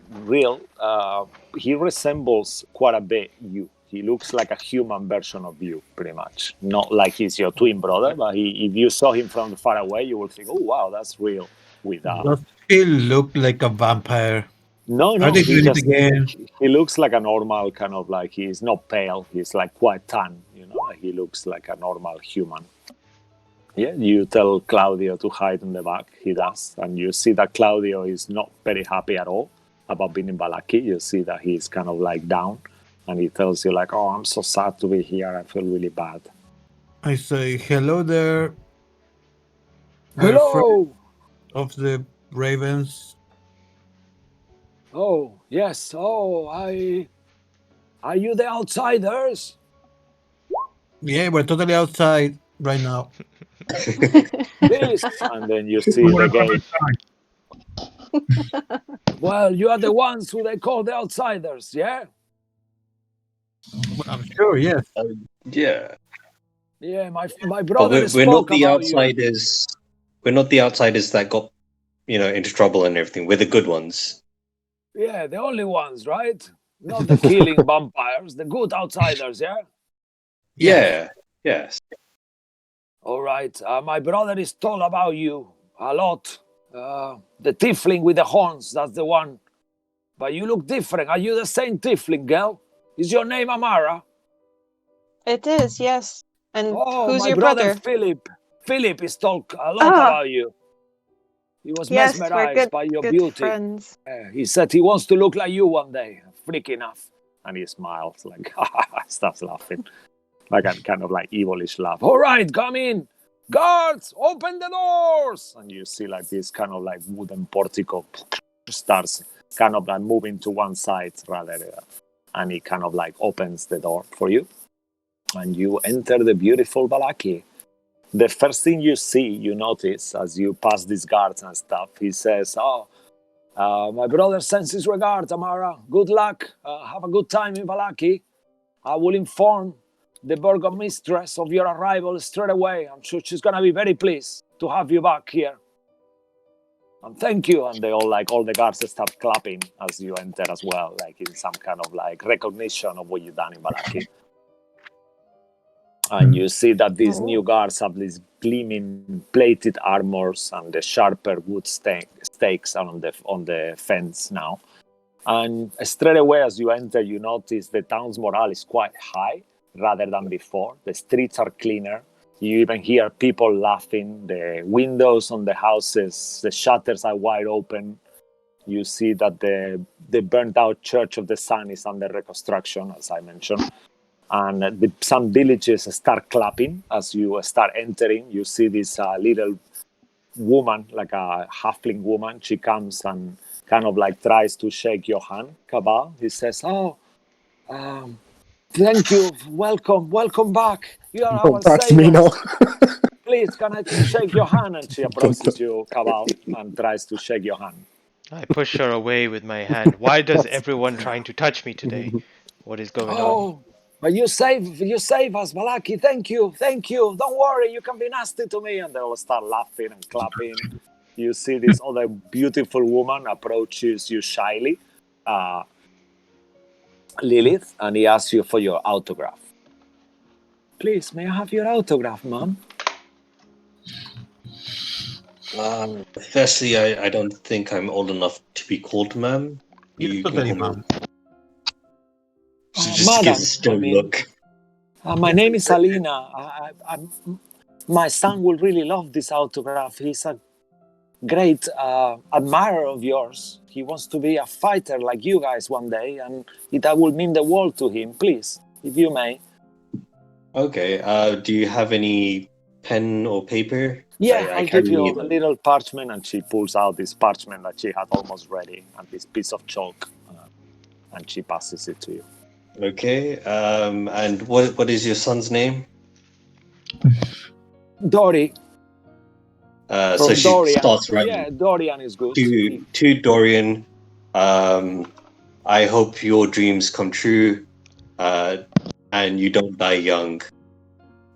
resembles quite a bit you. He looks like a human version of you, pretty much. Not like he's your twin brother, but if you saw him from far away, you will think, "Oh wow, that's real." Does he look like a vampire? No, Are they doing it again? He looks like a normal kind of like, he's not pale, he's like quite tan, you know, like he looks like a normal human. Yeah, you tell Claudio to hide in the back, he does, and you see that Claudio is not very happy at all about being in Valaki. You see that he's kind of like down, And he tells you like, "Oh, I'm so sad to be here. I feel really bad." I say, hello there. We're friends Hello. of the Ravens. Oh yes. Oh, are you the outsiders? Yeah, we're totally outside right now. This, and then you see We the want to come gate. inside. Well, you are the ones who they call the outsiders, yeah? Well, I'm sure, yes. Yeah. Yeah, my But brother we're not spoke the about you. outsiders. We're not the outsiders that got, into trouble and everything. We're the good ones. Yeah, the only ones, right? Not the killing vampires, the good outsiders, yeah? Yeah. Yes. All right, my brother is told about you a lot. The tiefling with the horns, that's the one. But you look different. Are you the same tiefling, girl? Is your name Amara? It is, yes. And Oh, who's my your brother brother? Philip. Philip is talk a lot Ah, about you. He was yes, we're mesmerized good, by your good beauty. friends. He said he wants to look like you one day. Freak enough. And he smiles like, starts laughing. Like a kind of like evilish laugh. All right, come in. Guards, open the doors. And you see like this kind of like wooden portico starts kind of like moving to one side rather. And he kind of like opens the door for you. And you enter the beautiful Balaki. The first thing you notice as you pass these guards and stuff, he says, my brother sends his regards, Amara. Good luck. Have a good time in Valaki. I will inform the burgomistress of your arrival straight away. I'm sure she's going to be very pleased to have you back here. And thank you. And they all the guards start clapping as you enter as well, like in some kind of like recognition of what you've done in Valaki. And you see that these new guards have these gleaming plated armors and the sharper wood stakes on the fence now. And straight away as you enter, you notice the town's morale is quite high rather than before. The streets are cleaner. You even hear people laughing. The windows on the houses, the shutters are wide open. You see that the burnt out Church of the Sun is under reconstruction, as I mentioned. And some villages start clapping as you start entering. You see this little woman, like a halfling woman. She comes and kind of like tries to shake your hand, Cabal. He says, thank you, welcome back. You are Don't our touch me, no. saviors. Please, can I shake your hand? And she approaches you, Cabal, and tries to shake your hand. I push her away with my hand. Why does everyone trying to touch me today? What is going on? Oh, but you save us, Malaki. Thank you. Don't worry, you can be nasty to me. And they all start laughing and clapping. You see this other beautiful woman approaches you shyly, Lilith, and he asks you for your autograph. Please, may I have your autograph, Mom? Firstly, I don't think I'm old enough to be called ma'am. You can call me. She just gives a stern look. My name is Alina. My son will really love this autograph. He's a great admirer of yours. He wants to be a fighter like you guys one day, and that will mean the world to him. Please, if you may. Okay. Do you have any pen or paper? Yeah, I I'll give you neither. a little parchment, and she pulls out this parchment that she had almost ready, and this piece of chalk, and she passes it to you. Okay. And what is your son's name? Dory. So she Dorian. starts writing. Yeah, Dorian is good. To Dorian, I hope your dreams come true, and you don't die young.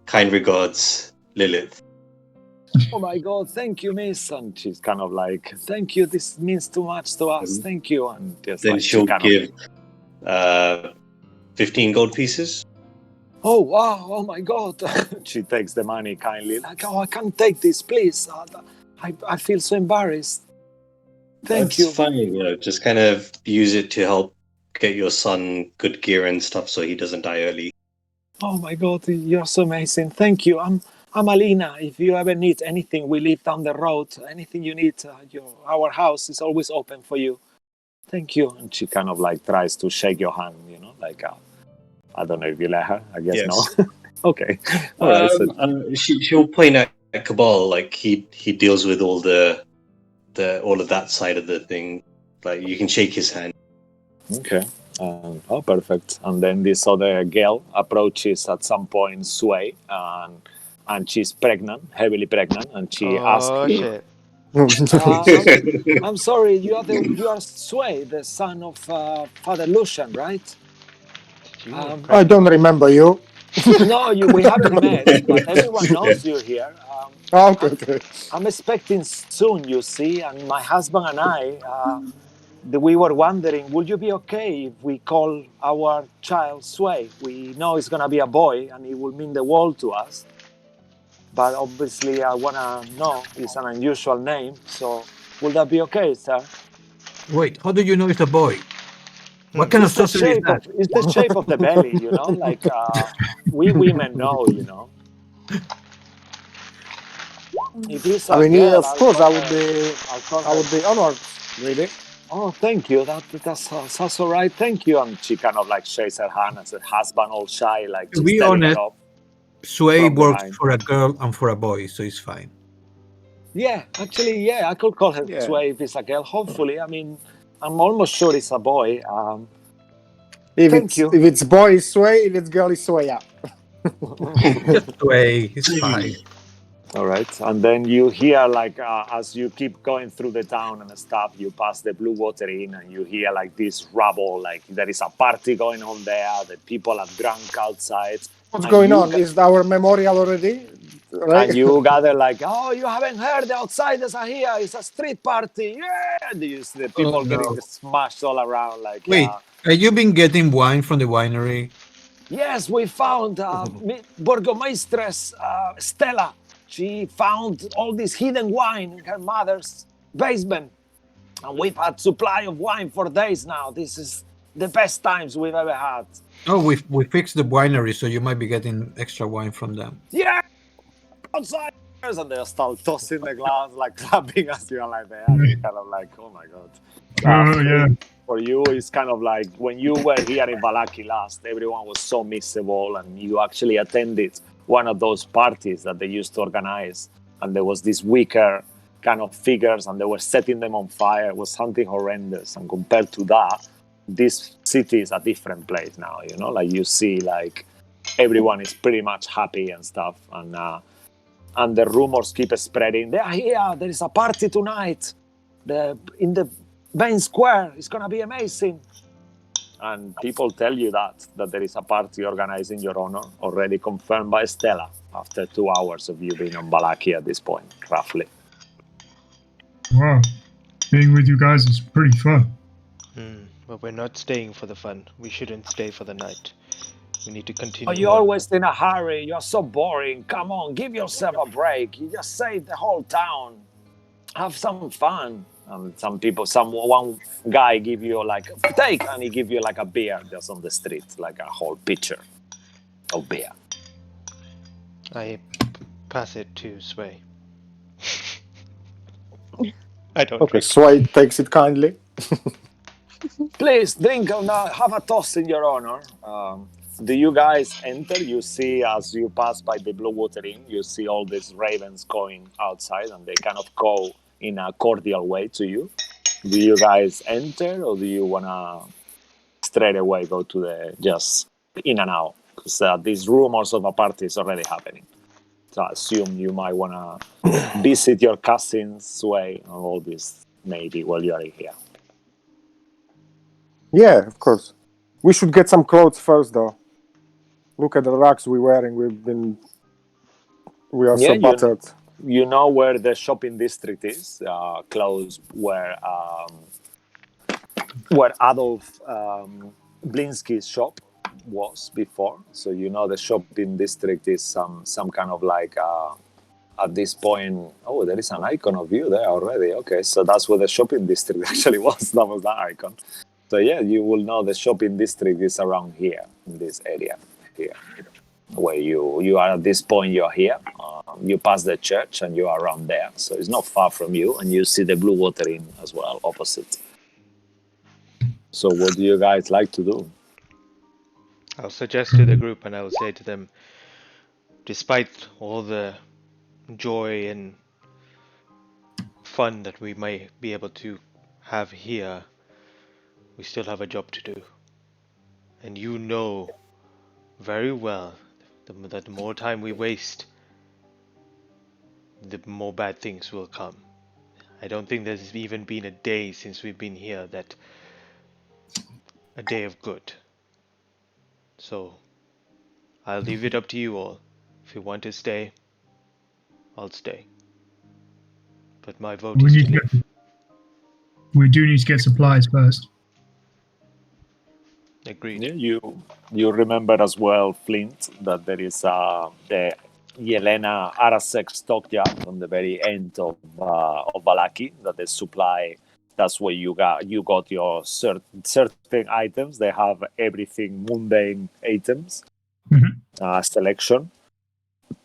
Kind regards, Lilith. Oh my God, thank you, miss. And she's kind of like, thank you, this means too much to us. Thank you. And just then like, she'll give 15 gold pieces. Oh, wow, oh my God. She takes the money kindly, like, oh, I can't take this, please. I feel so embarrassed. Thank you. That's fine, just kind of use it to help get your son good gear and stuff so he doesn't die early. Oh my God, you're so amazing. Thank you. I'm Alina. If you ever need anything, we live down the road. Anything you need, our house is always open for you. Thank you. And she kind of like tries to shake your hand, like I don't know if you let her. I guess Yes. no. Okay. All right. So, She'll point at Cabal, like he deals with all all of that side of the thing. Like you can shake his hand. okay. Oh, perfect. And then this other girl approaches at some point Sway, and she's pregnant, heavily pregnant, and she asks Oh him, shit. I'm sorry, you are Sway, the son of Father Lucian, right? Did you get I pregnant? don't remember you. No, we haven't met, but everyone knows you're here. Okay. I'm expecting soon, you see, and my husband and I, we were wondering, would you be okay if we call our child Sway? We know it's going to be a boy, and it will mean the world to us. But obviously, I want to know it's an unusual name, so will that be okay, sir? Wait, how do you know it's a boy? What kind of It's the sorcery is shape that? of the belly, like we women know. If it's I a mean, yeah, girl, of course, I'll call I her. would be honored, really. Oh, thank you. That's all right. Thank you. And she kind of like shakes her hand as a husband, all shy, like To she's be telling her honest, off Sway from works behind. for a girl and for a boy, so it's fine. Yeah, actually, yeah, I could call her Yeah. Sway if it's a girl. Hopefully, I mean, I'm almost sure it's a boy. Thank you. If it's boy, it's Sway. If it's girl, it's Sway. Yeah. Just Sway, it's fine. All right, and then you hear like as you keep going through the town and stuff, you pass the Blue Water Inn, and you hear like this rubble, like there is a party going on there. The people are drunk outside. What's And going you on? Is our memorial already? Right? And you gather like, oh, you haven't heard, the outsiders are here. It's a street party. Yeah, the people Oh, getting no. smashed all around. Like, Wait, have you been getting wine from the winery? yes, we found Burgomaestres Stella. She found all this hidden wine in her mother's basement, and we've had supply of wine for days now. This is the best times we've ever had. Oh, we fixed the winery, so you might be getting extra wine from them. Yeah, outside. And they start tossing the glass, like clapping as you are like there. And you're kind of like, oh my god. Oh yeah. For you, it's kind of like when you were here in Valaki last, everyone was so miserable, and you actually attended one of those parties that they used to organize. And there was these weaker kind of figures, and they were setting them on fire. It was something horrendous. And compared to that, this city is a different place now, like you see, like everyone is pretty much happy and stuff. And the rumors keep spreading. They are here. There is a party tonight. In the main square. It's gonna be amazing. And people tell you that there is a party organized in your honor, already confirmed by Stella after 2 hours of you being on Valaki at this point, roughly. Wow. Being with you guys is pretty fun. But we're not staying for the fun. We shouldn't stay for the night. We need to continue. Oh, you're on. always in a hurry. You're so boring. Come on, give yourself a break. You just saved the whole town. Have some fun. One guy give you like take, and he give you like a beer just on the street, like a whole pitcher of beer. I pass it to Sway. I don't Okay, drink. Sway takes it kindly. Please drink and have a toast in your honor. Do you guys enter? You see, as you pass by the Blue Water Inn, you see all these ravens going outside, and they kind of go in a cordial way to you. Do you guys enter, or do you want to straight away go to the just in and out? Because these rumors of a party is already happening. So I assume you might want to visit your cousins, Sway, and all this maybe while you are here. Yeah, of course. We should get some clothes first, though. Look at the rags we're wearing. We are so battered. You know where the shopping district is, close where Adolf Blinsky's shop was before. So you know the shopping district is some kind of like at this point. Oh, there is an icon of you there already. Okay, so that's where the shopping district actually was. That was that icon. So yeah, you will know the shopping district is around here in this area here. Where you are at this point, you're here. You pass the church and you are around there, so it's not far from you, and you see the Blue Water Inn as well opposite. So what do you guys like to do? I'll suggest to the group and I will say to them, despite all the joy and fun that we may be able to have here, we still have a job to do. And you know very well that the more time we waste, the more bad things will come. I don't think there's even been a day since we've been here that a day of good. So I'll leave it up to you all. If you want to stay, I'll stay. But my vote is to leave. We do need to get supplies first. Agreed. Yeah, you remember as well, Flint, that there is the Yelena Arasek stockyard on the very end of Valaki, that the supply. That's where you got your certain items. They have everything mundane items selection.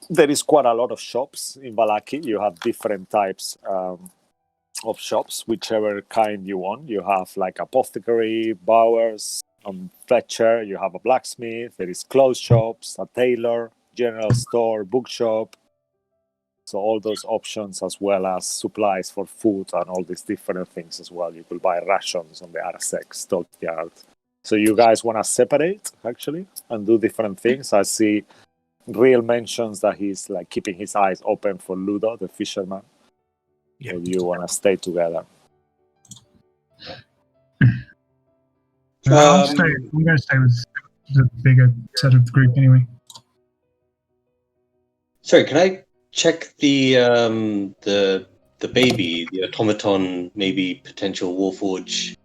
There is quite a lot of shops in Valaki. You have different types of shops, whichever kind you want. You have like apothecary, bowers, Fletcher. You have a blacksmith. There is clothes shops, a tailor, general store, bookshop. So all those options, as well as supplies for food and all these different things as well. You could buy rations on the Arasek stockyard. So you guys want to separate actually and do different things. I see Real mentions that he's like keeping his eyes open for Ludo, the fisherman. Yeah. Or you want to stay together? I'm going to stay with the bigger set of the group anyway. Sorry, can I check the baby, the automaton, maybe potential Warforge?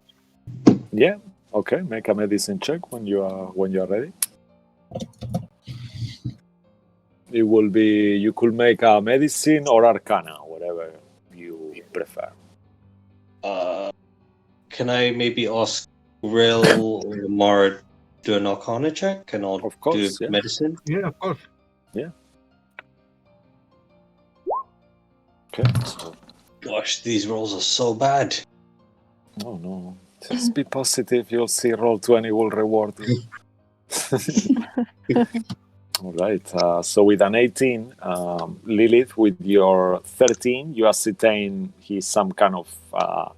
Yeah. Okay. Make a medicine check when you are ready. It will be. You could make a medicine or Arcana, whatever you prefer. Can I maybe ask Ril or Mara do an Arcana check, and I'll of course, do medicine? Yeah, of course. Yeah. Okay. So. Gosh, these rolls are so bad. Oh no. Just be positive. You'll see Roll20 will reward you. All right. So with an 18, Lilith, with your 13, you ascertain he's some kind of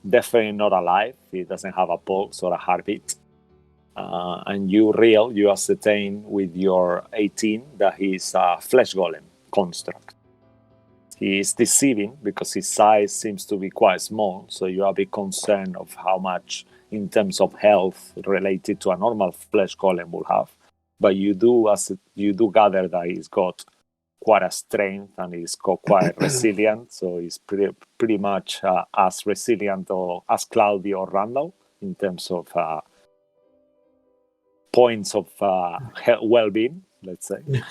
definitely not alive. He doesn't have a pulse or a heartbeat. And you ascertain with your 18 that he's a flesh golem construct. He is deceiving because his size seems to be quite small, so you are a bit concerned of how much in terms of health related to a normal flesh golem will have. But you do gather that he's got quite a strength and he's got quite resilient, so he's pretty much as resilient or as Cloudy or Randall in terms of points of well-being, let's say.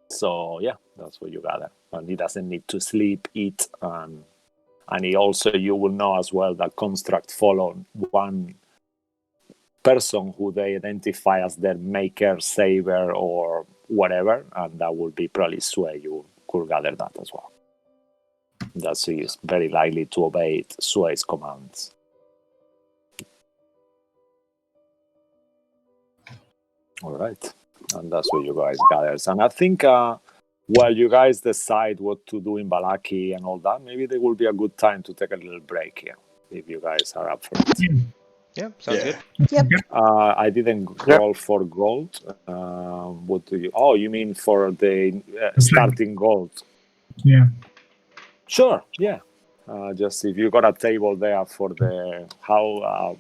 So yeah, that's what you gather. And he doesn't need to sleep, eat, and he also, you will know as well that construct follow one person who they identify as their maker, saver, or whatever, and that will be probably Sway. You could gather that as well. That's he is very likely to obey Sway's commands. All right. And that's what you guys gather. And I think while you guys decide what to do in Valaki and all that, maybe there will be a good time to take a little break here, if you guys are up for it. Yeah, sounds good. Yep. I didn't roll for gold. What do you... Oh, you mean for the starting gold? Yeah. Sure, yeah. Just if you got a table there for the... How...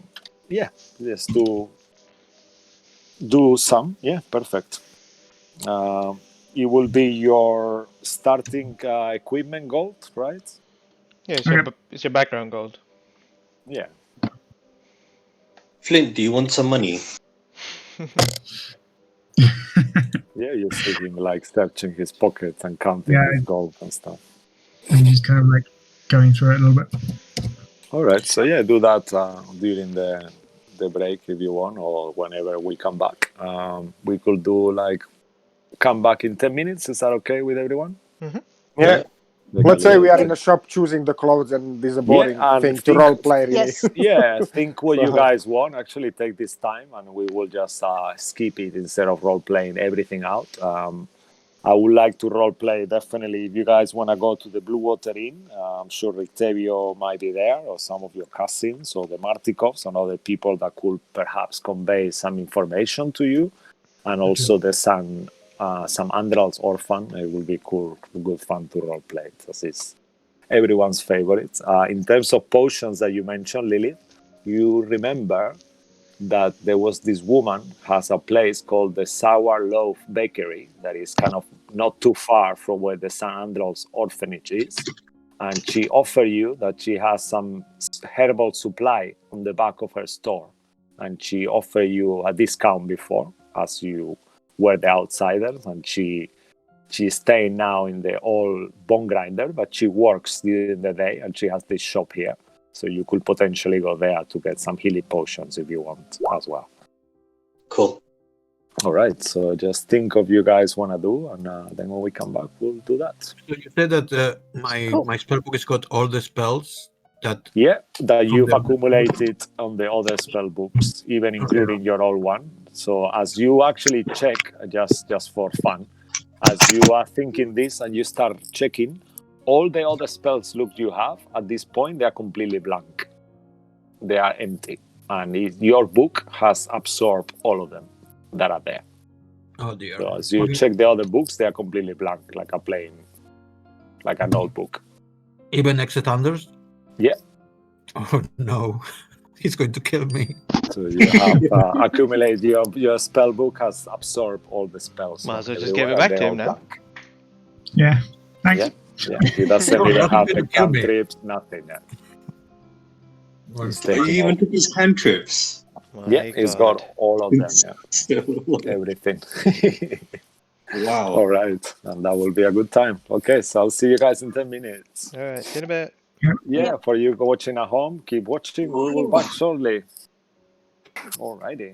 just do some. Yeah, perfect. It will be your starting equipment gold, right? Yeah, it's your background gold. Yeah. Flint, do you want some money? Yeah, you see him like searching his pockets and counting his gold and stuff. And just kind of like going through it a little bit. All right, so yeah, do that during the break if you want, or whenever we come back. We could do like come back in 10 minutes. Is that okay with everyone? Mm-hmm. Yeah. Let's say we are in a shop choosing the clothes, and this is a boring thing to role play. Really. Yes. Yeah, think what you guys want. Actually, take this time, and we will just skip it instead of role playing everything out. I would like to role play definitely. If you guys want to go to the Blue Water Inn, I'm sure Rictavio might be there, or some of your cousins, or the Martikovs, and other people that could perhaps convey some information to you. And also the some Andral's orphan. It will be cool, good fun to role play. This is everyone's favorite. In terms of potions that you mentioned, Lilith, you remember that there was this woman has a place called the Sour Loaf Bakery that is kind of not too far from where the St. Andrew's orphanage is. And she offered you that she has some herbal supply on the back of her store. And she offered you a discount before, as you were the outsiders. And she's staying now in the old bone grinder, but she works during the day and she has this shop here. So you could potentially go there to get some healing potions if you want as well. Cool. All right, so just think of you guys want to do, and then when we come back, we'll do that. So you said that my spell book has got all the spells that you've accumulated on the other spell books, even including your old one. So as you actually check, just for fun, as you are thinking this and you start checking, all the other spells you have at this point, they are completely blank. They are empty. And your book has absorbed all of them that are there. Oh dear. So as you check the other books, they are completely blank, like a notebook. Even Exit Thunders? Yeah. Oh no. He's going to kill me. So you have accumulated your spell book has absorbed all the spells. Might as well just give it back to him now. Blank. Yeah. Thanks. Yeah. He doesn't even have the cantrips, nothing. Yeah. He even took his cantrips. He's got all of them. Yeah. Everything. Wow. All right. And that will be a good time. Okay, so I'll see you guys in 10 minutes. All right, see you in a bit. Yeah, for you watching at home, keep watching. We will back shortly. All righty.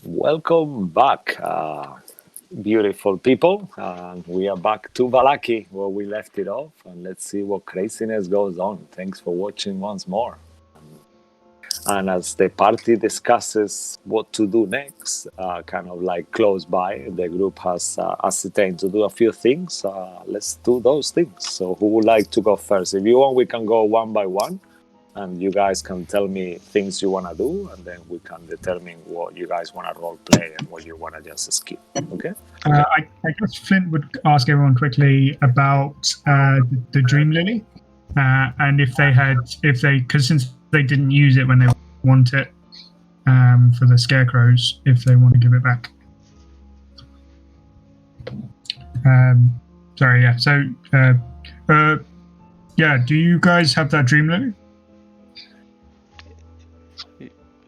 Welcome back, beautiful people. We are back to Valaki, where we left it off, and let's see what craziness goes on. Thanks for watching once more. And as the party discusses what to do next, kind of like close by, the group has ascertained to do a few things. Let's do those things. So who would like to go first? If you want, we can go one by one, and you guys can tell me things you want to do, and then we can determine what you guys want to role play and what you want to just skip. Okay? I guess Flint would ask everyone quickly about the Dream Lily, and because since they didn't use it when they want it for the scarecrows, if they want to give it back. Sorry, yeah. So, yeah. Do you guys have that Dream Lily?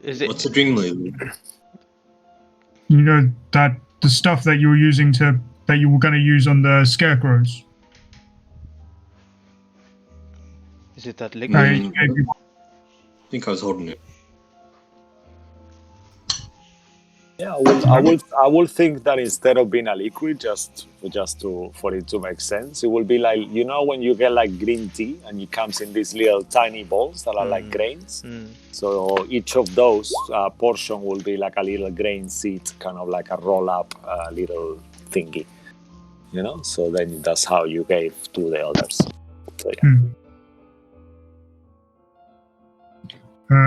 What's a Dream Lily? You know that the stuff that you were using that you were going to use on the scarecrows. Is it that liquid? I think I was holding it. Yeah, I will think that instead of being a liquid, just for it to make sense, it will be like, you know, when you get like green tea and it comes in these little tiny balls that are like grains. So each of those portion will be like a little grain seed, kind of like a roll up little thingy, you know. So then that's how you gave to the others. So yeah.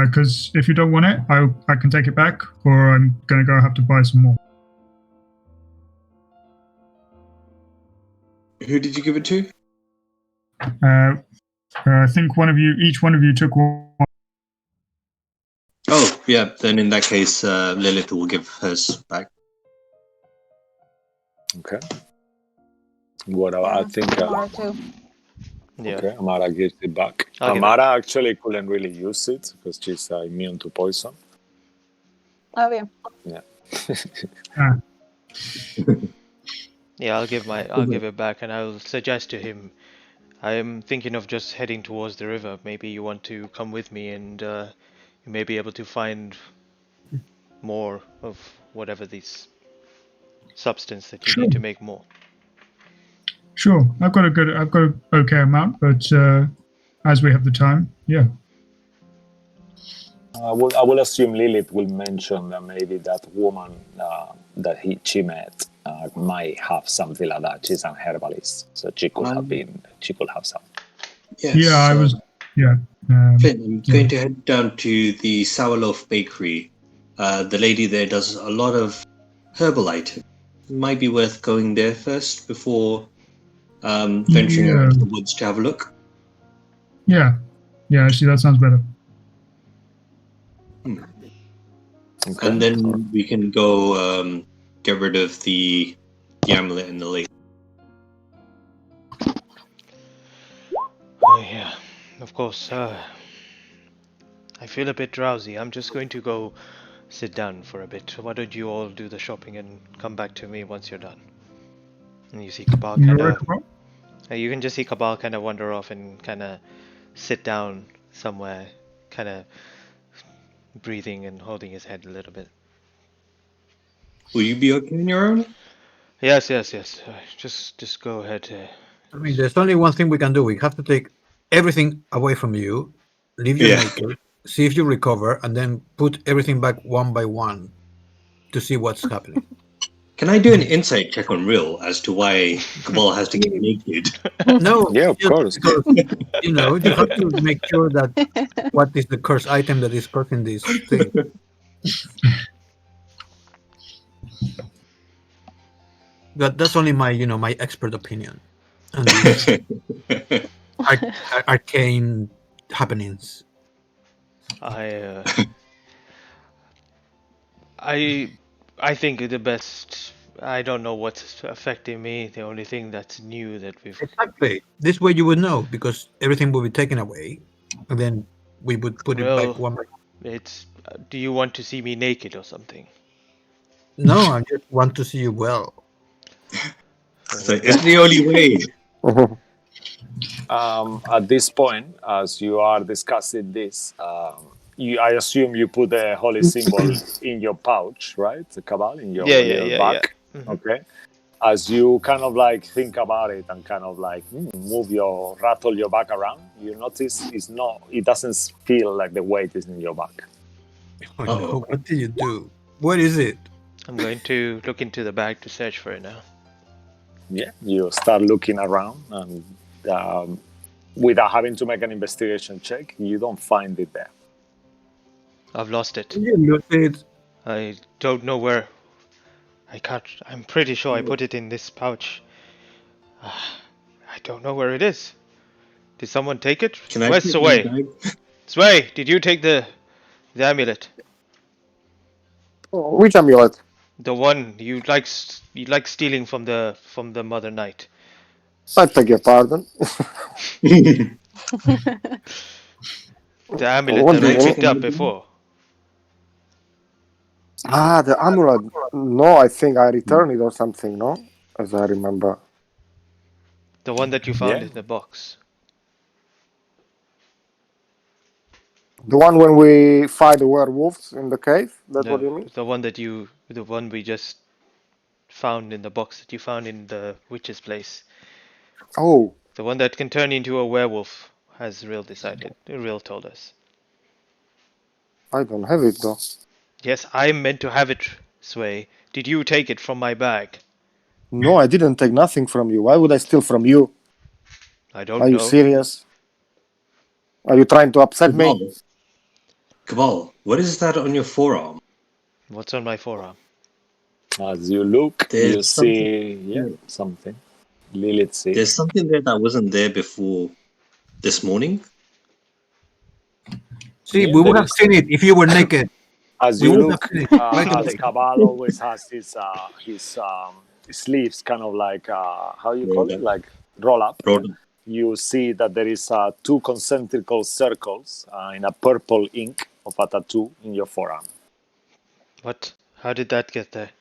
Because if you don't want it, I can take it back, or I'm gonna go have to buy some more. Who did you give it to? I think each one of you took one. Oh, yeah. Then in that case, Lilith will give hers back. Okay. What I think. Yeah. Okay, Amara gives it back. Amara actually couldn't really use it because she's immune to poison. Oh yeah. Yeah. Yeah, I'll give it back, and I'll suggest to him. I am thinking of just heading towards the river. Maybe you want to come with me, and you may be able to find more of whatever this substance that you need to make more. Sure, I've got an okay amount, but as we have the time, yeah. I will assume Lilith will mention that maybe that woman that she met might have something like that. She's an herbalist, so she could have some. Yes, yeah, I was. Yeah. Flynn, I'm going to head down to the Sourloaf Bakery. The lady there does a lot of herbal items. It might be worth going there first before venturing out into the woods to have a look. Yeah, actually, that sounds better. Okay. And then we can go get rid of the amulet in the lake. Yeah, of course. I feel a bit drowsy. I'm just going to go sit down for a bit. Why don't you all do the shopping and come back to me once you're done? And you see Cabal kind of... You can just see Cabal kind of wander off and kind of sit down somewhere, kind of breathing and holding his head a little bit. Will you be okay on your own? Yes. Just go ahead. I mean, there's only one thing we can do. We have to take everything away from you, leave you naked, see if you recover, and then put everything back one by one to see what's happening. Can I do an insight check on Real as to why Cabal has to get naked? No. Yeah, of course. Because, you have to make sure that what is the curse item that is causing this thing. That's only my, my expert opinion on these arcane happenings. I think the best. I don't know what's affecting me. The only thing that's new that we've exactly this way you would know, because everything will be taken away, and then we would put it back one by one. It's. Do you want to see me naked or something? No, I just want to see you well. So it's the only way. At this point, as you are discussing this, I assume you put the holy symbol in your pouch, right? The cabal in your little bag. Yeah. Mm-hmm. Okay. As you kind of like think about it and kind of like rattle your back around, you notice it doesn't feel like the weight is in your back. Oh no! What did you do? What is it? I'm going to look into the bag to search for it now. Yeah, you start looking around and without having to make an investigation check, you don't find it there. I've lost it. You lose it. I don't know where. I can't. I'm pretty sure I put it in this pouch. I don't know where it is. Did someone take it? Can I Where's check my Sway? bag? Sway, did you take the amulet? Which amulet? The one you like stealing from the Mother Knight. I beg your pardon. The amulet What that do I you picked mean? up before. The amulet. No, I think I returned it or something, no? As I remember. The one that you found Yeah. in the box. The one when we fight the werewolves in the cave? That's what you mean? The one we just found in the box that you found in the witch's place. Oh, The one that can turn into a werewolf, as Real decided. Real told us. I don't have it though. Yes, I meant to have it, Sway. Did you take it from my bag? No, I didn't take nothing from you. Why would I steal from you? I don't Are you know. serious? Are you trying to upset me? Cabal, what is that on your forearm? What's on my forearm? As you look, There's you see something. Lilith sees. There's something there that wasn't there before this morning. See, we would have seen it if you were naked. As We you would look, have seen it. as Cabal always has his sleeves kind of like how you call it, like roll up. You see that there is two concentrical circles in a purple ink of a tattoo in your forearm. What? How did that get there?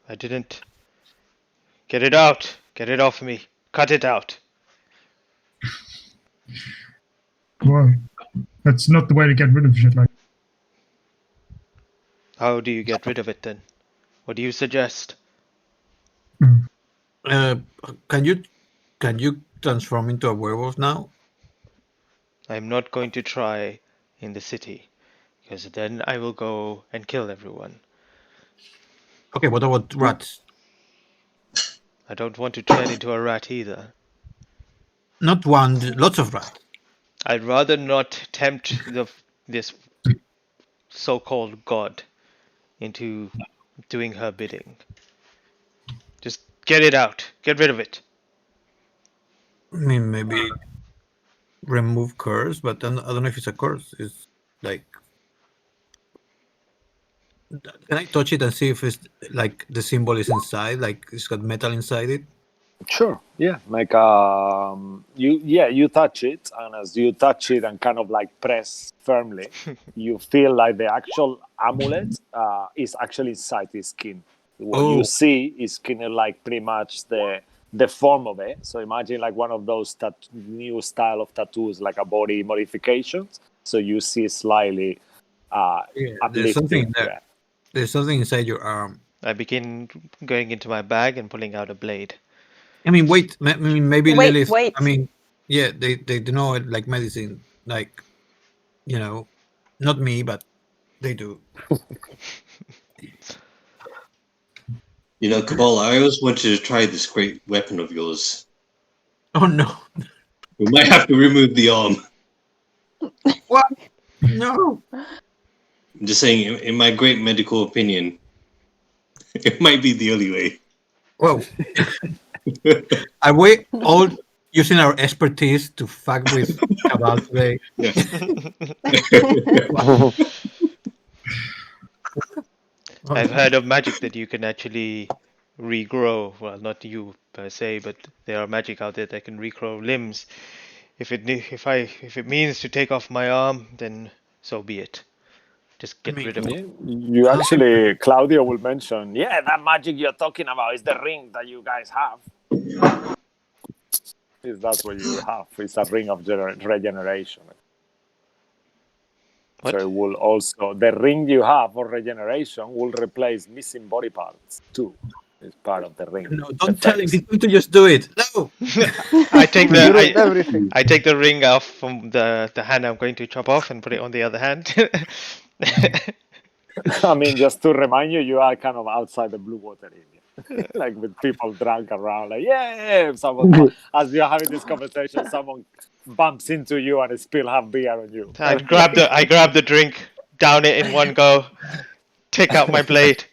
I didn't. Get it out! Get it off me! Cut it out! Well, that's not the way to get rid of shit like. How do you get rid of it then? What do you suggest? Can you transform into a werewolf now? I'm not going to try in the city, because then I will go and kill everyone. Okay, what about rats? I don't want to turn into a rat either. Not one, lots of rats. I'd rather not tempt this so-called god into doing her bidding. Just get it out. Get rid of it. I mean, maybe remove curse, but I don't know if it's a curse. It's like, can I touch it and see if it's like the symbol is inside, like it's got metal inside it? Sure. Yeah. Like you touch it, and as you touch it and kind of like press firmly, you feel like the actual amulet is actually inside his skin. What you see is kind of like pretty much the form of it. So imagine like one of those new style of tattoos, like a body modifications. So you see slightly there's something there. Yeah. There's something inside your arm. I begin going into my bag and pulling out a blade. I mean, wait. I mean, maybe Wait, Lilith. wait. I mean, yeah, they do know it like medicine, like, you know, not me, but they do. You know, Cabal, I always wanted to try this great weapon of yours. Oh no! We might have to remove the arm. What? No! I'm just saying, in my great medical opinion, it might be the only way. Whoa! Are we all using our expertise to fuck with Cabal today? Yeah. I've heard of magic that you can actually regrow. Well, not you per se, but there are magic out there that can regrow limbs. If it means to take off my arm, then so be it. Just get rid of it. You actually, Claudio will mention, that magic you're talking about is the ring that you guys have. Is that what you have? It's a ring of regeneration. What? So it will also the ring you have for regeneration will replace missing body parts too. It's part of the ring. No, don't tell him. He's going to just do it. No. I take You ruined everything. I take the ring off from the hand I'm going to chop off and put it on the other hand. I mean, just to remind you, you are kind of outside the blue water area, like with people drunk around, like someone as you're having this conversation, someone bumps into you and spill half beer on you. I grab the drink, down it in one go, take out my blade.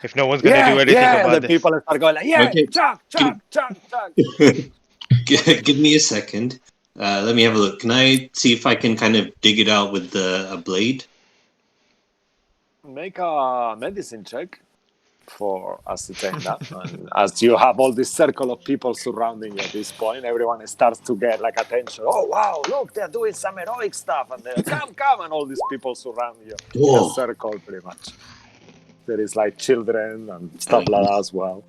If no one's gonna do anything about the this. people start going like, Okay. chuck. Give me a second. Let me have a look. Can I see if I can kind of dig it out with a blade? Make a medicine check for ascertain that. And as you have all this circle of people surrounding you at this point, everyone starts to get like attention. Oh wow, look, they're doing some heroic stuff, and they're come, and all these people surround you in a Whoa. circle pretty much. There is like children and stuff like that as well.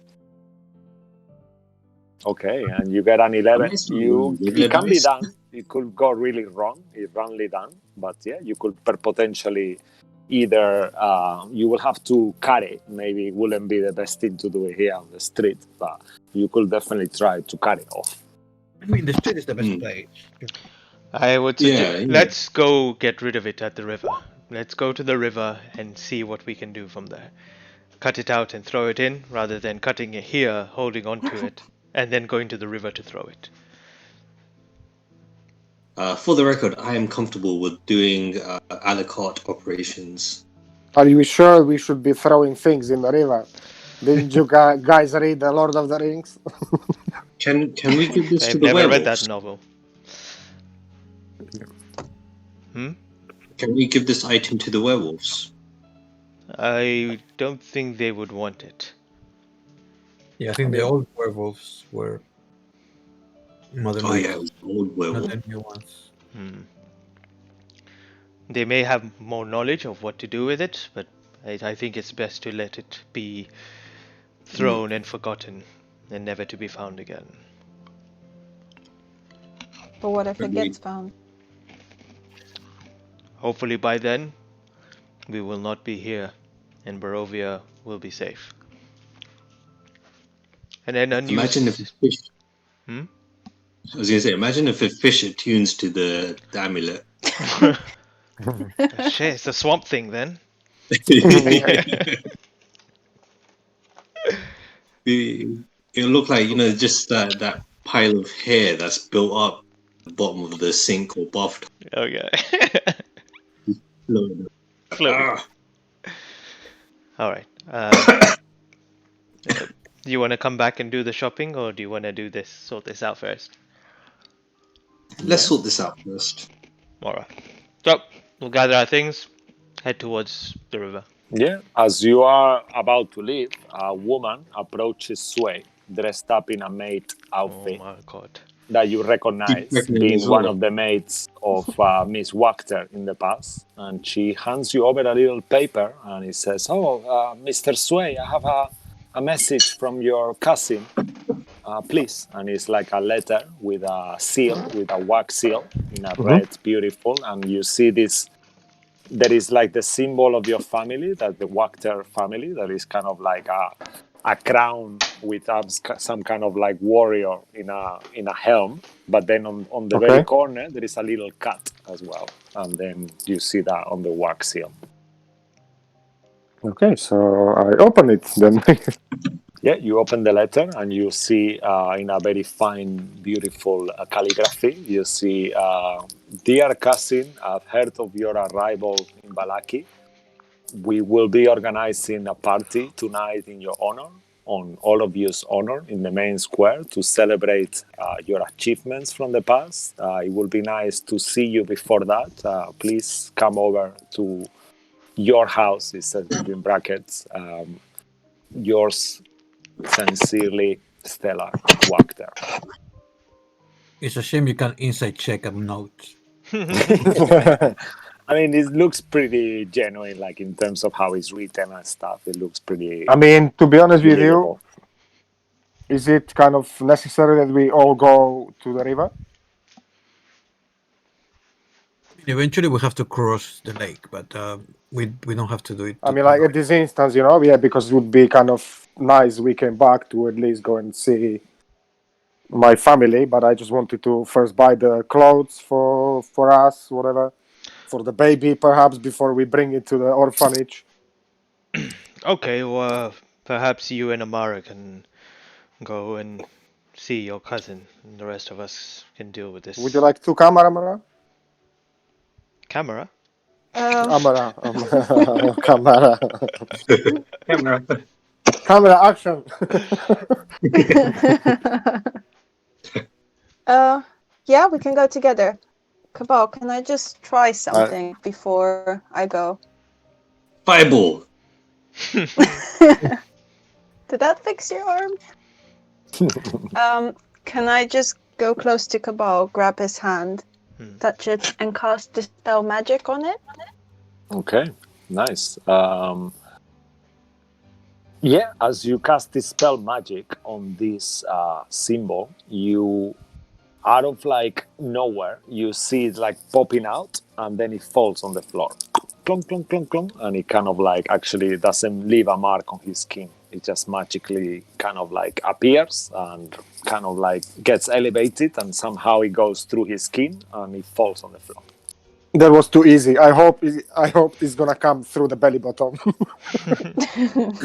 Okay, and you get an 11. It can be done. It could go really wrong. It's wrongly done, but yeah, you could potentially either you will have to carry. Maybe it wouldn't be the best thing to do it here on the street, but you could definitely try to carry off. I mean, the street is the best place. I would suggest, Yeah. let's go get rid of it at the river. Let's go to the river and see what we can do from there. Cut it out and throw it in, rather than cutting it here, holding on to it, and then going to the river to throw it. For the record, I am comfortable with doing a la carte operations. Are you sure we should be throwing things in the river? Didn't you guys read The Lord of the Rings? Can we give this I've to the never werewolves? read that novel. Can we give this item to the werewolves? I don't think they would want it. Yeah, I think the old werewolves were modern. Oh yeah, old werewolf. Not the new ones. They may have more knowledge of what to do with it, but I think it's best to let it be thrown and forgotten and never to be found again. But what if it gets found? Hopefully by then, we will not be here and Barovia will be safe. And then Imagine if a fish. I was gonna say, imagine if a fish attunes to the amulet. Shit, it's a swamp thing then. It'll look like, just that pile of hair that's built up at the bottom of the sink or bath. Okay. Ah. Alright. Do you want to come back and do the shopping, or do you want to sort this out first? Let's sort this out first. Alright. So, we'll gather our things, head towards the river. Yeah, as you are about to leave, a woman approaches Sway, dressed up in a maid outfit. Oh my god. That you recognize being one of the maids of Miss Wachter in the past. And she hands you over a little paper and it says, Mr. Sway, I have a message from your cousin, please. And it's like a letter with a seal, with a wax seal in a red, beautiful. And you see this, there is like the symbol of your family, that the Wachter family, that is kind of like a crown with some kind of like warrior in a helm, but then on the very corner there is a little cut as well, and then you see that on the wax seal. Okay, so I open it then. Yeah, you open the letter and you see in a very fine, beautiful calligraphy, you see, dear cousin, I've heard of your arrival in Vallaki. We will be organizing a party tonight in your honor, on all of you's honor, in the main square to celebrate your achievements from the past. It will be nice to see you before that. Please come over to your house, it says in brackets. Yours sincerely, Stella Wachter. It's a shame you can't inside check a note. I mean, it looks pretty genuine, like in terms of how it's written and stuff. It looks pretty. I mean, to be honest with you, Is it kind of necessary that we all go to the river? Eventually, we have to cross the lake, but we don't have to do it. I mean, like at this instance, yeah, because it would be kind of nice we came back to at least go and see my family. But I just wanted to first buy the clothes for us, whatever, for the baby, perhaps before we bring it to the orphanage. Okay, well, perhaps you and Amara can go and see your cousin, and the rest of us can deal with this. Would you like to come, Amara? Camera? Amara. Camera. Camera. Camera action. Yeah, we can go together. Cabal, can I just try something before I go? Fireball. Did that fix your arm? Can I just go close to Cabal, grab his hand, touch it, and cast Dispel Magic on it? Okay, nice. Yeah, as you cast Dispel Magic on this symbol, you, out of like nowhere, you see it like popping out, and then it falls on the floor. Clunk, clunk, clunk, clunk, and it kind of like actually doesn't leave a mark on his skin. It just magically kind of like appears and kind of like gets elevated, and somehow it goes through his skin and it falls on the floor. That was too easy. I hope it's gonna come through the belly button.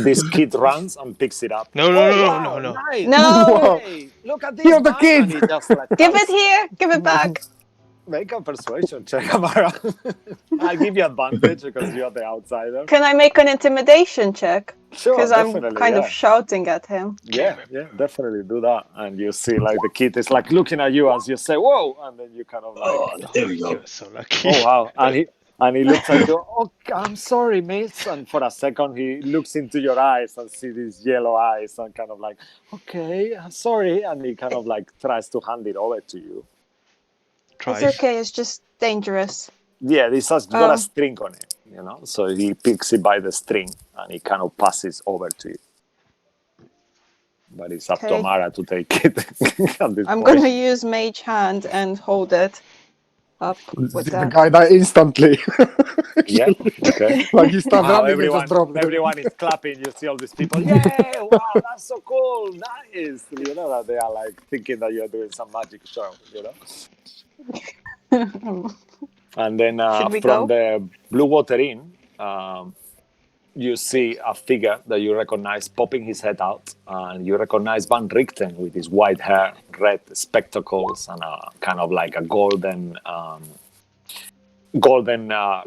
This kid runs and picks it up. No. Nice. No! Hey, look at this. You're the man. kid. And he just, like, Give it here! Give it back! Make a persuasion check, Amara. I'll give you advantage because you're the outsider. Can I make an intimidation check? Sure, Because I'm definitely, kind yeah. of shouting at him. Yeah, definitely do that. And you see, like, the kid is like looking at you as you say, "Whoa!" And then you kind of like, Oh, there we go. You're so lucky. "Oh wow!" And he looks at you. "Oh, I'm sorry, mate." And for a second, he looks into your eyes and see these yellow eyes and kind of like, "Okay, I'm sorry." And he kind of like tries to hand it over to you. It's okay, it's just dangerous. Yeah, this has got a string on it, So he picks it by the string and he kind of passes over to you. But it's up to Okay. Amara to take it. At this I'm point. gonna use Mage Hand and hold it up with The that. guy died instantly. Yeah, okay. Like he started Wow, running and just dropped it. everyone is clapping. You see all these people. Yeah, wow, that's so cool. Nice. That they are like thinking that you're doing some magic show, And then Should we from go? the Blue Water Inn, you see a figure that you recognize popping his head out. And you recognize Van Richten with his white hair, red spectacles, and a kind of like a golden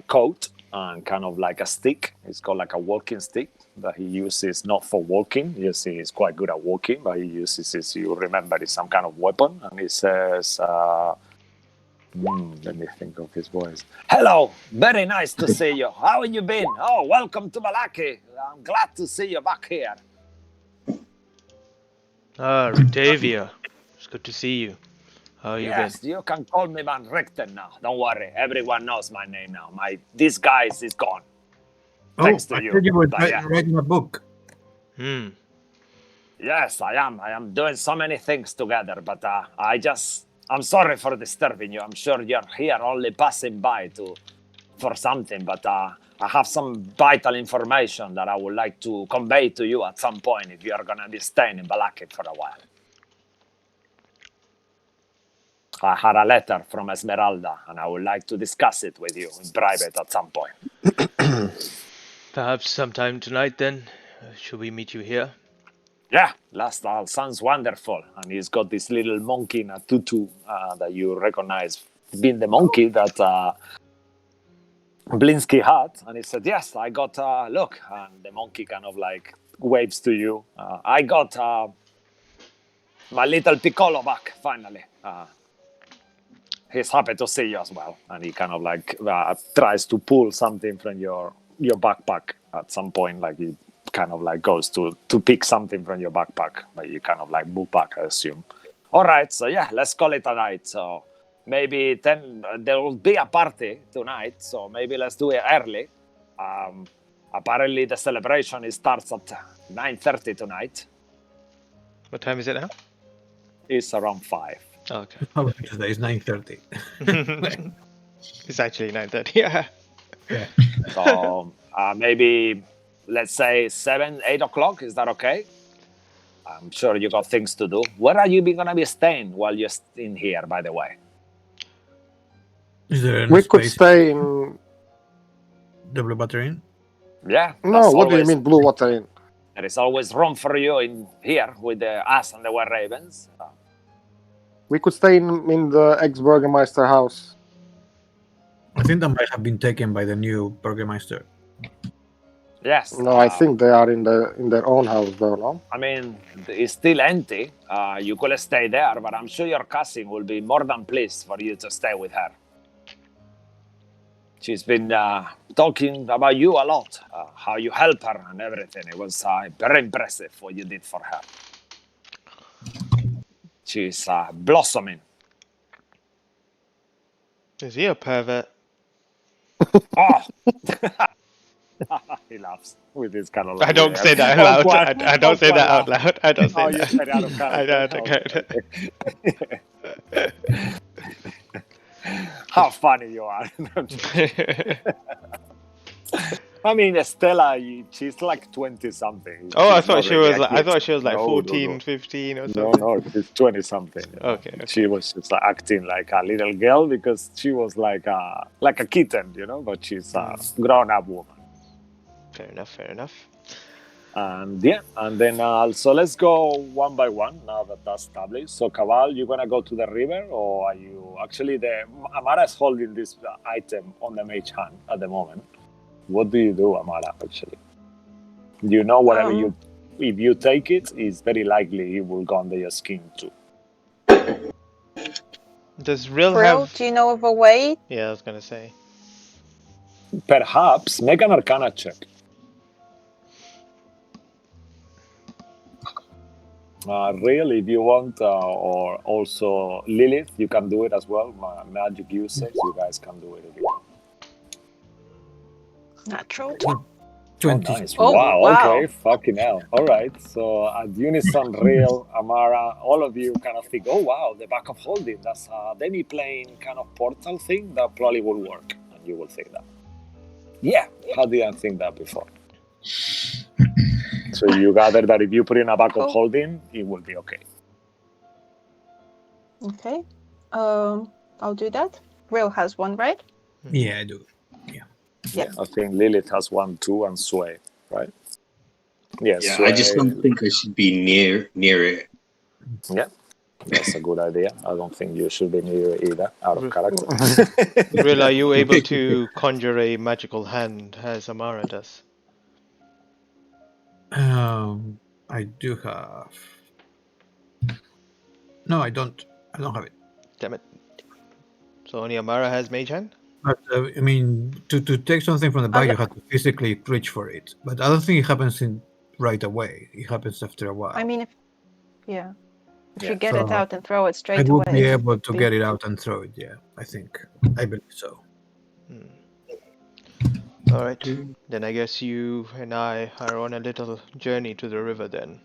coat and kind of like a stick. It's called like a walking stick that he uses not for walking. You see, he's quite good at walking, but he uses it, you remember, it's some kind of weapon. And he says, let me think of his voice. "Hello, very nice to see you. How have you been? Oh, welcome to Malaki. I'm glad to see you back here." Rutavia. It's good to see you. How you Yes, you can call me Van Richten now. Don't worry, everyone knows my name now. My disguise is gone. Thanks to I you. thought you were But yeah. writing a book. been? Yes, I am. I am doing so many things together, but I'm sorry for disturbing you. I'm sure you're here only passing by for something, but I have some vital information that I would like to convey to you at some point if you're going to be staying in Balakit for a while. I had a letter from Esmeralda, and I would like to discuss it with you in private at some point. Perhaps sometime tonight then? Should we meet you here? Yeah, Lastal sounds wonderful. And he's got this little monkey in a tutu that you recognize being the monkey that Blinsky had. And he said, "Yes, I got, look." And the monkey kind of like waves to you. "I got my little Piccolo back, finally. He's happy to see you as well." And he kind of like tries to pull something from your backpack at some point. Like he kind of like goes to pick something from your backpack, but you kind of like move back, I assume. "All right, so yeah, let's call it a night. So maybe there will be a party tonight, so maybe let's do it early. Apparently the celebration starts at 9:30 tonight." What time is it now? It's around 5. Oh, okay. Oh, today is 9:30. It's actually 9:30. Yeah. Yeah. So maybe, let's say 7, 8 o'clock. Is that okay? I'm sure you got things to do. Where are you going to be staying while you're in here, by the way? Is there any We could space stay in. the Blue Water Inn? Yeah. No, what do you mean, Blue Water Inn? There is always room for you in here with us and the White Ravens. We could stay in the ex-Burgermeister house. I think that might have been taken by the new Burgermeister. Yes. No, I think they are in their own house, though. No. I mean, it's still empty. You could stay there, but I'm sure your cousin will be more than pleased for you to stay with her. She's been talking about you a lot, how you help her and everything. It was very impressive what you did for her. She's blossoming. Is he a pervert? Oh! He laughs with his kind of. I don't say that out loud. I don't say that out loud. I don't say that. You said it out of character. How funny you are. I mean, Stella, she's like 20-something. Oh, I thought she was like No, 14, no. 15 or something. No, she's 20-something. Okay. She was just acting like a little girl because she was like a kitten, but she's a grown-up woman. Fair enough. And then also let's go one by one now that that's established. So Cabal, you gonna go to the river, or are you actually Amara is holding this item on the mage hand at the moment. What do you do, Amara? Actually, you know whatever if you take it, it's very likely it will go under your skin too. Does Rill Brill, have? do you know of a way? Yeah, I was gonna say. Perhaps make an Arcana check. Really, if you want, or also Lilith, you can do it as well. Magic usage, you guys can do it if you want. Natural. 20. Nice. Oh, wow, wow. okay, fucking hell. All right, so at unison, Real, Amara, all of you kind of think, oh wow, the back of holding, that's a demi-plane kind of portal thing that probably will work, and you will think that. Yeah, how did I think that before? So you gather that if you put in a back of holding, it will be okay. Okay. I'll do that. Brill has one, right? Yeah, I do. Yeah. I think Lilith has 1, 2, and Sway, right? Yeah, Yeah, Sway. I just don't think I should be near it. Yeah, that's a good idea. I don't think you should be near it either, out of character. Rill, are you able to conjure a magical hand as Amara does? I do have. No, I don't. I don't have it. Damn it. So only Amara has mage hand? But I mean, to take something from the bag, you have to physically reach for it. But I don't think it happens right away. It happens after a while. I mean, if you get it out and throw it straight I would away. be able to get it out and throw it. Yeah, I believe so. All right. Then I guess you and I are on a little journey to the river then.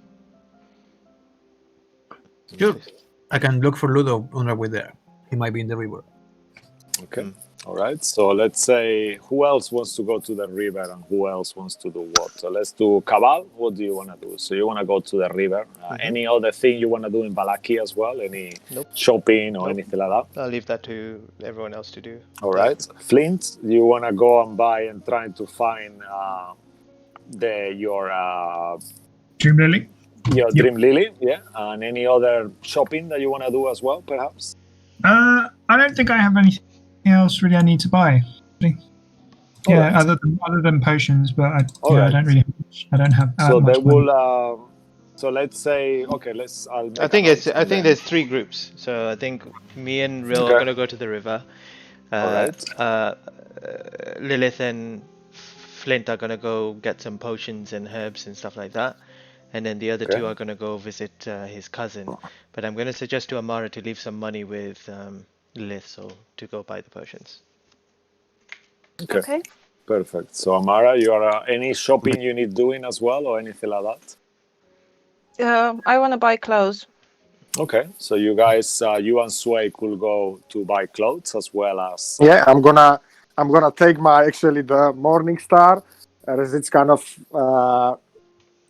Sure. I can look for Ludo on our way there. He might be in the river. Okay. All right. So let's say who else wants to go to the river and who else wants to do what? So let's do Cabal. What do you want to do? So you want to go to the river. Any other thing you want to do in Valaki as well? Any shopping or anything like that? I'll leave that to everyone else to do. All right. Flint, you want to go and buy and try to find your Dream Lily? Your Dream Lily, yeah. And any other shopping that you want to do as well, perhaps? I don't think I have anything else really I need to buy. Yeah, right. other than potions, but I don't really. I don't have. So much they will. So let's say, okay, let's. I think there's 3 groups. So I think me and Rill are gonna go to the river. Lilith and Flint are gonna go get some potions and herbs and stuff like that. And then the other 2 are gonna go visit his cousin. But I'm gonna suggest to Amara to leave some money with Lilith, so to go buy the potions. Okay. Perfect. So Amara, you are any shopping you need doing as well, or anything like that? I want to buy clothes. Okay, so you guys, you and Sway could go to buy clothes as well as. Yeah, I'm gonna take the Morning Star, as it's kind of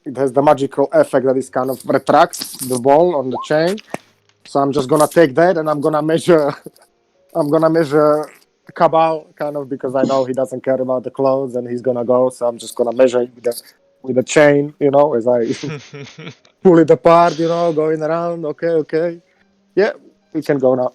it has the magical effect that it kind of retracts the ball on the chain. So I'm just gonna take that and I'm gonna measure Cabal kind of, because I know he doesn't care about the clothes and he's gonna go. So I'm just gonna measure it with the chain, as I pull it apart, going around. Okay. Yeah, we can go now.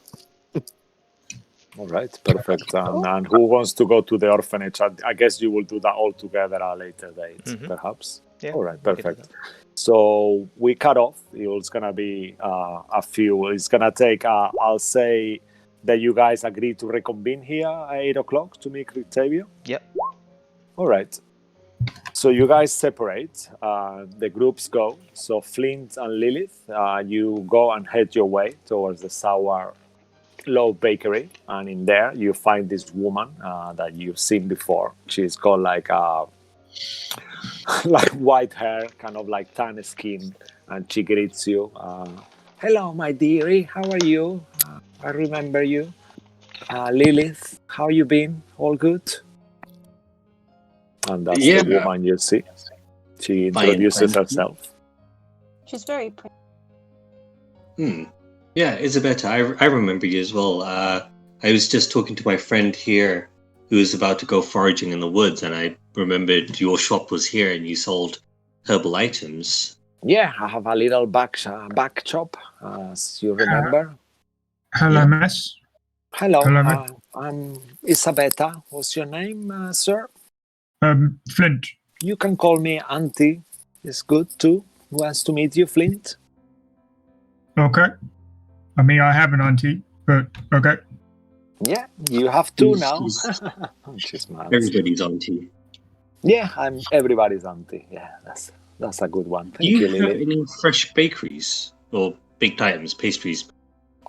All right, perfect. And who wants to go to the orphanage? I guess you will do that all together at a later date, perhaps. Yeah. All right, perfect. So we cut off. It's gonna be a few. It's gonna take. I'll say that you guys agree to reconvene here at 8:00 to meet Octavio. Yep. All right. So you guys separate. The groups go. So Flint and Lilith, you go and head your way towards the Sour Low Bakery, and in there you find this woman that you've seen before. She's got like white hair, kind of like tan skin, and she greets you. Hello, my dearie. How are you? I remember you. Lilith, how you been? All good? And that's the woman you see. She introduces herself. She's very pretty. Yeah, Isabetta, I remember you as well. I was just talking to my friend here who was about to go foraging in the woods, and I remembered your shop was here and you sold herbal items. Yeah, I have a little back shop, as you remember. Hello, miss. Hello, I'm Isabetta. What's your name, sir? Flint. You can call me Auntie. It's good too. Wants to meet you, Flint? Okay. I mean, I have an auntie, but okay. Yeah, you have two now. She's mad. Everybody's auntie. Yeah, I'm everybody's auntie. Yeah, that's a good one. Thank you, Lily. Do you have any fresh bakeries or baked items, pastries?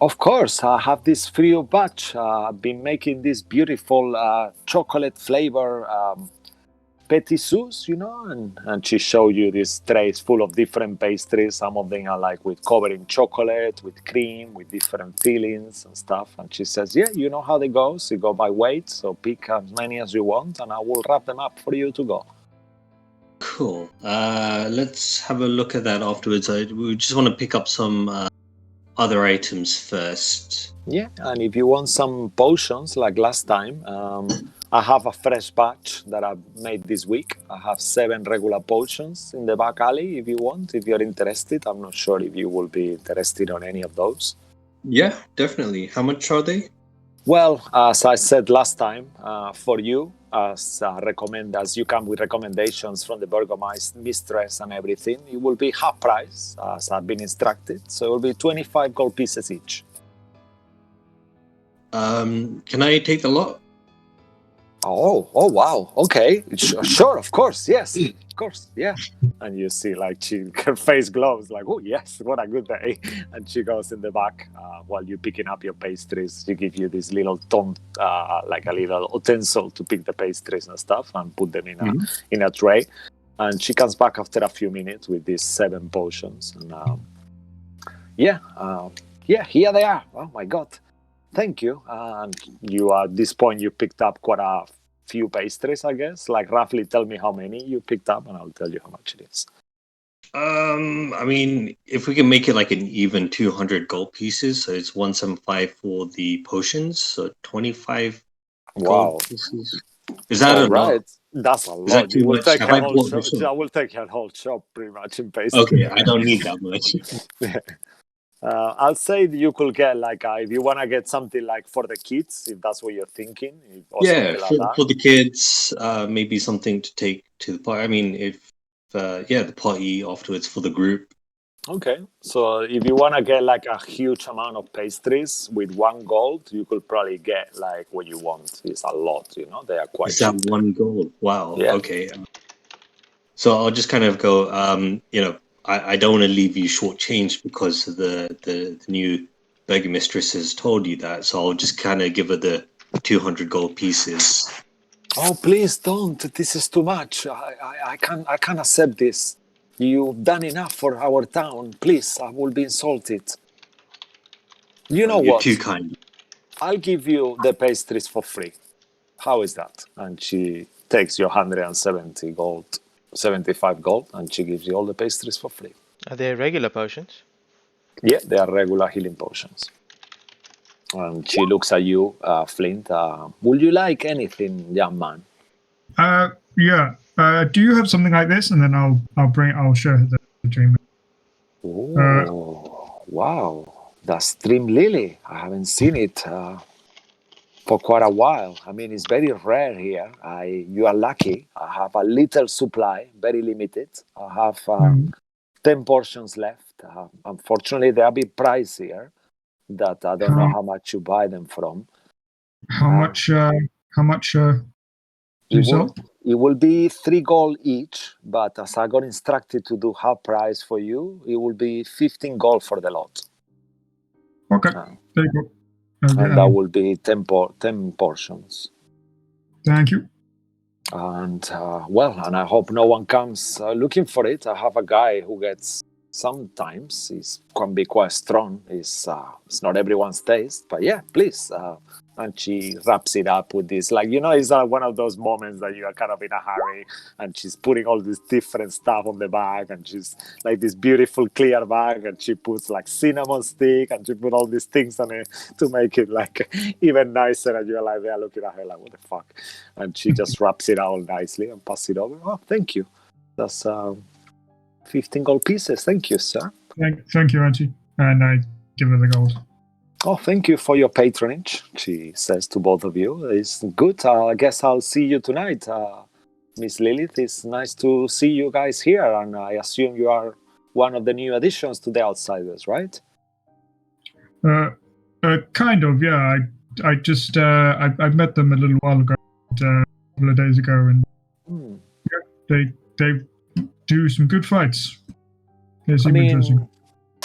Of course, I have this free of batch. I've been making this beautiful chocolate flavor petit sous, and she showed you these trays full of different pastries. Some of them are like with covered in chocolate, with cream, with different fillings and stuff. And she says, yeah, you know how they go. So you go by weight, so pick as many as you want, and I will wrap them up for you to go. Cool. Let's have a look at that afterwards. We just want to pick up some other items first. Yeah, and if you want some potions like last time, I have a fresh batch that I made this week. I have 7 regular potions in the back alley if you want, if you're interested. I'm not sure if you will be interested on any of those. Yeah, definitely. How much are they? Well, as I said last time, for you, as you come with recommendations from the Burgomistress and everything, it will be half price, as I've been instructed. So it will be 25 gold pieces each. Can I take the lot? Oh, wow. Okay. Sure, of course. Yes, of course. Yeah. And you see, like, her face glows, like, oh, yes, what a good day. And she goes in the back while you're picking up your pastries. She gives you this little like a little utensil to pick the pastries and stuff and put them in a tray. And she comes back after a few minutes with these 7 potions. And here they are. Oh, my God. Thank you. And you, at this point, you picked up quite a few pastries, I guess. Like, roughly tell me how many you picked up, and I'll tell you how much it is. I mean, if we can make it like an even 200 gold pieces, so it's 175 for the potions, so 25 gold pieces. Is that right? That's a lot. That I will take your whole shop pretty much in pastries. Okay, I don't need that much. I'll say you could get like if you want to get something like for the kids, if that's what you're thinking. For the kids, maybe something to take to the party. I mean, if the party afterwards for the group. Okay, so if you want to get like a huge amount of pastries with 1 gold, you could probably get like what you want. It's a lot, They are quite. Is that cheap. 1 gold? Wow. Yeah. Okay. So I'll just kind of go. I don't want to leave you shortchanged because the new burgomistress has told you that. So I'll just kind of give her the 200 gold pieces. Oh, please don't. This is too much. I can't accept this. You've done enough for our town. Please, I will be insulted. You know You're what? too kind. I'll give you the pastries for free. How is that? And she takes your 170 gold, 75 gold, and she gives you all the pastries for free. Are they regular potions? Yeah, they are regular healing potions. And she looks at you, Flint. Would you like anything, young man? Yeah. Do you have something like this? And then I'll show her the dream. Oh, wow. That's Dream Lily. I haven't seen it for quite a while. I mean, it's very rare here. You are lucky. I have a little supply, very limited. I have 10 portions left. Unfortunately, they are a bit pricier. That I don't know how much you buy them from. How much? Do you sell? It will be 3 gold each, but as I got instructed to do half price for you, it will be 15 gold for the lot. Okay, there you go. And that will be 10 portions. Thank you. And and I hope no one comes looking for it. I have a guy who gets sometimes. He can be quite strong. It's not everyone's taste, but yeah, please. And she wraps it up with this, like, it's one of those moments that you are kind of in a hurry, and she's putting all this different stuff on the bag, and she's like this beautiful clear bag, and she puts like cinnamon stick, and she put all these things on it to make it like even nicer, and you're like there looking at her like, what the fuck? And she just wraps it all nicely and passes it over. Oh, thank you. That's 15 gold pieces. Thank you, sir. Thank you, Auntie. And I give her the gold. Oh, thank you for your patronage, she says to both of you. It's good. I guess I'll see you tonight. Miss Lilith, it's nice to see you guys here, and I assume you are one of the new additions to the Outsiders, right? Kind of, yeah. I just I met them a little while ago, a couple of days ago, and yeah, they do some good fights. They seem interesting.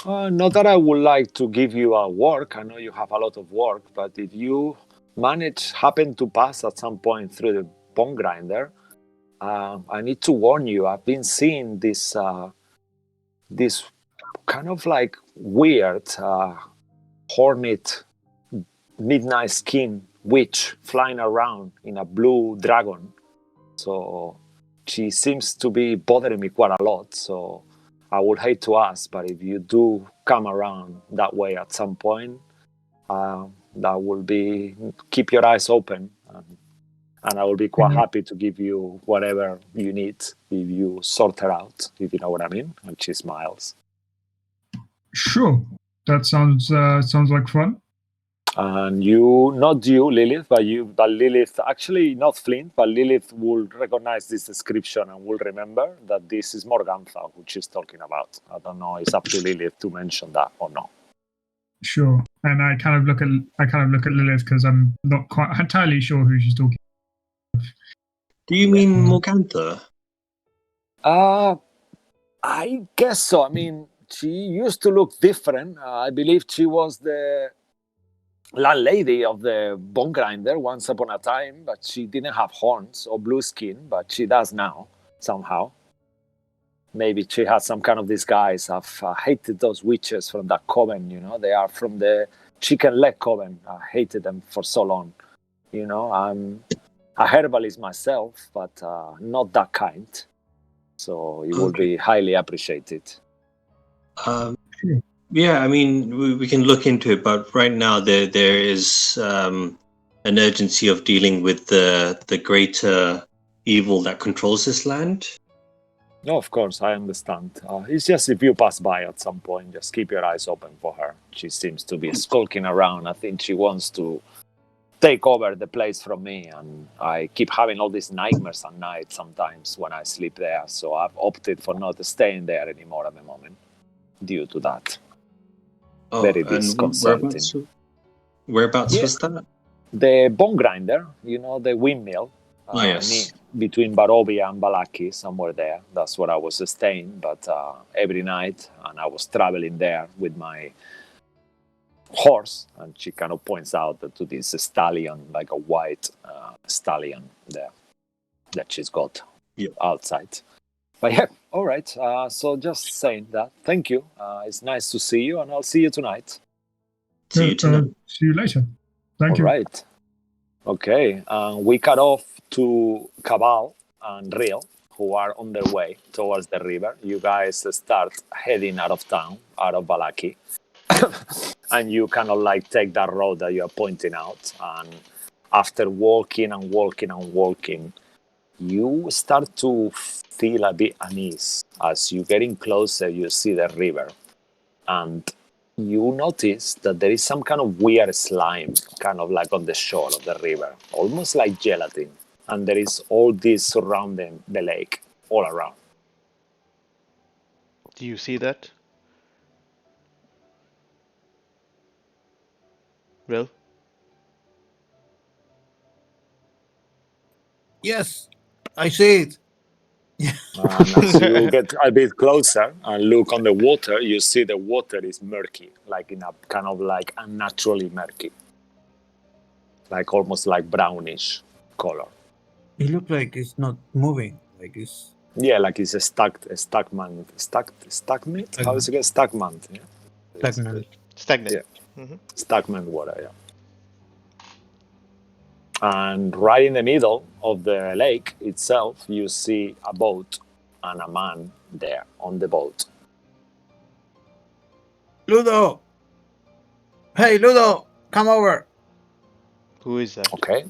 Not that I would like to give you a work. I know you have a lot of work, but if you happen to pass at some point through the bone grinder, I need to warn you. I've been seeing this kind of like weird hornet midnight skin witch flying around in a blue dragon. So she seems to be bothering me quite a lot. So I would hate to ask, but if you do come around that way at some point, that will be, keep your eyes open, and I will be quite happy to give you whatever you need if you sort her out, if you know what I mean. And she smiles. Sure, that sounds like fun. And not you, Lilith, but Lilith, actually not Flint, but Lilith will recognize this description and will remember that this is Morgantha, which she's talking about. I don't know, it's up to Lilith to mention that or not. Sure, and I kind of look at Lilith because I'm not quite entirely sure who she's talking about. Do you mean Morgantha? I guess so. I mean, she used to look different. I believe she was the landlady of the bone grinder once upon a time, but she didn't have horns or blue skin, but she does now, somehow. Maybe she has some kind of disguise. I've hated those witches from that coven, They are from the chicken leg coven. I hated them for so long. I'm a herbalist myself, but not that kind. So it will be highly appreciated. Yeah, I mean, we can look into it, but right now there is an urgency of dealing with the greater evil that controls this land. No, of course, I understand. It's just if you pass by at some point, just keep your eyes open for her. She seems to be skulking around. I think she wants to take over the place from me, and I keep having all these nightmares at night sometimes when I sleep there. So I've opted for not staying there anymore at the moment due to that. Very disconcerting. Whereabouts was that? The bone grinder, the windmill. Yes. Between Barovia and Balaki, somewhere there. That's where I was staying, but every night, and I was traveling there with my horse, and she kind of points out to this stallion, like a white stallion there, that she's got outside. But yeah, all right. So just saying that. Thank you. It's nice to see you, and I'll see you tonight. See you tonight. See you later. Thank All you. right. Okay. We cut off to Cabal and Real, who are on their way towards the river. You guys start heading out of town, out of Balaki. And you kind of like take that road that you're pointing out. And after walking and walking and walking, you start to feel a bit unease. As you're getting closer, you see the river. And you notice that there is some kind of weird slime, kind of like on the shore of the river, almost like gelatin. And there is all this surrounding the lake, all around. Do you see that? Real? Yes, I see it. And as you get a bit closer and look on the water, you see the water is murky, like in a kind of like unnaturally murky, like almost like brownish color. It looks like it's not moving. Like it's Yeah, like it's a stagnant. How is it? Stagnant. Yeah. stagnant. Stagnant. Yeah. Stagnant water. Yeah. And right in the middle of the lake itself, you see a boat and a man there on the boat. Ludo! Hey, Ludo! Come over! Who is that? Okay.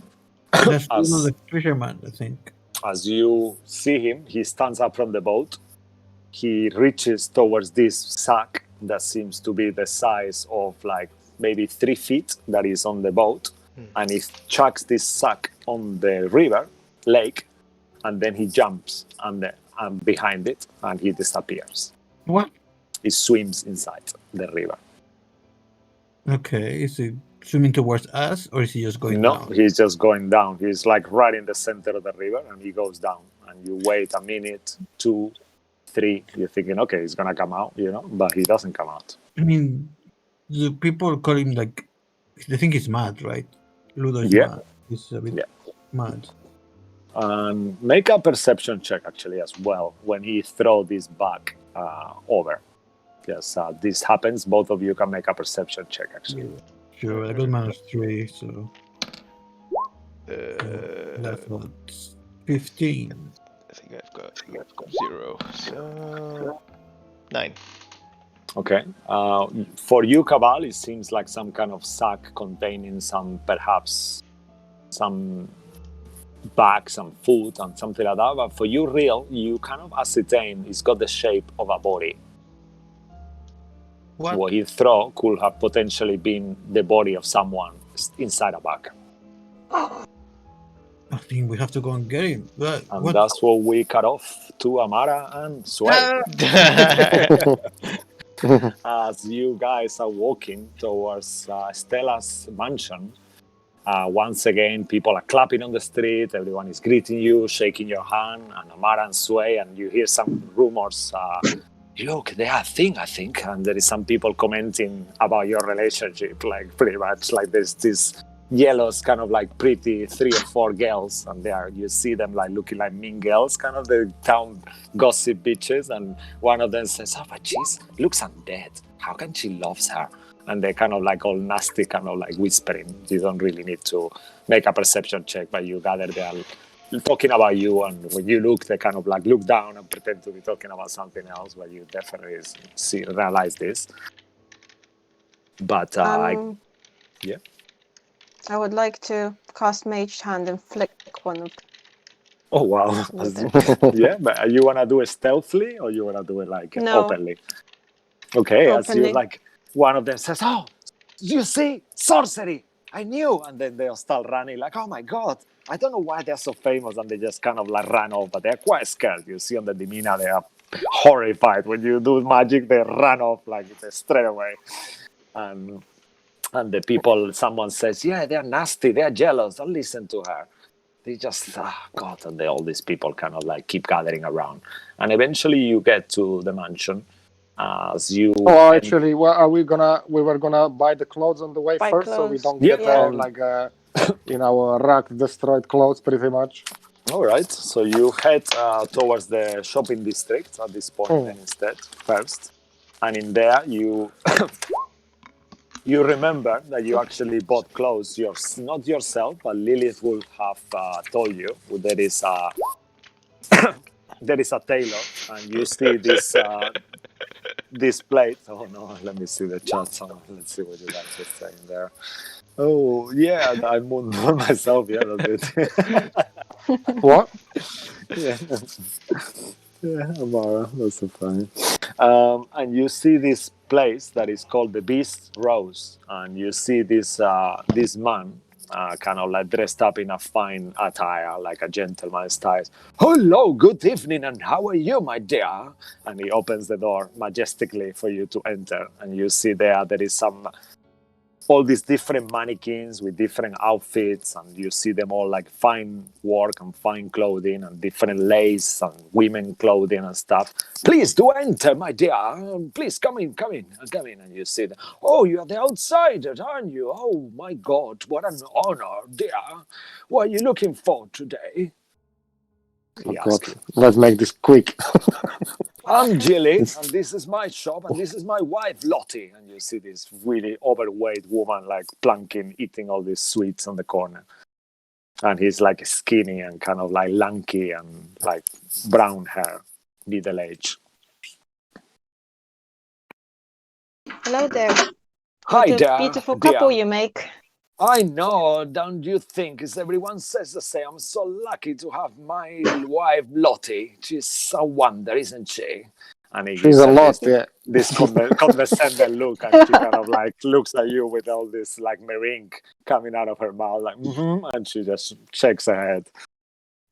That's one As- of the fishermen, I think. As you see him, he stands up from the boat. He reaches towards this sack that seems to be the size of like maybe 3 feet that is on the boat. And he chucks this sack on the river, lake, and then he jumps behind it and he disappears. What? He swims inside the river. Okay, is he swimming towards us or is he just going No, down? he's just going down. He's like right in the center of the river and he goes down. And you wait a minute, 2, 3. You're thinking, okay, he's going to come out, but he doesn't come out. I mean, the people call him like, they think he's mad, right? Ludo is Yeah. mad. He's a bit Yeah. mad. Make a perception check actually as well when he throws this back over. Yes, this happens. Both of you can make a perception check actually. Sure, I got -3, so Uh, that's what 15. I think I've got 0. So 9. Okay. For you, Cabal, it seems like some kind of sack containing perhaps some bag, some food, and something like that. But for you, Real, you kind of ascertain it's got the shape of a body. What he threw could have potentially been the body of someone inside a bag. I think we have to go and get him. And that's what we cut off to Amara and Sway. As you guys are walking towards Stella's mansion, once again, people are clapping on the street. Everyone is greeting you, shaking your hand, and Amara and Sway, and you hear some rumors. Look, they are a thing, I think. And there is some people commenting about your relationship, like pretty much like there's this yellows, kind of like pretty 3 or 4 girls, and you see them like looking like mean girls, kind of the town gossip bitches. And one of them says, "Oh, but she looks undead. How can she loves her?" And they're kind of like all nasty, kind of like whispering. You don't really need to make a perception check, but you gather they are talking about you, and when you look, they kind of like look down and pretend to be talking about something else, but you definitely realize this. But yeah. I would like to cast Mage Hand and flick one of them. Oh wow! Yeah, but you wanna do it stealthily or you wanna do it like openly? Okay, openly. as you like, one of them says, "Oh, you see, sorcery! I knew!" And then they'll start running like, "Oh my god! I don't know why they're so famous," and they just kind of like run off, but they're quite scared. You see on the demeanor, they are horrified. When you do magic, they run off like straight away. And the people, someone says, "Yeah, they're nasty, they're jealous, don't listen to her." They just, God, and all these people kind of like keep gathering around. And eventually you get to the mansion. As you... Oh, actually, we were gonna buy the clothes on the way first, so we don't get there like in our rack destroyed clothes, pretty much. All right, so you head towards the shopping district at this point then instead, first. And in there, you you remember that you actually bought clothes, not yourself, but Lilith will have told you there is a tailor, and you see this plate. Oh no, let me see the chat. Let's see what you guys are saying there. Oh yeah, I moved myself. Yeah, that's it. What? Yeah. Yeah, Amara, that's so funny. And you see this place that is called the Beast Rose, and you see this man, kind of like dressed up in a fine attire, like a gentleman style. Hello, good evening, and how are you, my dear? And he opens the door majestically for you to enter, and you see there is all these different mannequins with different outfits, and you see them all like fine work and fine clothing and different lace and women clothing and stuff. Please do enter, my dear. Please come in. And you see them. Oh, you are the outsiders, aren't you? Oh my God, what an honor, dear. What are you looking for today? Oh God, let's make this quick. I'm Jilly, and this is my shop, and this is my wife, Lottie. And you see this really overweight woman, like plunking, eating all these sweets on the corner. And he's like skinny and kind of like lanky and like brown hair, middle age. Hello there. Hi What a there, beautiful couple dear. you make. I know, don't you think? As everyone says the same. I'm so lucky to have my wife, Lottie. She's a wonder, isn't she? And he She's gives a her lot, yeah. this condescending look, and she kind of like looks at you with all this like meringue coming out of her mouth, like, and she just shakes her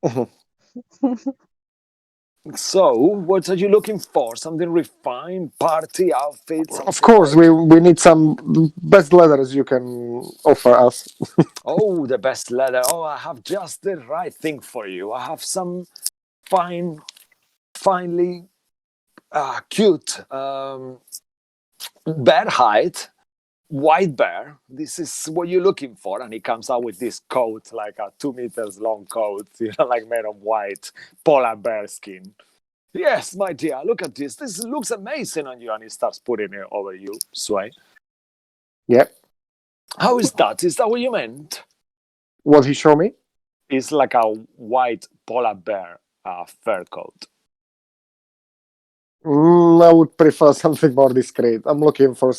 head. So, what are you looking for? Something refined, party outfit? Of course, like... we need some best leathers you can offer us. Oh, the best leather. Oh, I have just the right thing for you. I have some finely cute bear hide, white bear. This is what you're looking for. And he comes out with this coat, like a 2 meters long coat, like made of white polar bear skin. Yes, my dear, look at this. This looks amazing on you. And he starts putting it over you, Sway. Yep. How is that? Is that what you meant? What he show me? It's like a white polar bear fur coat. I would prefer something more discreet. I'm looking for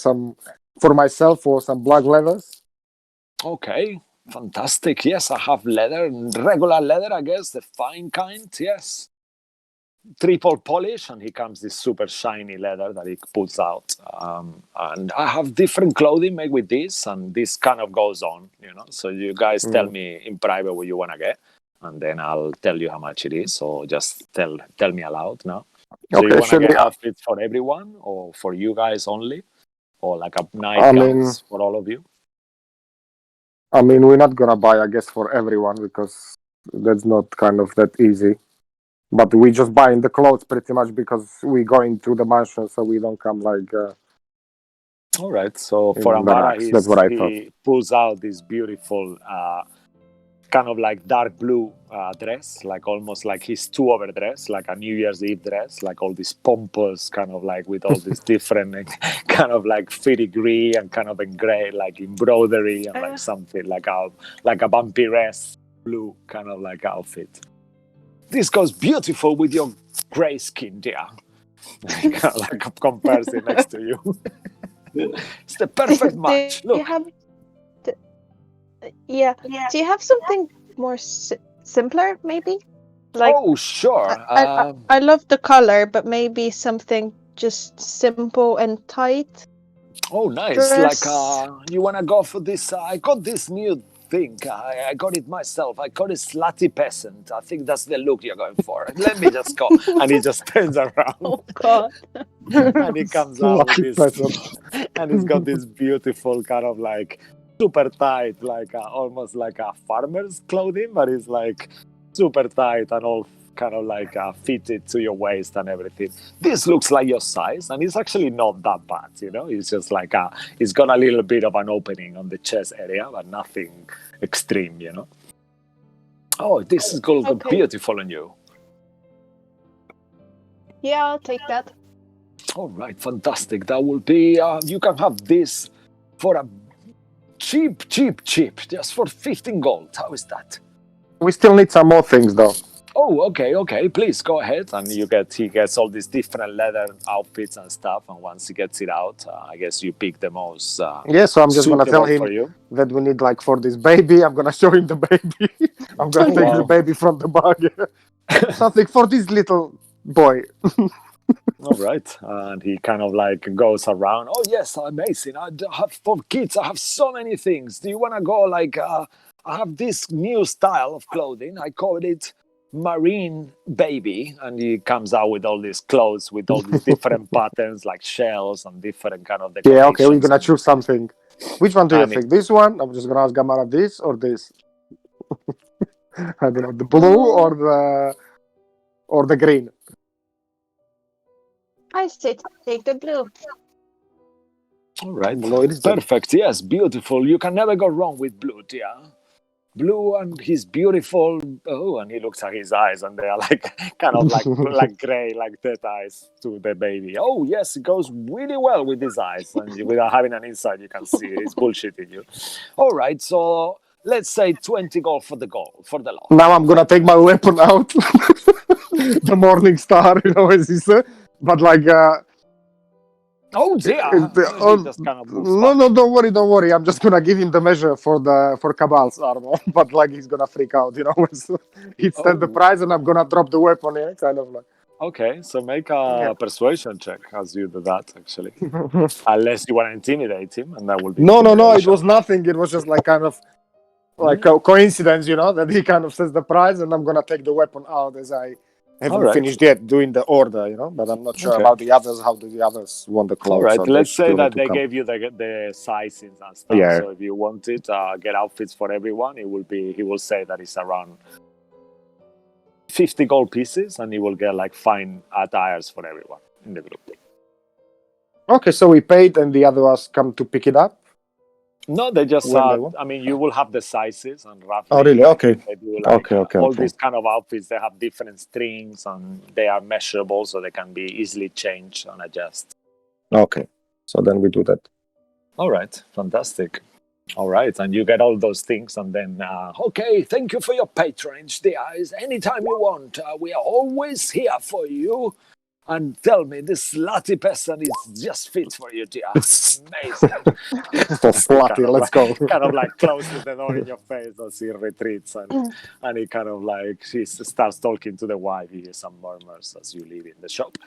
myself for some black leathers. Okay, fantastic. Yes, I have leather, regular leather, I guess, the fine kind, yes. Triple polish, and he comes this super shiny leather that he puts out. And I have different clothing made with this, and this kind of goes on, So you guys tell me in private what you want to get, and then I'll tell you how much it is. So just tell me aloud now. So Okay, you want to get outfits for everyone, or for you guys only, or like a night gowns for all of you? I mean, we're not gonna buy, I guess, for everyone because that's not kind of that easy. But we just buying the clothes pretty much because we going to the mansion, so we don't come like. All right. So for Amara, he pulls out this beautiful, kind of like dark blue dress, like almost like his too overdressed, like a New Year's Eve dress, like all these pompous, kind of like with all these different, kind of like filigree and kind of engraved, like embroidery and like something like a vampiress blue kind of like outfit. This goes beautiful with your gray skin, dear. Kind of like compares it next to you. It's the perfect match. Look. Do you have something more simpler, maybe? Like, oh, sure. I love the color, but maybe something just simple and tight. Oh, nice. Dress. Like, you want to go for this? I got this new thing. I got it myself. I call it slutty peasant. I think that's the look you're going for. Let me just go. And he just turns around. Oh, God. And he comes out with this. And he's got this beautiful kind of like super tight, like almost like a farmer's clothing, but it's like super tight and all kind of like fitted to your waist and everything. This looks like your size, and it's actually not that bad, It's just like it's got a little bit of an opening on the chest area, but nothing extreme, Oh, this is going to look Okay. beautiful on you. Yeah, I'll take that. All right, fantastic. That will be. You can have this for a cheap, just for 15 gold. How is that? We still need some more things, though. Oh, okay. Please go ahead. And he gets all these different leather outfits and stuff. And once he gets it out, I guess you pick the most. Yeah, so I'm just gonna tell suitable for him you. that we need like for this baby. I'm gonna show him the baby. I'm gonna Oh, take the wow. baby from the bag. Something for this little boy. All right. And he kind of like goes around. Oh, yes, amazing. Have for kids, I have so many things. Do you want to go like, I have this new style of clothing. I call it Marine Baby. And he comes out with all these clothes with all these different patterns, like shells and different kind of decorations. Yeah, okay, we're gonna choose something. Which one do you And think? This one? I'm just gonna ask Gamara this or this. I don't know, the blue or the green. I say take the blue. All right. Blue it is then. Perfect. Yes, beautiful. You can never go wrong with blue, Tia. Blue, and he's beautiful. Oh, and he looks at his eyes, and they are like kind of like gray, like dead eyes to the baby. Oh, yes, it goes really well with his eyes, and without having an insight, you can see he's bullshitting you. All right, so let's say 20 gold for the lot. Now I'm gonna take my weapon out. The Morning Star, as he said. But like Oh dear! He just kind of moves no, back. don't worry. I'm just gonna give him the measure for Cabal's armor. But like he's gonna freak out, He stands the price, and I'm gonna drop the weapon. Yeah, kind of like. Okay, so make a persuasion check as you do that, actually. Unless you want to intimidate him, and that will be No. It intimidation. was nothing. It was just like kind of like a coincidence, that he kind of says the price, and I'm gonna take the weapon out as I haven't finished yet doing the order, But I'm not sure about the others. How do the others want the clothes? All right, so let's say still that need to they come. gave you the sizings and stuff. Yeah. So if you want it, get outfits for everyone. He will say that it's around 50 gold pieces, and he will get like fine attires for everyone in the group. Okay, so we paid, and the others come to pick it up. No, they just. When they want? I mean, you will have the sizes and roughly. Oh, really? Okay. They do like Okay. all these kind of outfits. They have different strings and they are measurable, so they can be easily changed and adjust. Okay, so then we do that. All right, fantastic. All right, and you get all those things, and then okay, thank you for your patronage, dear. Anytime you want, we are always here for you. And tell me, this slutty person is just fit for you, dear. It's amazing. So slutty, let's go. Kind of like closes the door in your face as he retreats, and he kind of like she starts talking to the wife. You hear some murmurs as you leave in the shop.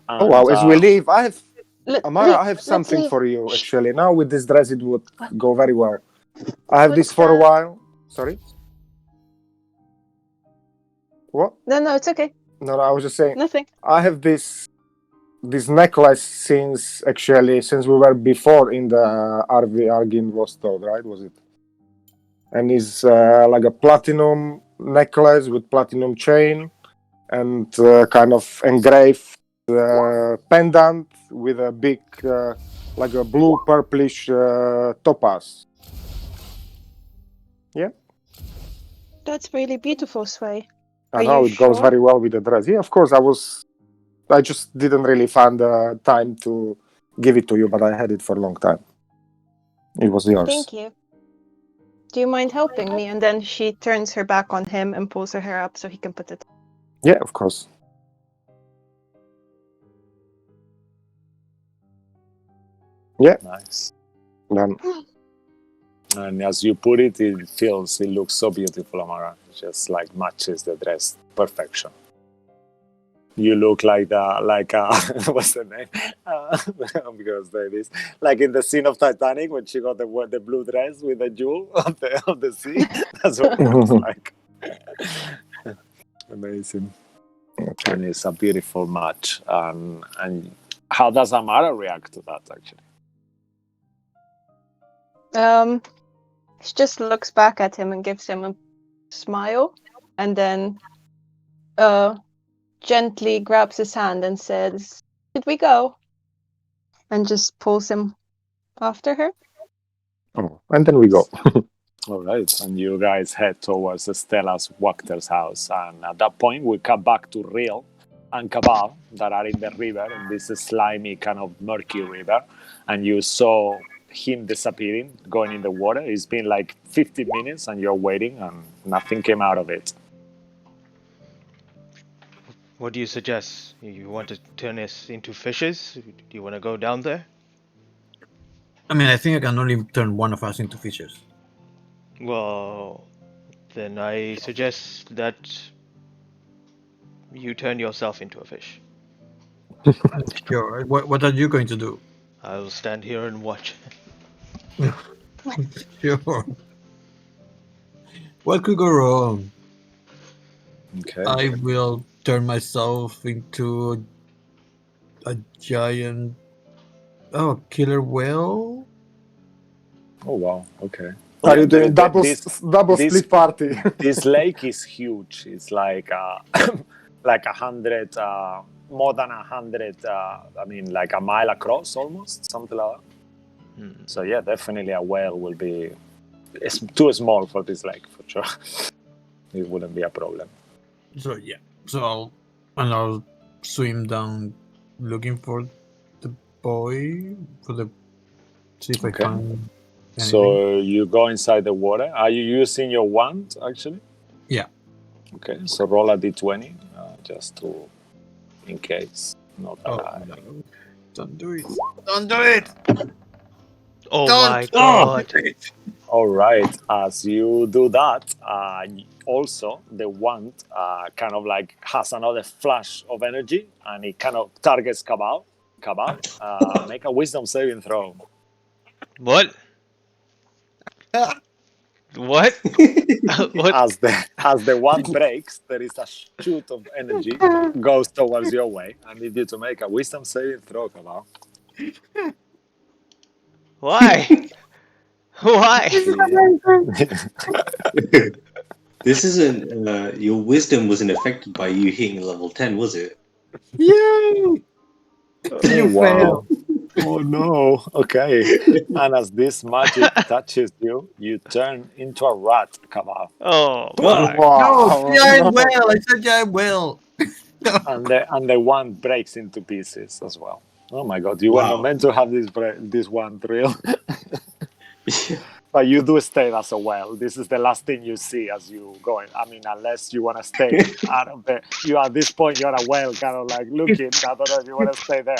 And, Oh wow! As we leave, Amara, I have Let's something leave. for you. Actually, now with this dress, it would go very well. I have this What's for a that? while. Sorry. What? No, it's okay. No, I was just saying. Nothing. I have this necklace since we were before in the RV Argin Vostok, right? Was it? And it's like a platinum necklace with platinum chain and kind of engraved pendant with a big, like a blue purplish topaz. Yeah. That's really beautiful, Sway. I know it goes very well with the dress. Yeah, of course. I just didn't really find the time to give it to you, but I had it for a long time. It was yours. Thank you. Do you mind helping me? And then she turns her back on him and pulls her hair up so he can put it. Yeah, of course. Yeah. Nice. Done. And as you put it, it looks so beautiful, Amara. It just like matches the dress perfection. You look like what's the name? Because there it is. Like in the scene of Titanic when she got the blue dress with the jewel of the sea. That's what it looks like. Amazing. Okay. And it's a beautiful match. And how does Amara react to that, actually? She just looks back at him and gives him a smile, and then gently grabs his hand and says, "Should we go?" And just pulls him after her. Oh, and then we go. All right, and you guys head towards Stella's Wachter's house, and at that point we come back to Real and Cabal that are in the river, in this slimy kind of murky river, and you saw him disappearing, going in the water. It's been like 15 minutes, and you're waiting, and nothing came out of it. What do you suggest? You want to turn us into fishes? Do you want to go down there? I mean, I think I can only turn one of us into fishes. Well, then I suggest that you turn yourself into a fish. Sure. What are you going to do? I will stand here and watch. Sure. What could go wrong? Okay. I will turn myself into a giant killer whale. Oh wow. Okay. Are you doing double this split party? This lake is huge. It's like like 100, more than 100. I mean, like a mile across, almost something like that. So yeah, definitely a whale will be. It's too small for this lake for sure. It wouldn't be a problem. So yeah. So I'll swim down, looking for the boy see if I Okay. find anything. So you go inside the water. Are you using your wand actually? Yeah. Okay. So roll a d20 just to, in case. Not that No. Don't do it. Don't do it. Oh Don't. my god! All right. As you do that, also the wand kind of like has another flash of energy, and it kind of targets Cabal. Cabal, make a wisdom saving throw. What? What? What? As the wand breaks, there is a shoot of energy goes towards your way. I need you to make a wisdom saving throw, Cabal. Why? Why? This isn't. Your wisdom wasn't affected by you hitting level 10, was it? Yay! You failed. Oh no. Okay. And as this magic touches you, you turn into a rat, Cabal. Oh What? my! No, giant whale. I said giant whale. And the wand breaks into pieces as well. Oh my god, you were not meant to have this wand real. But you do stay as a whale. This is the last thing you see as you go in. I mean, unless you want to stay out of the... You at this point, you're a whale, kind of like looking. I don't know if you want to stay there.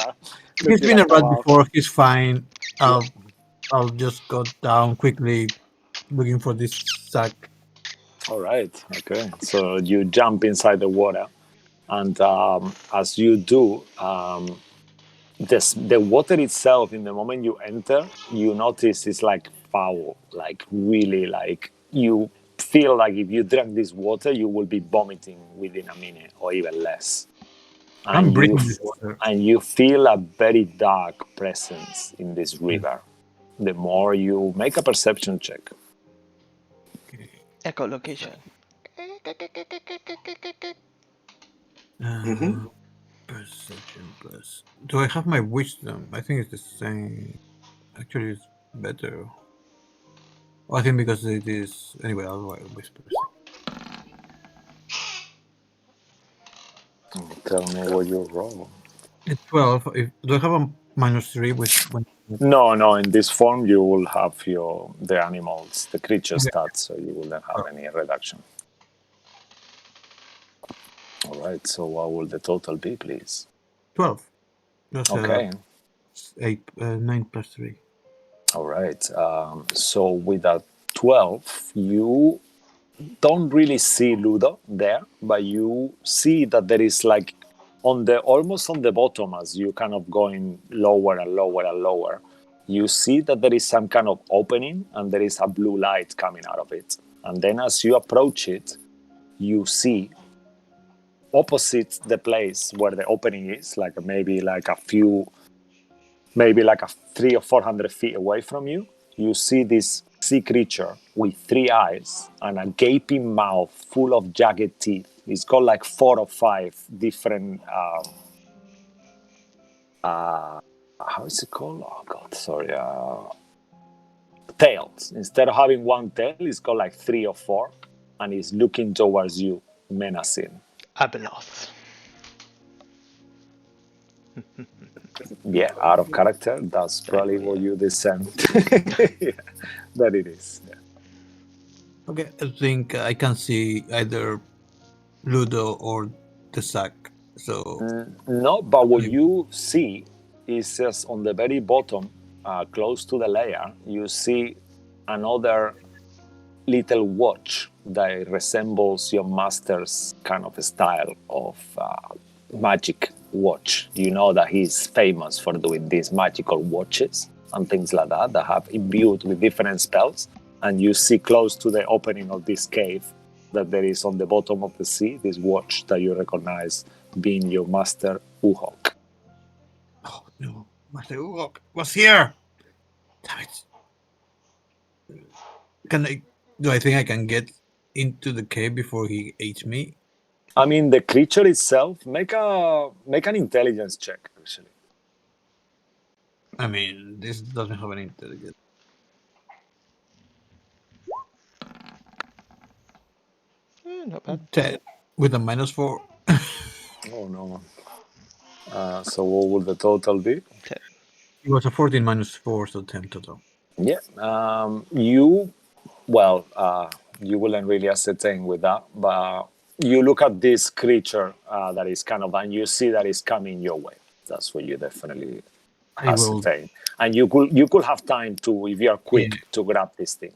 He's been a rat before. He's fine. I'll just go down quickly, looking for this sack. All right. Okay. So you jump inside the water, and as you do, the water itself, in the moment you enter, you notice it's like foul, like really, like you feel like if you drank this water, you will be vomiting within a minute or even less. I'm drinking this water. And you feel a very dark presence in this river. The more you make a perception check. Echolocation. Perception plus. Do I have my wisdom? I think it's the same. Actually, it's better. I think because it is. Anyway, I'll whisper. Tell me what you roll. It's 12. Do I have a -3 with? No. In this form, you will have the animals, the creature stats, so you wouldn't have any reduction. All right. So what will the total be, please? 12. That's okay. 9 plus 3. All right. So with that 12, you don't really see Ludo there, but you see that there is like almost on the bottom, as you kind of going lower and lower and lower, you see that there is some kind of opening and there is a blue light coming out of it. And then as you approach it, you see opposite the place where the opening is, like maybe like 300 or 400 feet away from you, you see this sea creature with 3 eyes and a gaping mouth full of jagged teeth. It's got like 4 or 5 different how is it called? Oh god, sorry. tails. Instead of having one tail, it's got like 3 or 4, and it's looking towards you, menacing. Abeloth. Yeah, out of character. That's probably what you discern. Yeah, that it is. Yeah. Okay, I think I can see either Ludo or the sack. So No, but what you see is just on the very bottom, close to the layer, you see another little watch that resembles your master's kind of style of magic watch. You know that he's famous for doing these magical watches and things like that have imbued with different spells. And you see close to the opening of this cave that there is on the bottom of the sea, this watch that you recognize being your master Uhok. Oh no, Master Ugok was here! Damn it. Do I think I can get into the cave before he eats me? I mean, the creature itself, make an intelligence check, actually. I mean, this doesn't have any intelligence. Not bad. 10 with a -4. Oh no. So what would the total be? It was a 14 -4, so 10 total. Yeah. You wouldn't really ascertain with that, but you look at this creature that is kind of, and you see that it's coming your way. That's what you definitely ascertain. And you could have time to, if you are quick, to grab this thing.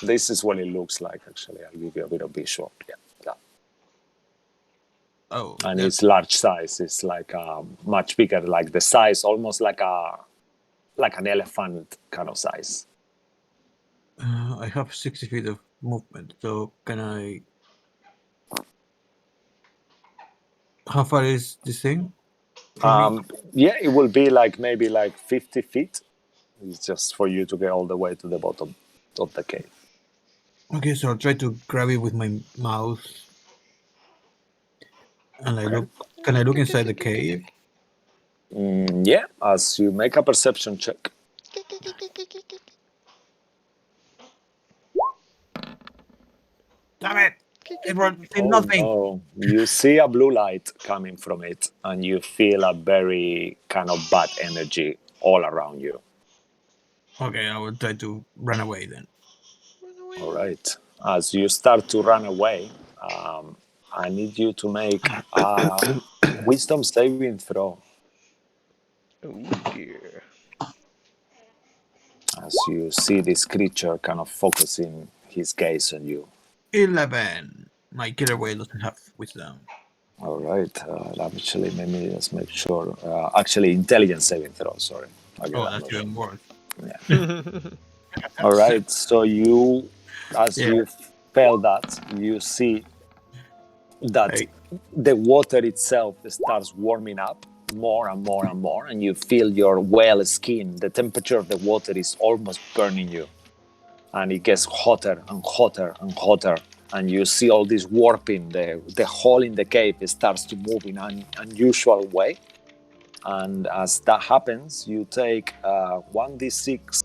This is what it looks like, actually. I'll give you a bit of visual. Yeah. Oh, and it's large size. It's like much bigger, like the size, almost like an elephant kind of size. I have 60 feet of movement, so can I? How far is this thing? Yeah, it will be like maybe like 50 feet. It's just for you to get all the way to the bottom of the cave. Okay, so I'll try to grab it with my mouth. And I look. Can I look inside the cave? Yeah, as you make a perception check. Damn it! Everyone did nothing. Oh, you see a blue light coming from it, and you feel a very kind of bad energy all around you. Okay, I will try to run away then. All right. As you start to run away, I need you to make a wisdom saving throw. Oh dear. As you see this creature kind of focusing his gaze on you. 11. My killer whale doesn't have wisdom. All right. Actually, let me just make sure. Actually, intelligence saving throw. Sorry. That's even worse. Yeah. All right. So you, as you felt that, you see that the water itself starts warming up more and more and more, and you feel your whale skin. The temperature of the water is almost burning you, and it gets hotter and hotter and hotter. And you see all this warping. The hole in the cave starts to move in an unusual way. And as that happens, you take 1d6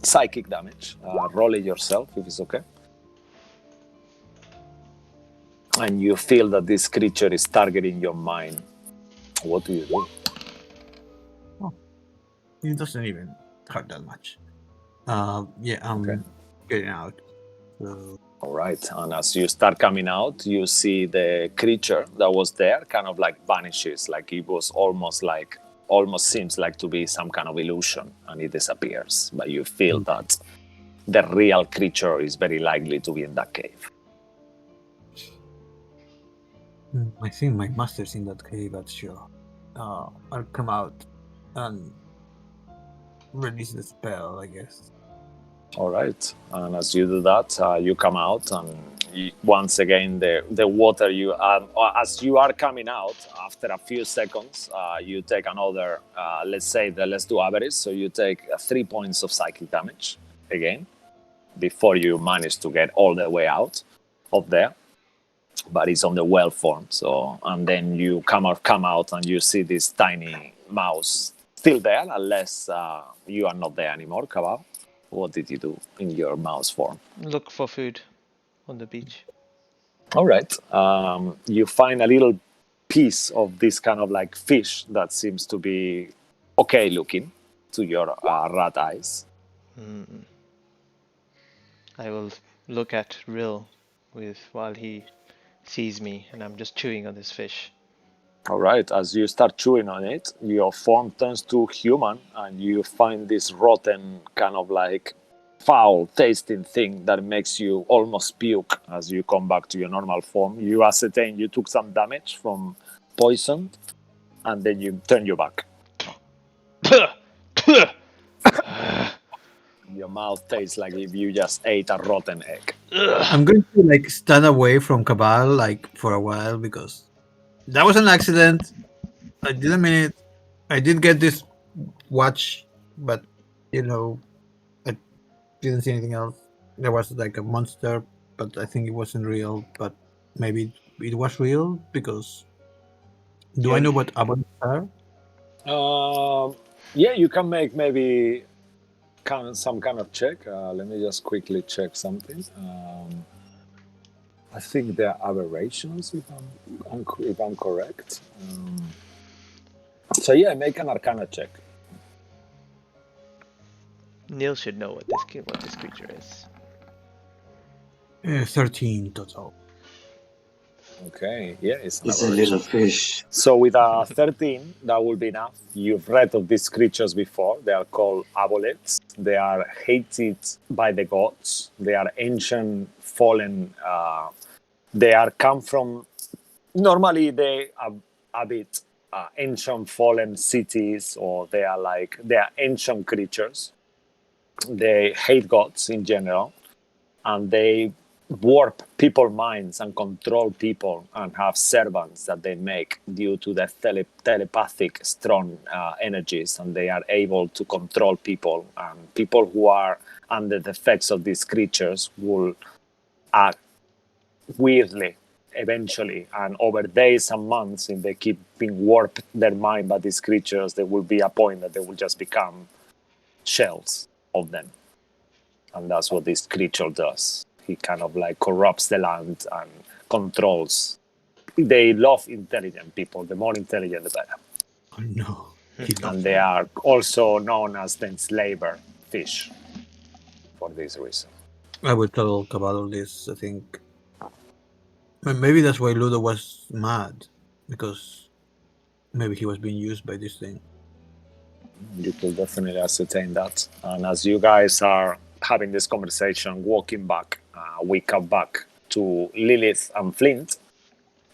psychic damage. Roll it yourself if it's okay. And you feel that this creature is targeting your mind. What do you do? Oh, it doesn't even hurt that much. I'm getting out. So... All right. And as you start coming out, you see the creature that was there kind of like vanishes. Like it was almost seems like to be some kind of illusion, and it disappears. But you feel that the real creature is very likely to be in that cave. I think my master's in that cave, that's sure. I'll come out and release the spell, I guess. All right. And as you do that, you come out, and once again, the water as you are coming out, after a few seconds, you take another, let's do average. So you take 3 points of psychic damage again, before you manage to get all the way out of there. But it's on the well form. So, and then you come out and you see this tiny mouse still there, unless you are not there anymore, Cabal. What did you do in your mouse form? Look for food on the beach. All right. You find a little piece of this kind of like fish that seems to be okay looking to your rat eyes. I will look at Rill while he sees me, and I'm just chewing on this fish. All right. As you start chewing on it, your form turns to human, and you find this rotten kind of like foul tasting thing that makes you almost puke as you come back to your normal form. You ascertain you took some damage from poison, and then you turn your back. Your mouth tastes like if you just ate a rotten egg. I'm going to like stand away from Cabal like for a while because that was an accident. I didn't mean it. I did get this watch, but you know, I didn't see anything else. There was like a monster, but I think it wasn't real. But maybe it was real because do I know what abons are? Yeah, you can make maybe some kind of check. Let me just quickly check something. I think there are aberrations, if I'm correct. So yeah, make an Arcana check. Neil should know what this creature is. 13 total. Okay, yeah, it's a little fish. So with a 13, that will be enough. You've read of these creatures before. They are called aboleths. They are hated by the gods. They are ancient, fallen. They are come from. Normally, they are a bit ancient, fallen cities, or they are ancient creatures. They hate gods in general, and they warp people's minds and control people and have servants that they make due to their telepathic strong energies, and they are able to control people, and people who are under the effects of these creatures will act weirdly eventually, and over days and months, if they keep being warped their mind by these creatures, there will be a point that they will just become shells of them, and that's what this creature does. He kind of like corrupts the land and controls. They love intelligent people. The more intelligent, the better. Oh no. And they are also known as the enslaver fish for this reason. I will tell Cabal this, I think. Maybe that's why Ludo was mad, because maybe he was being used by this thing. You could definitely ascertain that. And as you guys are having this conversation, walking back, we come back to Lilith and Flint.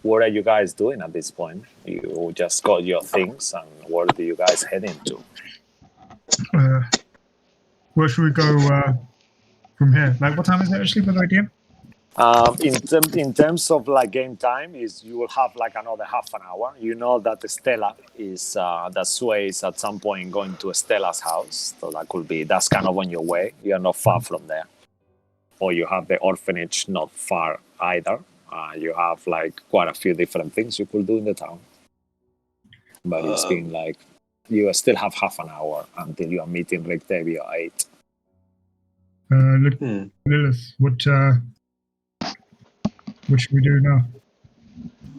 What are you guys doing at this point? You just got your things, and where do you guys head into? Where should we go from here? Like, what time is it actually, by the way, DM? In terms of like game time, is you will have like another half an hour. You know that Stella is that Sway is at some point going to Stella's house, so that's kind of on your way. You are not far from there, or you have the orphanage not far either. You have like quite a few different things you could do in the town, but it's been like you still have half an hour until you are meeting Rick Davy at 8. Lilith, what should we do now?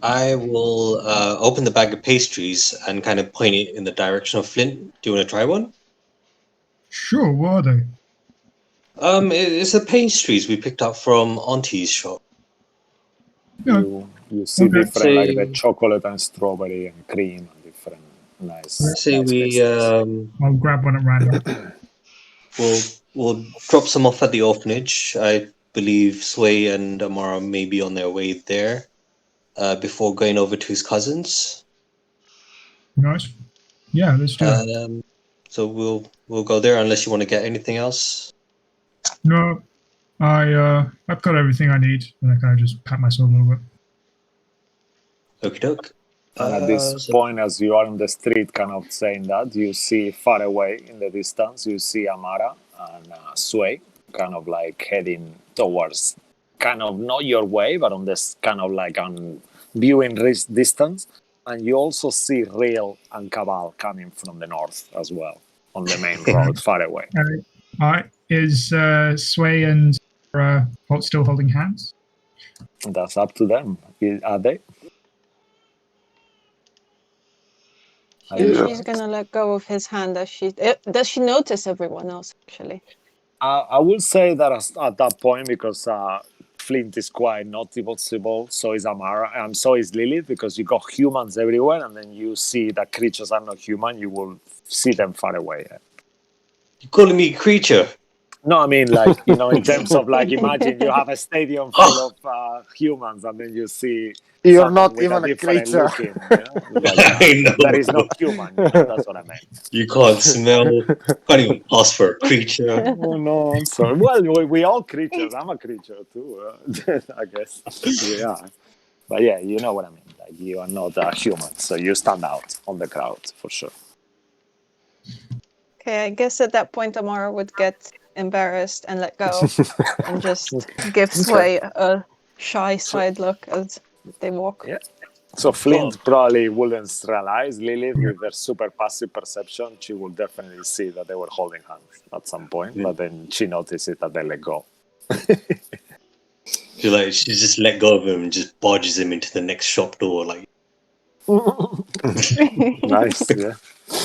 I will open the bag of pastries and kind of point it in the direction of Flint. Do you want to try one? Sure, what are they? It's the pastries we picked up from Auntie's shop. Yeah. You see Okay. different like the chocolate and strawberry and cream and different nice. Say nice we I'll grab one at random. we'll drop some off at the orphanage. I believe Sway and Amara may be on their way there before going over to his cousin's. Nice. Yeah, let's do it. So we'll go there unless you want to get anything else. No, I've got everything I need, and I kind of just pat myself a little bit. Okie doke. And at this point, as you are on the street kind of saying that, you see far away in the distance, you see Amara and Sway kind of like heading towards, kind of not your way, but on this kind of like on viewing distance. And you also see Real and Cabal coming from the north as well, on the main road far away. Is Sway and Pot still holding hands? That's up to them. Are they? She's gonna let go of his hand as she does. She notice everyone else actually? I will say that at that point, because Flint is quite noticeable, so is Amara, and so is Lilith, because you got humans everywhere, and then you see that creatures are not human, you will see them far away. You calling me creature? No, I mean, like, you know, in terms of, like, imagine you have a stadium full of humans, and then you see You're someone not with even a a different creature. looking, you know? Like, I know. that is not human, you know? That's what I meant. You can't smell. Can't even pass for a creature. Oh, no, I'm sorry. Well, we all creatures. I'm a creature, too, I guess. Yeah. But, yeah, you know what I mean. Like, you are not a human, so you stand out on the crowd, for sure. Okay, I guess at that point Amara would get embarrassed and let go and just give Sway a shy side look as they walk. Yeah. So Flint probably wouldn't realize. Lilith, with her super passive perception, she will definitely see that they were holding hands at some point, but then she notices that they let go. She just let go of him and just barges him into the next shop door, like Nice, yeah.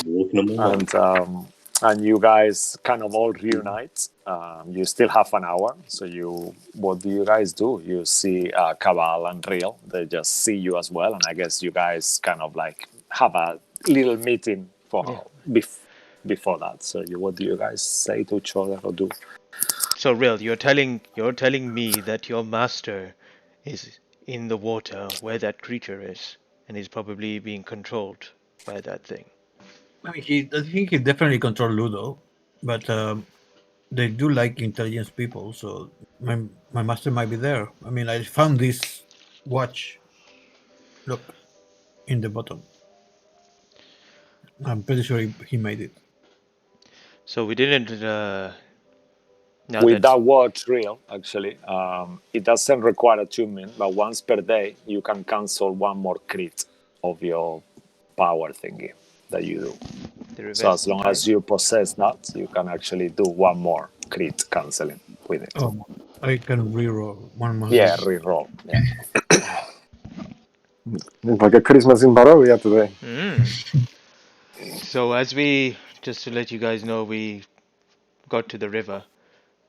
walking him along. And you guys kind of all reunite. You still have an hour, so what do you guys do? You see Cabal and Real. They just see you as well, and I guess you guys kind of like have a little meeting before that. So what do you guys say to each other or do? So Real, you're telling me that your master is in the water where that creature is, and he's probably being controlled by that thing. I mean, I think he definitely controls Ludo, but they do like intelligence people, so my master might be there. I mean, I found this watch. Look, in the bottom. I'm pretty sure he made it. So we didn't. With that watch, Real, actually, it doesn't require attunement, but once per day, you can cancel one more crit of your power thingy that you do. So as long as you possess that, you can actually do one more crit canceling with it. Oh, I can reroll one more. Yeah, reroll. Yeah. Like a Christmas in Barovia today. So just to let you guys know, we got to the river.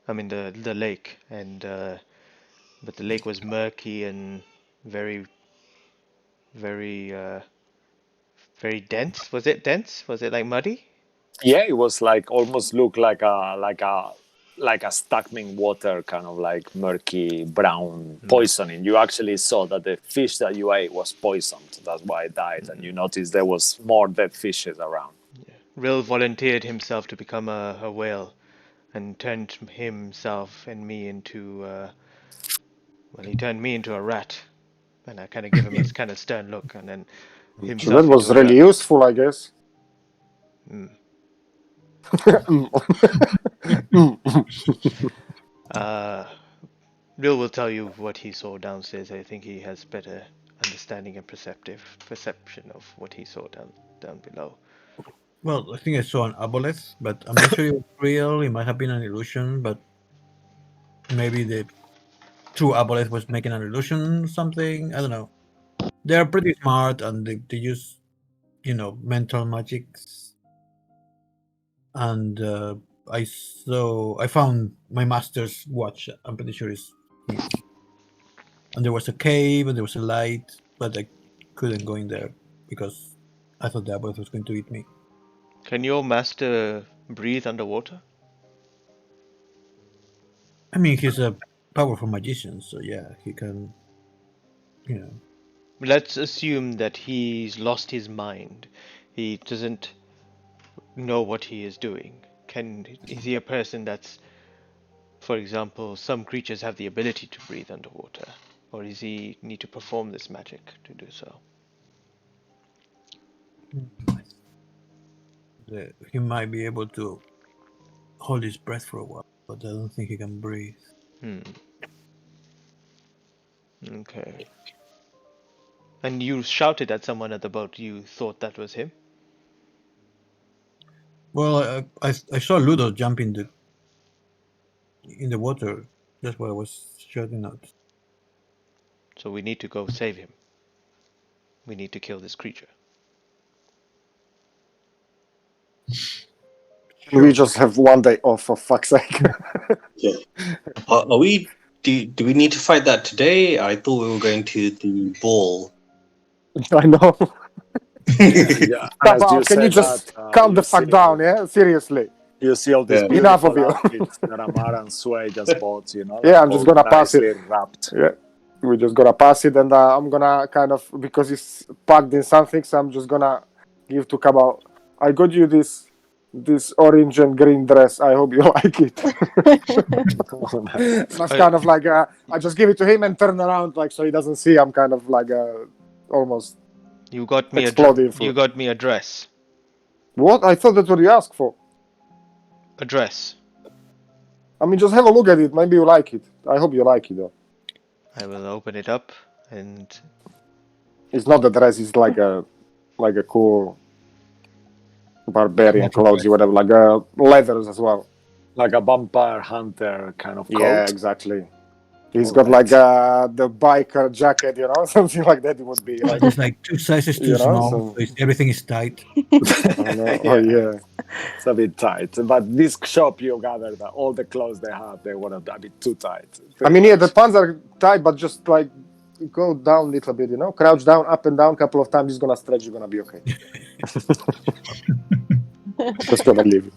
I mean the lake, and but the lake was murky and very, very, very dense. Was it dense? Was it like muddy? Yeah, it was like almost looked like a stagnant water, kind of like murky brown poisoning. You actually saw that the fish that you ate was poisoned. That's why it died, and you noticed there was more dead fishes around. Yeah. Rill volunteered himself to become a whale, and turned himself and me into he turned me into a rat, and I kind of give him this kind of stern look, and then So that himself was into a really rat. useful, I guess. Rill will tell you what he saw downstairs. I think he has better understanding and perception of what he saw down below. Well, I think I saw an aboleth, but I'm not sure it was real. It might have been an illusion, but maybe the true aboleth was making an illusion or something. I don't know. They're pretty smart and they use, mental magics. And I found my master's watch. I'm pretty sure it's his. And there was a cave and there was a light, but I couldn't go in there because I thought the aboleth was going to eat me. Can your master breathe underwater? I mean, he's a powerful magician, so yeah, he can, Let's assume that he's lost his mind. He doesn't know what he is doing. Is he a person that's, for example, some creatures have the ability to breathe underwater, or does he need to perform this magic to do so? He might be able to hold his breath for a while, but I don't think he can breathe. Okay. And you shouted at someone at the boat. You thought that was him? Well, I saw Ludo jump in the in the water. That's what I was shouting out. So we need to go save him. We need to kill this creature. We just have one day off, for fuck's sake. Yeah. Are we? Do we need to fight that today? I thought we were going to the ball. I know. Yeah. As Can you said just that, calm the you fuck see- down, yeah? Seriously. You see all these Yeah. Enough of beautiful you. outfits that Amara and Sway just bought, you know? Yeah, like I'm just all gonna pass it. nicely wrapped. Yeah. We're just gonna pass it, and I'm gonna kind of, because it's packed in something, so I'm just gonna give to Kabal. I got you this orange and green dress. I hope you like it. That's kind of like I just give it to him and turn around, like, so he doesn't see. I'm kind of like almost. You got me exploding. you got me a dress. What? I thought that's what you asked for. A dress. I mean, just have a look at it. Maybe you like it. I hope you like it, though. I will open it up, and It's not the dress. It's like a cool barbarian clothes, or whatever. Like leathers as well. Like a vampire hunter kind of coat. Yeah, exactly. He's got like the biker jacket, you know, something like that. It would be like it's like 2 sizes too small. So everything is tight. I know. Yeah. Oh yeah, It's a bit tight. But this shop, you gather that all the clothes they have, they were a bit too tight. I mean, yeah, the pants are tight, but just like go down a little bit, you know, crouch down, up and down a couple of times. It's gonna stretch. You're gonna be okay. Just gonna leave it.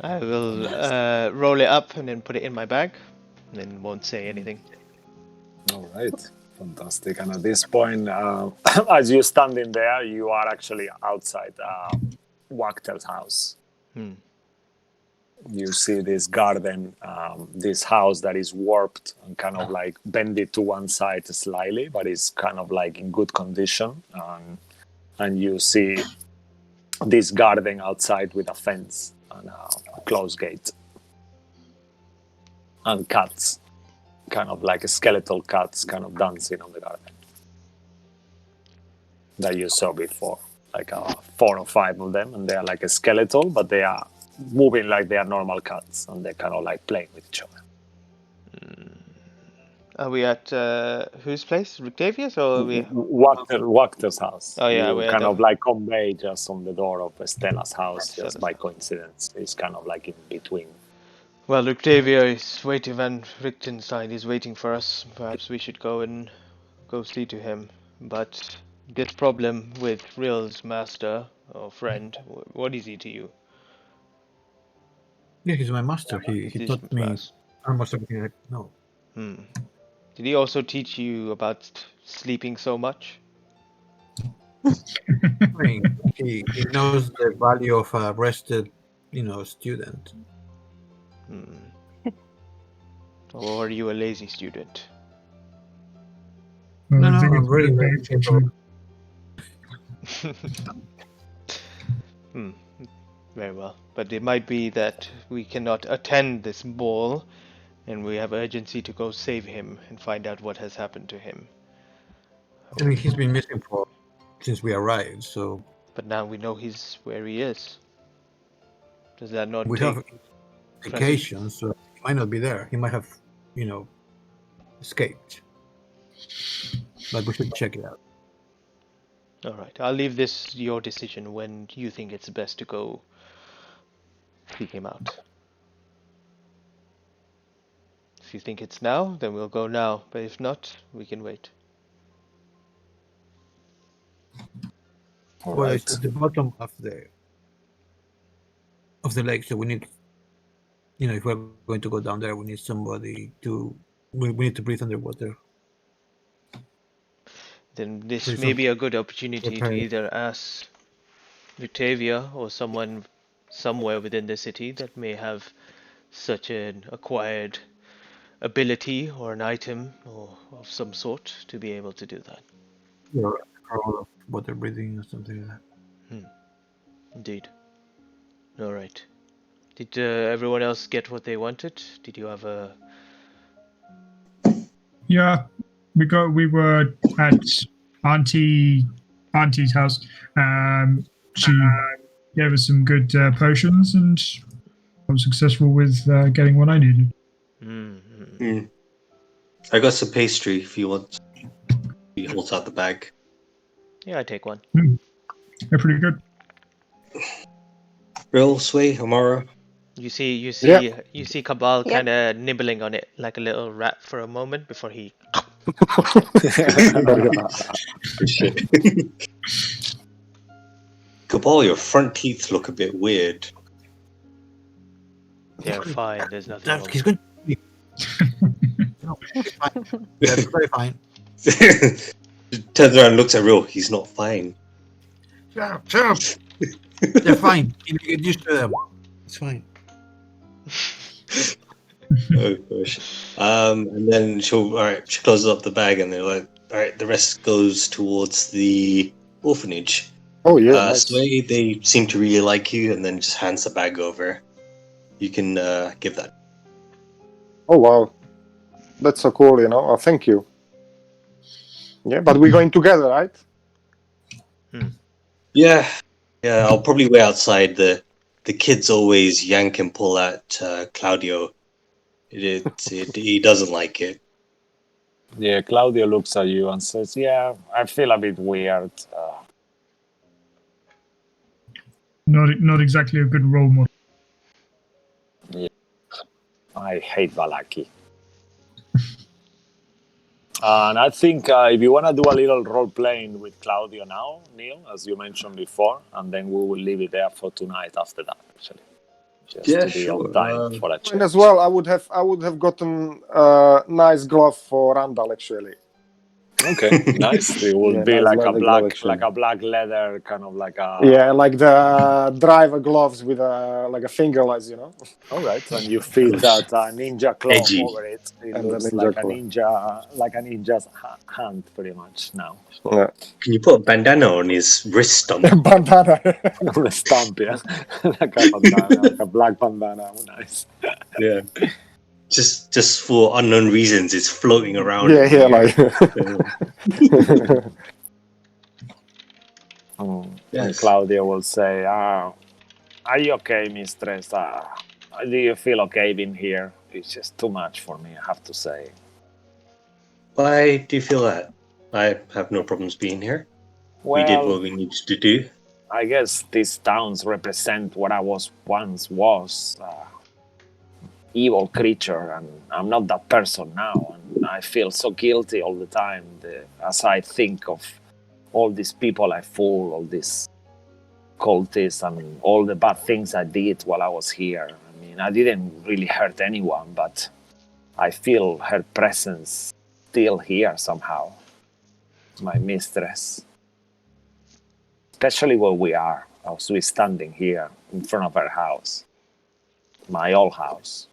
I will roll it up and then put it in my bag, and then won't say anything. All right, fantastic. And at this point, as you're standing there, you are actually outside Wachtel's house. You see this garden, this house that is warped and kind of like bended to one side slightly, but it's kind of like in good condition. And you see this garden outside with a fence and a closed gate. And cats, kind of like skeletal cats kind of dancing on the garden that you saw before. Like 4 or 5 of them, and they are like a skeletal, but they are moving like they are normal cats, and they're kind of like playing with each other. Are we at whose place? Octavius, or are we? Wachtel's house. Oh yeah, you we're kind at of like convey just on the door of Stella's house, Stella's just by coincidence. It's kind of like in between. Well, Octavia is waiting. Van Richtenstein is waiting for us. Perhaps we should go see to him. But this problem with Rill's master or friend, what is he to you? Yeah, he's my master. He taught me almost everything I know. Did he also teach you about sleeping so much? I mean, he knows the value of a rested, student. Or are you a lazy student? Well, No, I think I'm it's really both, actually. Very well. But it might be that we cannot attend this ball, and we have urgency to go save him and find out what has happened to him. I mean, he's been missing since we arrived, so... But now we know he's where he is. Does that not We have indications, so he might not be there. He might have, escaped. But we should check it out. Alright, I'll leave this your decision when you think it's best to go seek him out. If you think it's now, then we'll go now. But if not, we can wait. Well, it's at the bottom of the lake, so we need, if we're going to go down there, we need somebody to. We need to breathe underwater. Then this may be a good opportunity to either ask Octavia or someone somewhere within the city that may have such an acquired ability or an item or of some sort to be able to do that. Or of water breathing or something like that. Indeed. All right. Did everyone else get what they wanted? Did you have a? Yeah, we were at Auntie's house. She gave us some good potions, and I was successful with getting what I needed. I got some pastry if you want. He holds out the bag. Yeah, I take one. They're pretty good. Real Sway, Amara. You see Yeah. Cabal Yep. kind of nibbling on it like a little rat for a moment before he. Shit. Cabal, your front teeth look a bit weird. They're fine. There's nothing wrong. He's going to no, he's fine. That's very fine. Turns around and looks at Real. He's not fine. Shut up. They're fine. You get used to them. It's fine. Oh gosh. And then she closes up the bag and they're like, alright, the rest goes towards the orphanage. Oh yeah. Nice. Sway, they seem to really like you and then just hands the bag over. You can give that. Oh wow, that's so cool. Oh, thank you. Yeah, but we're going together, right? Yeah, I'll probably wait outside. The kids always yank and pull at Claudio. He doesn't like it. Yeah, Claudio looks at you and says, "Yeah, I feel a bit weird." Not exactly a good role model. Yeah, I hate Valaki. And I think if you want to do a little role playing with Claudio now, Neil, as you mentioned before, and then we will leave it there for tonight after that, actually. Just to be on time for a change. And as well, I would have gotten a nice glove for Randall, actually. Okay, nice. It will be nice like a black leather, kind of like a... Yeah, like the driver gloves with like a fingerless, All right, and you feel that ninja claw Edgy. over it. It And looks the ninja like a ninja's hand, pretty much now. Yeah. Can you put a bandana on his wrist stump? Bandana. On the stump, yeah. Like a bandana, like a black bandana. Oh, nice. Yeah. Just for unknown reasons, it's floating around. Yeah, like. And Claudia will say, "Are you okay, mistress? Do you feel okay being here? It's just too much for me, I have to say." Why do you feel that? I have no problems being here. We did what we needed to do. I guess these towns represent what I once was. Evil creature, and I'm not that person now, and I feel so guilty all the time as I think of all these people I fool, all these cultists, and all the bad things I did while I was here. I mean, I didn't really hurt anyone, but I feel her presence still here somehow. My mistress. Especially where we are, as we're standing here in front of her house. My old house.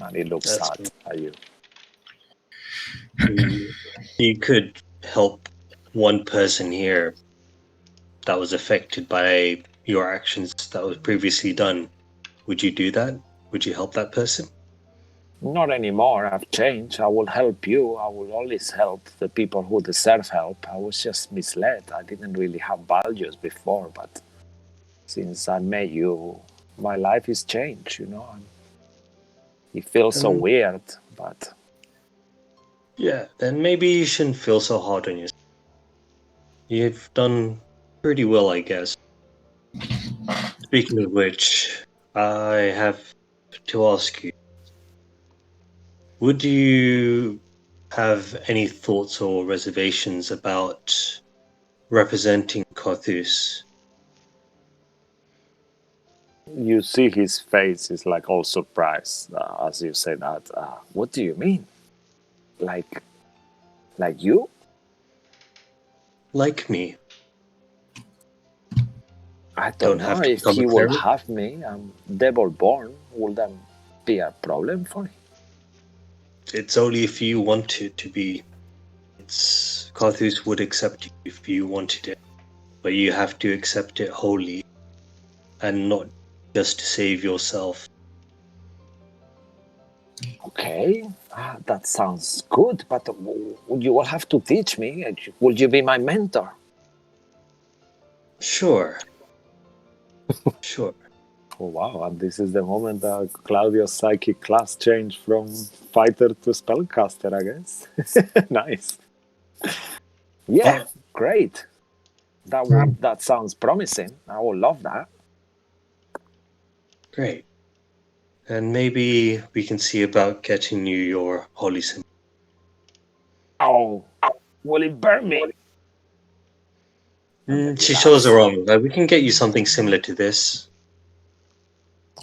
And it looks sad at you. You could help one person here that was affected by your actions that was previously done. Would you do that? Would you help that person? Not anymore. I've changed. I will help you. I will always help the people who deserve help. I was just misled. I didn't really have values before, but since I met you, my life is changed, It feels so weird, but... Yeah, then maybe you shouldn't feel so hard on yourself. You've done pretty well, I guess. Speaking of which, I have to ask you, would you have any thoughts or reservations about representing Carthus? You see his face is like all surprised as you say that. What do you mean? Like you? Like me. I don't know have to if become he a will cleric? have me. I'm devil born. Will that be a problem for him? It's only if you want it to be. Carthus would accept you if you wanted it, but you have to accept it wholly, and not just to save yourself. Okay, that sounds good, but you will have to teach me. Will you be my mentor? Sure. Sure. Oh, wow. And this is the moment that Claudio's psychic class changed from fighter to spellcaster, I guess. Nice. Yeah, great. That sounds promising. I would love that. Great. And maybe we can see about getting you your holy symbol. Oh, will it burn me? She shows her wrong. Like, we can get you something similar to this.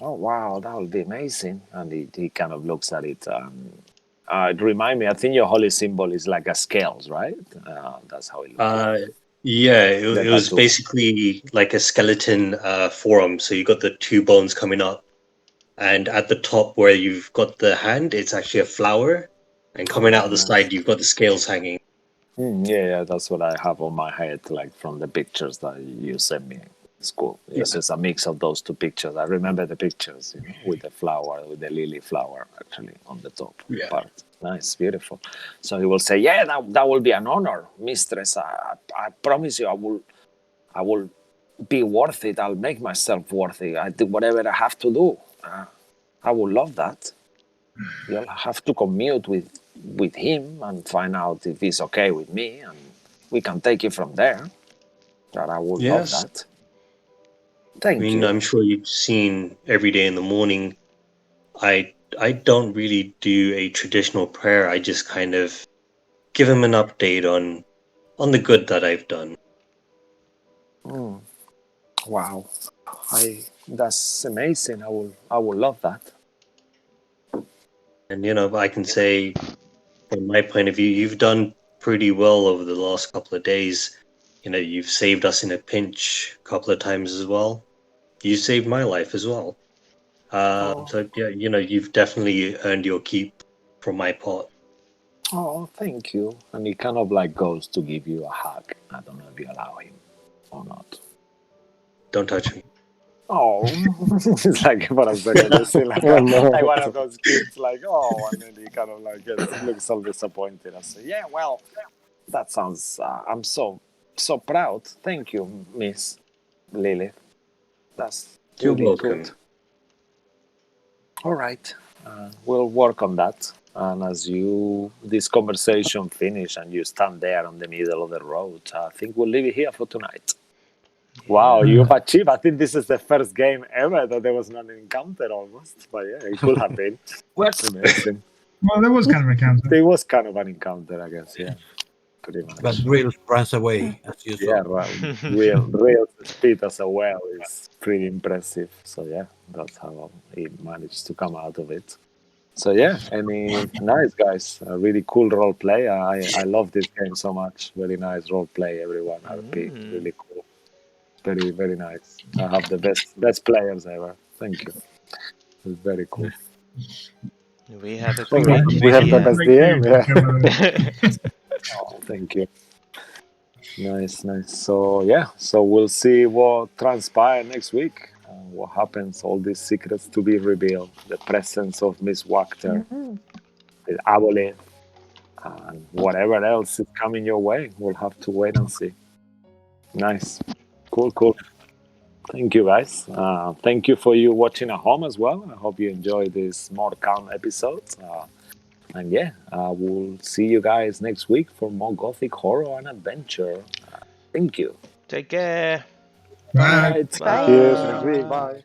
Oh, wow, that would be amazing. And he kind of looks at it. It reminds me, I think your holy symbol is like a scales, right? That's how it looks like. Yeah, it was basically like a skeleton forearm. So you got the two bones coming up. And at the top where you've got the hand, it's actually a flower. And coming out of the side, you've got the scales hanging. Yeah, that's what I have on my head, like from the pictures that you sent me. It's cool. It's just a mix of those two pictures. I remember the pictures, with the flower, with the lily flower actually on the top part. Nice, beautiful. So he will say, "Yeah, that will be an honor, mistress. I promise you, I will be worth it. I'll make myself worthy. I do whatever I have to do. I would love that. You'll have to commute with him and find out if he's okay with me, and we can take it from there. That I would love that. Thank you. I'm sure you've seen every day in the morning. I don't really do a traditional prayer. I just kind of give him an update on the good that I've done. Wow, that's amazing. I will love that. And I can say, from my point of view, you've done pretty well over the last couple of days. You've saved us in a pinch a couple of times as well. You saved my life as well. So yeah, you've definitely earned your keep from my part. Oh, thank you. And he kind of like goes to give you a hug. I don't know if you allow him or not. Don't touch me. Oh, it's like for a second, you see like one of those kids, like, oh, and then he kind of like looks all disappointed. I say, yeah, well, that sounds. I'm so proud. Thank you, Miss Lilith. That's really welcome. good. All right, we'll work on that. And as this conversation finish and you stand there on the middle of the road, I think we'll leave it here for tonight. Wow, you've achieved. I think this is the first game ever that there was not an encounter almost. But yeah, it could have been. Amazing. Well, there was kind of an encounter. There was kind of an encounter, I guess, yeah. Pretty much. But Real runs away, as usual. Yeah, right. Real speed as well is pretty impressive. So yeah, that's how he managed to come out of it. So yeah, nice guys. A really cool role play. I love this game so much. Very nice role play, everyone. RP, really cool. Very, very nice. I have the best players ever. Thank you. It's very cool. We have a We have the best DM. Yeah. Oh, thank you. Nice. So yeah, we'll see what transpires next week. What happens? All these secrets to be revealed. The presence of Miss Wachter, with Aboleth, and whatever else is coming your way. We'll have to wait and see. Nice. Cool. Thank you, guys. Thank you for you watching at home as well. I hope you enjoyed this more calm episodes. And yeah, we'll see you guys next week for more Gothic horror and adventure. Thank you. Take care. Bye. Cheers next week. Bye.